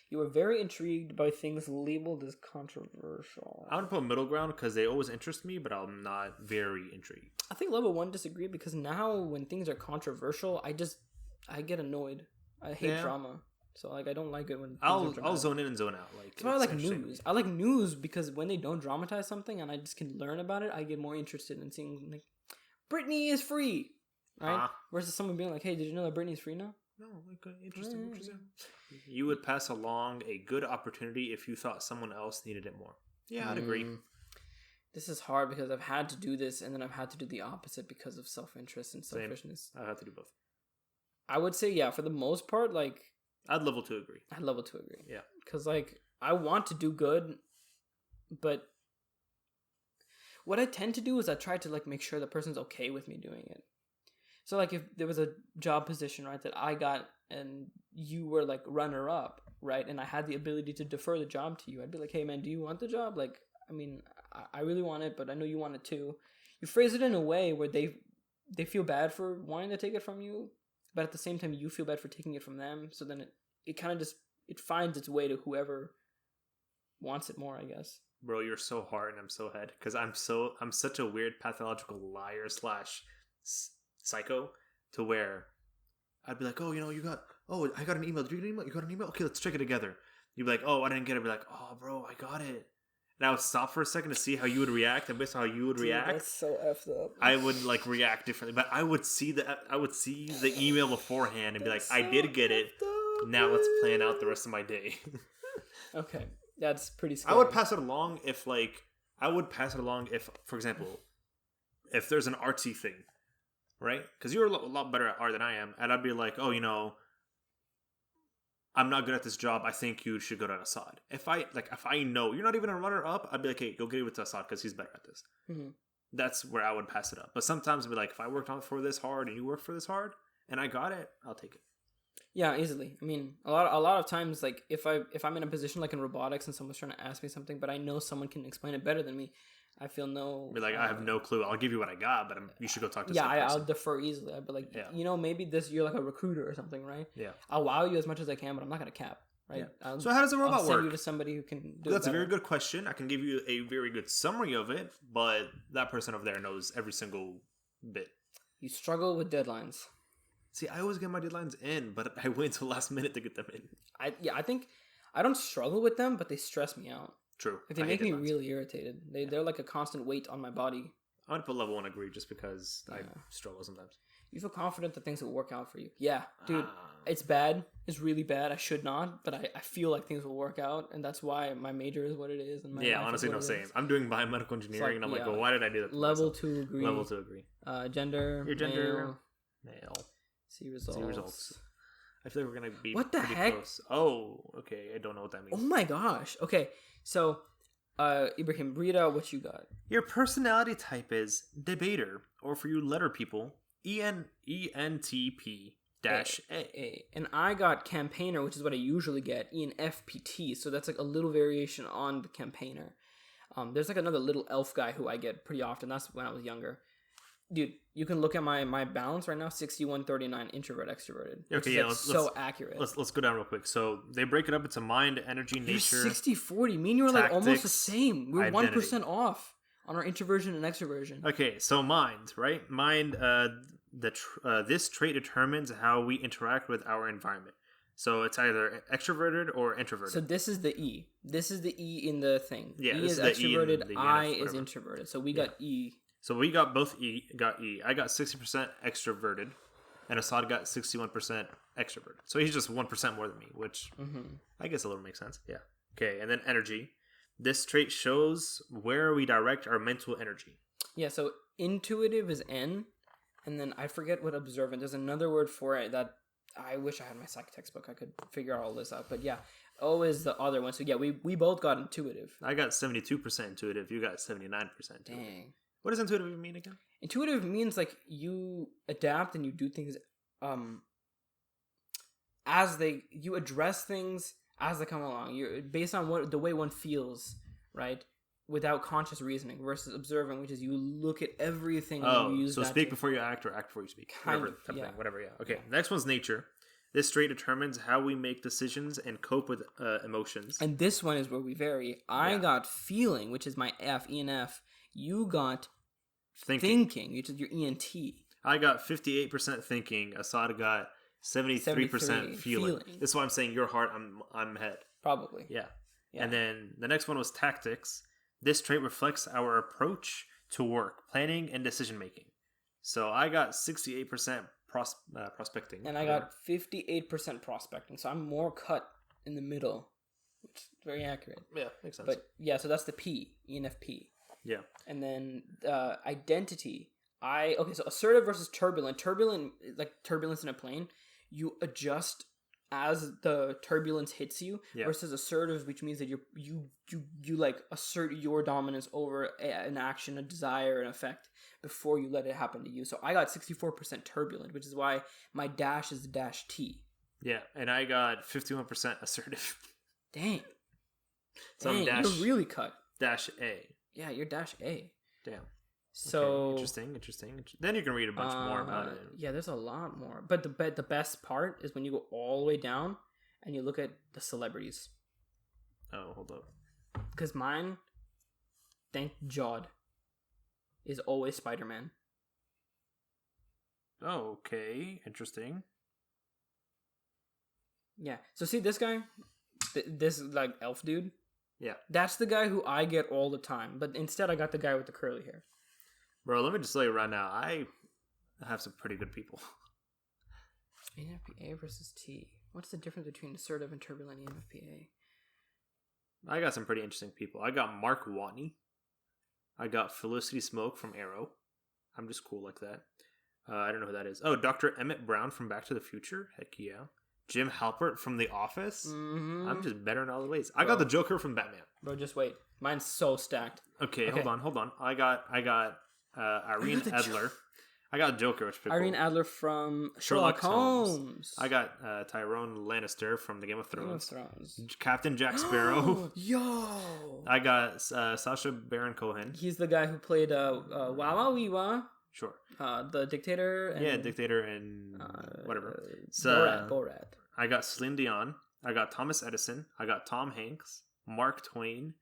[SPEAKER 1] You are very intrigued by things labeled as controversial.
[SPEAKER 2] I want to put a middle ground because they always interest me, but I'm not very intrigued.
[SPEAKER 1] I think level 1 disagree because now when things are controversial, I get annoyed. I hate drama. So like I don't like it when
[SPEAKER 2] I'll zone in and zone out. Like
[SPEAKER 1] that's why I like news. I like news because when they don't dramatize something and I just can learn about it, I get more interested in seeing like Britney is free, right? Versus someone being like, "Hey, did you know that Britney's free now?"
[SPEAKER 2] No, like interesting. You would pass along a good opportunity if you thought someone else needed it more. Yeah, I'd agree.
[SPEAKER 1] This is hard because I've had to do this and then I've had to do the opposite because of self-interest and selfishness.
[SPEAKER 2] I have to do both.
[SPEAKER 1] I would say for the most part, like.
[SPEAKER 2] I'd level 2 agree.
[SPEAKER 1] Yeah. Because, like, I want to do good, but what I tend to do is I try to, like, make sure the person's okay with me doing it. So, like, if there was a job position, right, that I got and you were, like, runner-up, right, and I had the ability to defer the job to you, I'd be like, "Hey, man, do you want the job? Like, I mean, I really want it, but I know you want it too." You phrase it in a way where they feel bad for wanting to take it from you, but at the same time, you feel bad for taking it from them. So then it kind of just, it finds its way to whoever wants it more, I guess.
[SPEAKER 2] Bro, you're so hard and I'm so head. Because I'm such a weird pathological liar / psycho to where I'd be like, I got an email. Did you get an email? You got an email? Okay, let's check it together. You'd be like, "Oh, I didn't get it." I'd be like, "Oh, bro, I got it." And I would stop for a second to see how you would react, and based on how you would react,
[SPEAKER 1] that's so effed up.
[SPEAKER 2] I would like react differently. But I would see the email beforehand and be like, "I did get it. Now let's plan out the rest of my day."
[SPEAKER 1] Okay, that's pretty scary.
[SPEAKER 2] I would pass it along if, for example, if there's an artsy thing, right? Because you're a lot better at art than I am, and I'd be like, "Oh, I'm not good at this job. I think you should go to Assad." If I know you're not even a runner-up, I'd be like, "Hey, go get it with Assad because he's better at this." Mm-hmm. That's where I would pass it up. But sometimes I'd be like, if I worked on it for this hard and you worked for this hard and I got it, I'll take it.
[SPEAKER 1] Yeah, easily. I mean, a lot of times, like if I'm in a position like in robotics and someone's trying to ask me something, but I know someone can explain it better than me, I feel no.
[SPEAKER 2] Be like, I have no clue. I'll give you what I got, but you should go talk to.
[SPEAKER 1] I'll defer easily. I'd be like, maybe you're like a recruiter or something, right?
[SPEAKER 2] Yeah.
[SPEAKER 1] I'll wow you as much as I can, but I'm not gonna cap. Right.
[SPEAKER 2] Yeah. So how does a robot work?
[SPEAKER 1] Send you to somebody who can do
[SPEAKER 2] That's a very good question. I can give you a very good summary of it, but that person over there knows every single bit.
[SPEAKER 1] You struggle with deadlines.
[SPEAKER 2] See, I always get my deadlines in, but I wait until last minute to get them in.
[SPEAKER 1] I think I don't struggle with them, but they stress me out.
[SPEAKER 2] True.
[SPEAKER 1] They make me really irritated. They're like a constant weight on my body.
[SPEAKER 2] I want to put level 1 agree just because I struggle sometimes.
[SPEAKER 1] You feel confident that things will work out for you. Yeah, dude, it's bad. It's really bad. I should not, but I feel like things will work out, and that's why my major is what it is. And my
[SPEAKER 2] honestly, no, same. I'm doing biomedical engineering, and I'm like, well, why did I do that?
[SPEAKER 1] Level 2 agree.
[SPEAKER 2] Level 2 agree.
[SPEAKER 1] Gender.
[SPEAKER 2] Your gender. Male.
[SPEAKER 1] See results.
[SPEAKER 2] I feel like we're going to be
[SPEAKER 1] what the
[SPEAKER 2] pretty
[SPEAKER 1] heck?
[SPEAKER 2] Close. Oh, okay. I don't know what that means.
[SPEAKER 1] Oh my gosh. Okay, so Ibrahim, read out what you got.
[SPEAKER 2] Your personality type is debater, or for you letter people, ENTP-A.
[SPEAKER 1] And I got campaigner, which is what I usually get, ENFPT. So that's like a little variation on the campaigner. There's like another little elf guy who I get pretty often. That's when I was younger. Dude, you can look at my balance right now, 61-39 introvert extroverted.
[SPEAKER 2] Okay,
[SPEAKER 1] let's so accurate.
[SPEAKER 2] Let's go down real quick. So they break it up into mind, energy, nature.
[SPEAKER 1] 60-40. Me and you were like almost the same. We're 1% off on our introversion and extroversion.
[SPEAKER 2] Okay, so mind, right? Mind, this trait determines how we interact with our environment. So it's either extroverted or introverted.
[SPEAKER 1] So this is the E. This is the E in the thing.
[SPEAKER 2] Yeah,
[SPEAKER 1] E is extroverted, I is introverted. So we got E.
[SPEAKER 2] So we got both got E. I got 60% extroverted, and Assad got 61% extroverted. So he's just 1% more than me, which I guess a little makes sense. Yeah. Okay, and then energy. This trait shows where we direct our mental energy.
[SPEAKER 1] Yeah, so intuitive is N, and then I forget what observant. There's another word for it that I wish I had my psych textbook. I could figure all this out. But yeah, O is the other one. So yeah, we both got intuitive.
[SPEAKER 2] I got 72% intuitive. You got 79% intuitive.
[SPEAKER 1] Dang.
[SPEAKER 2] What does intuitive mean again?
[SPEAKER 1] Intuitive means like you adapt and you do things you address things as they come along. You're based on the way one feels, right? Without conscious reasoning, versus observant, which is you look at everything and you use
[SPEAKER 2] so speak before you act or act before you speak. Whatever, yeah. Okay, next one's nature. This trait determines how we make decisions and cope with emotions.
[SPEAKER 1] And this one is where we vary. I got feeling, which is my F, E and F. You got thinking, which is your ENT.
[SPEAKER 2] I got 58% thinking. Assad got 73% feeling. This is why I'm saying your heart, I'm head.
[SPEAKER 1] Probably.
[SPEAKER 2] Yeah. And then the next one was tactics. This trait reflects our approach to work, planning, and decision making. So I got 68% prospecting.
[SPEAKER 1] And I got 58% prospecting. So I'm more cut in the middle, which is very accurate.
[SPEAKER 2] Yeah, makes sense.
[SPEAKER 1] But yeah, so that's the P, ENFP.
[SPEAKER 2] Yeah.
[SPEAKER 1] And then identity. So assertive versus turbulent. Turbulent, like turbulence in a plane, you adjust as the turbulence hits you, versus assertive, which means that you like assert your dominance over an action, a desire, an effect before you let it happen to you. So I got 64% turbulent, which is why my dash is the -T.
[SPEAKER 2] Yeah, and I got 51% assertive.
[SPEAKER 1] Dang.
[SPEAKER 2] So
[SPEAKER 1] Dang, you're really cut.
[SPEAKER 2] -A.
[SPEAKER 1] Yeah, you're -A.
[SPEAKER 2] Damn.
[SPEAKER 1] So
[SPEAKER 2] okay. Interesting. Then you can read a bunch more about it.
[SPEAKER 1] Yeah, there's a lot more. But the best part is when you go all the way down and you look at the celebrities.
[SPEAKER 2] Oh, hold up.
[SPEAKER 1] Because mine, thank Jod, is always Spider-Man.
[SPEAKER 2] Oh, okay. Interesting.
[SPEAKER 1] Yeah. So see this guy? This like elf dude?
[SPEAKER 2] Yeah.
[SPEAKER 1] That's the guy who I get all the time. But instead I got the guy with the curly hair.
[SPEAKER 2] Bro, let me just tell you right now, I have some pretty good people.
[SPEAKER 1] ENFPA versus T. What's the difference between assertive and turbulent ENFPA?
[SPEAKER 2] I got some pretty interesting people. I got Mark Watney. I got Felicity Smoke from Arrow. I'm just cool like that. I don't know who that is. Oh, Dr. Emmett Brown from Back to the Future. Heck yeah. Jim Halpert from The Office. Mm-hmm. I'm just better in all the ways. I got the Joker from Batman.
[SPEAKER 1] Bro, just wait. Mine's so stacked.
[SPEAKER 2] Okay. Hold on. I got Irene Adler. I got Joker, which is pretty
[SPEAKER 1] Irene
[SPEAKER 2] cool.
[SPEAKER 1] Adler from Sherlock Holmes.
[SPEAKER 2] I got Tyrone Lannister from the Game of Thrones.
[SPEAKER 1] Thrones.
[SPEAKER 2] Captain Jack Sparrow.
[SPEAKER 1] Yo!
[SPEAKER 2] I got Sacha Baron Cohen.
[SPEAKER 1] He's the guy who played Wawa Weewa.
[SPEAKER 2] Sure.
[SPEAKER 1] The dictator. And,
[SPEAKER 2] dictator and whatever.
[SPEAKER 1] Borat.
[SPEAKER 2] I got Celine Dion. I got Thomas Edison. I got Tom Hanks. Mark Twain.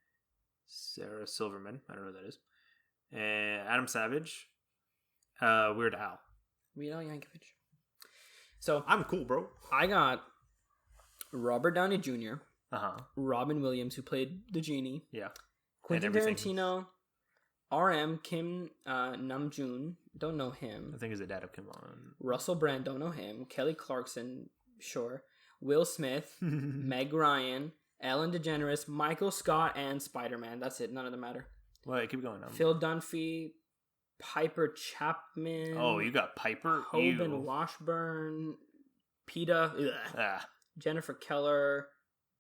[SPEAKER 2] Sarah Silverman. I don't know who that is. And Adam Savage. Weird Al.
[SPEAKER 1] Weird Al Yankovic. So
[SPEAKER 2] I'm cool, bro.
[SPEAKER 1] I got Robert Downey Jr.
[SPEAKER 2] Uh-huh.
[SPEAKER 1] Robin Williams, who played the genie.
[SPEAKER 2] Yeah.
[SPEAKER 1] Quentin Tarantino. R.M. Kim Namjoon. Don't know him.
[SPEAKER 2] I think he's the dad of Kim on.
[SPEAKER 1] Russell Brand. Don't know him. Kelly Clarkson. Sure. Will Smith. Meg Ryan. Ellen DeGeneres. Michael Scott. And Spider-Man. That's it. None of them matter.
[SPEAKER 2] Well, keep going.
[SPEAKER 1] Phil Dunphy. Piper Chapman.
[SPEAKER 2] Oh, you got Piper?
[SPEAKER 1] Hoban Washburn. PETA. Jennifer Keller.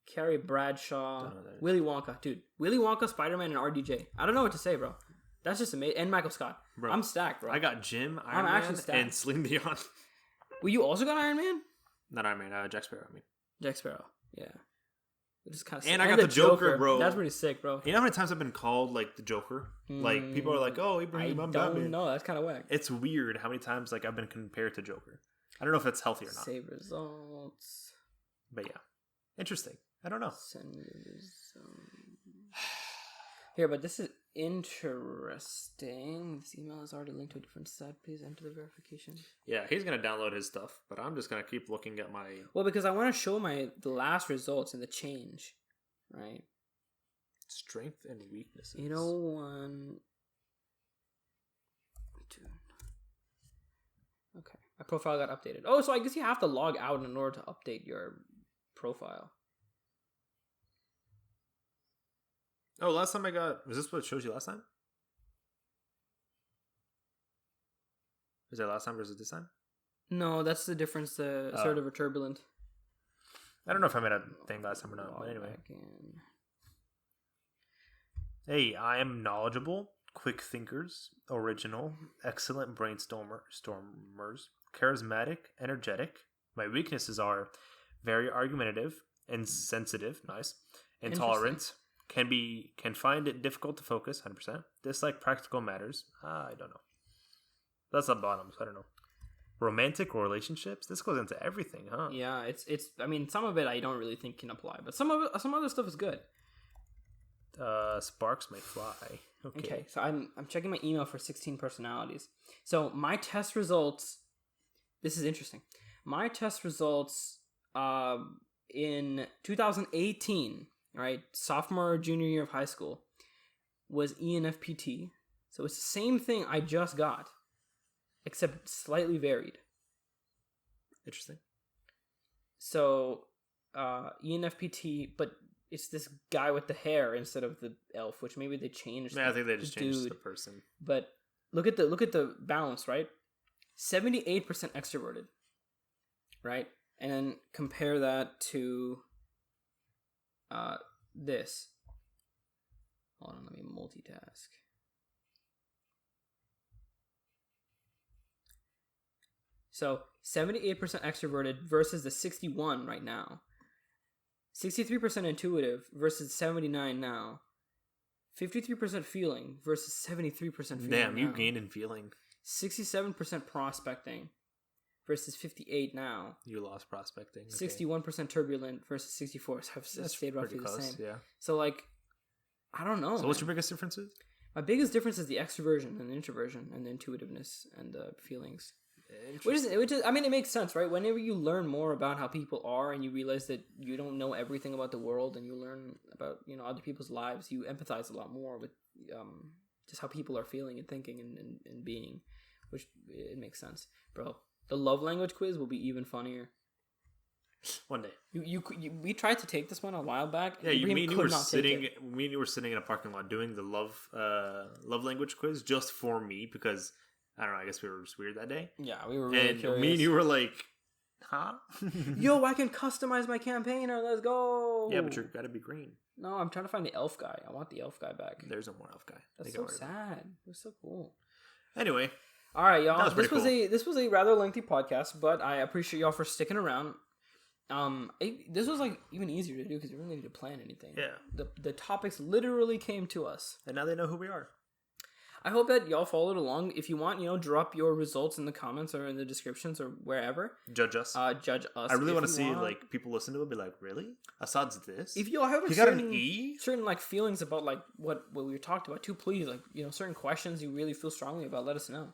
[SPEAKER 1] Carrie Bradshaw. Willy Wonka. Dude, Willy Wonka, Spider-Man, and RDJ. I don't know what to say, bro. That's just amazing. And Michael Scott. Bro, I'm stacked, bro.
[SPEAKER 2] I got Jim, Iron Man, and Celine Dion.
[SPEAKER 1] Well, you also got Iron Man?
[SPEAKER 2] Not Iron Man, Jack Sparrow, I mean.
[SPEAKER 1] Jack Sparrow, yeah. Kind of
[SPEAKER 2] and I got the Joker, bro.
[SPEAKER 1] That's pretty sick, bro.
[SPEAKER 2] You know how many times I've been called, like, the Joker? Like, people are like, oh, Ibrahim, I'm Batman. I don't
[SPEAKER 1] know. That's kind of whack.
[SPEAKER 2] It's weird how many times, like, I've been compared to Joker. I don't know if that's healthy or not.
[SPEAKER 1] Save results.
[SPEAKER 2] But, yeah. Interesting. I don't know.
[SPEAKER 1] Send Here, but this is interesting. This email is already linked to a different site. Please enter the verification.
[SPEAKER 2] Yeah, he's going to download his stuff, but I'm just going to keep looking at my...
[SPEAKER 1] Well, because I want to show the last results and the change, right?
[SPEAKER 2] Strength and weaknesses.
[SPEAKER 1] You know, 1, 2... Okay. My profile got updated. Oh, so I guess you have to log out in order to update your profile.
[SPEAKER 2] Oh, last time I got... Was this what it shows you last time? Was that last time versus this time?
[SPEAKER 1] No, that's the difference. The assertive or turbulent.
[SPEAKER 2] I don't know if I made a thing last time or not, but anyway. Hey, I am knowledgeable, quick thinkers, original, excellent brainstormers, charismatic, energetic. My weaknesses are very argumentative, insensitive, nice, intolerant, can find it difficult to focus, 100%. Dislike practical matters. I don't know. That's the bottom, so I don't know. Romantic or relationships? This goes into everything, huh?
[SPEAKER 1] Yeah, it's. I mean, some of it I don't really think can apply, but some other stuff is good.
[SPEAKER 2] Sparks may fly.
[SPEAKER 1] Okay, so I'm checking my email for 16 personalities. So my test results. This is interesting. My test results in 2018, right, sophomore or junior year of high school, was ENFPT. So it's the same thing I just got, except slightly varied.
[SPEAKER 2] Interesting.
[SPEAKER 1] So ENFPT, but it's this guy with the hair instead of the elf, which maybe they changed.
[SPEAKER 2] Yeah, I think they just changed the person.
[SPEAKER 1] But look at the balance, right? 78% extroverted, right? And then compare that to this. Hold on, let me multitask. So 78% extroverted versus the 61 right now. 63% intuitive versus 79 now. 53% feeling versus 73% feeling.
[SPEAKER 2] Damn, you gained in feeling.
[SPEAKER 1] 67% prospecting versus 58 now.
[SPEAKER 2] You lost prospecting.
[SPEAKER 1] Okay. 61% turbulent versus 64. So I've stayed roughly the same.
[SPEAKER 2] Yeah.
[SPEAKER 1] So like, I don't know.
[SPEAKER 2] So what's your biggest differences?
[SPEAKER 1] My biggest difference is the extroversion and the introversion and the intuitiveness and the feelings. Which is, I mean, it makes sense, right? Whenever you learn more about how people are and you realize that you don't know everything about the world and you learn about, other people's lives, you empathize a lot more with just how people are feeling and thinking and being, which it makes sense. Bro, the love language quiz will be even funnier.
[SPEAKER 2] One day.
[SPEAKER 1] We tried to take this one a while back.
[SPEAKER 2] Yeah, me and you were sitting in a parking lot doing the love language quiz just for me because... I don't know, I guess we were just weird that day.
[SPEAKER 1] Yeah, we were really curious.
[SPEAKER 2] Me and you were like, huh?
[SPEAKER 1] Yo, I can customize my campaigner, let's go!
[SPEAKER 2] Yeah, but you gotta be green.
[SPEAKER 1] No, I'm trying to find the elf guy. I want the elf guy back.
[SPEAKER 2] There's no more elf guy.
[SPEAKER 1] That's so sad. It was so cool.
[SPEAKER 2] Anyway.
[SPEAKER 1] All right, y'all.
[SPEAKER 2] This
[SPEAKER 1] was a rather lengthy podcast, but I appreciate y'all for sticking around. This was like even easier to do because we didn't need to plan anything.
[SPEAKER 2] Yeah.
[SPEAKER 1] The topics literally came to us,
[SPEAKER 2] and now they know who we are.
[SPEAKER 1] I hope that y'all followed along. If you want, drop your results in the comments or in the descriptions or wherever.
[SPEAKER 2] Judge us.
[SPEAKER 1] Judge us.
[SPEAKER 2] I really want to see like people listen to it and be like, really? Assad's this?
[SPEAKER 1] If y'all have like,
[SPEAKER 2] got an E?
[SPEAKER 1] certain like feelings about like what we talked about too, please like certain questions you really feel strongly about, let us know.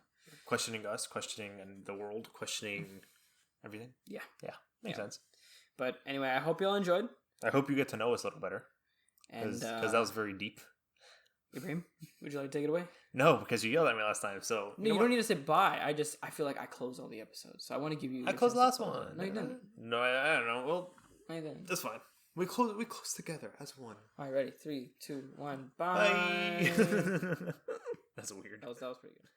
[SPEAKER 2] Questioning us, questioning the world, questioning everything. Yeah. Makes sense.
[SPEAKER 1] But anyway, I hope y'all enjoyed.
[SPEAKER 2] I hope you get to know us a little better. Because that was very deep.
[SPEAKER 1] Ibrahim, would you like to take it away?
[SPEAKER 2] No, because you yelled at me last time. So
[SPEAKER 1] no, you don't need to say bye. I feel like I close all the episodes, so I want to give you.
[SPEAKER 2] I closed the last one.
[SPEAKER 1] No, you didn't.
[SPEAKER 2] No, I don't know. Well,
[SPEAKER 1] no, you didn't.
[SPEAKER 2] That's fine. We close together as one.
[SPEAKER 1] All right, ready? 3, 2, 1. Bye.
[SPEAKER 2] That's weird.
[SPEAKER 1] That was pretty good.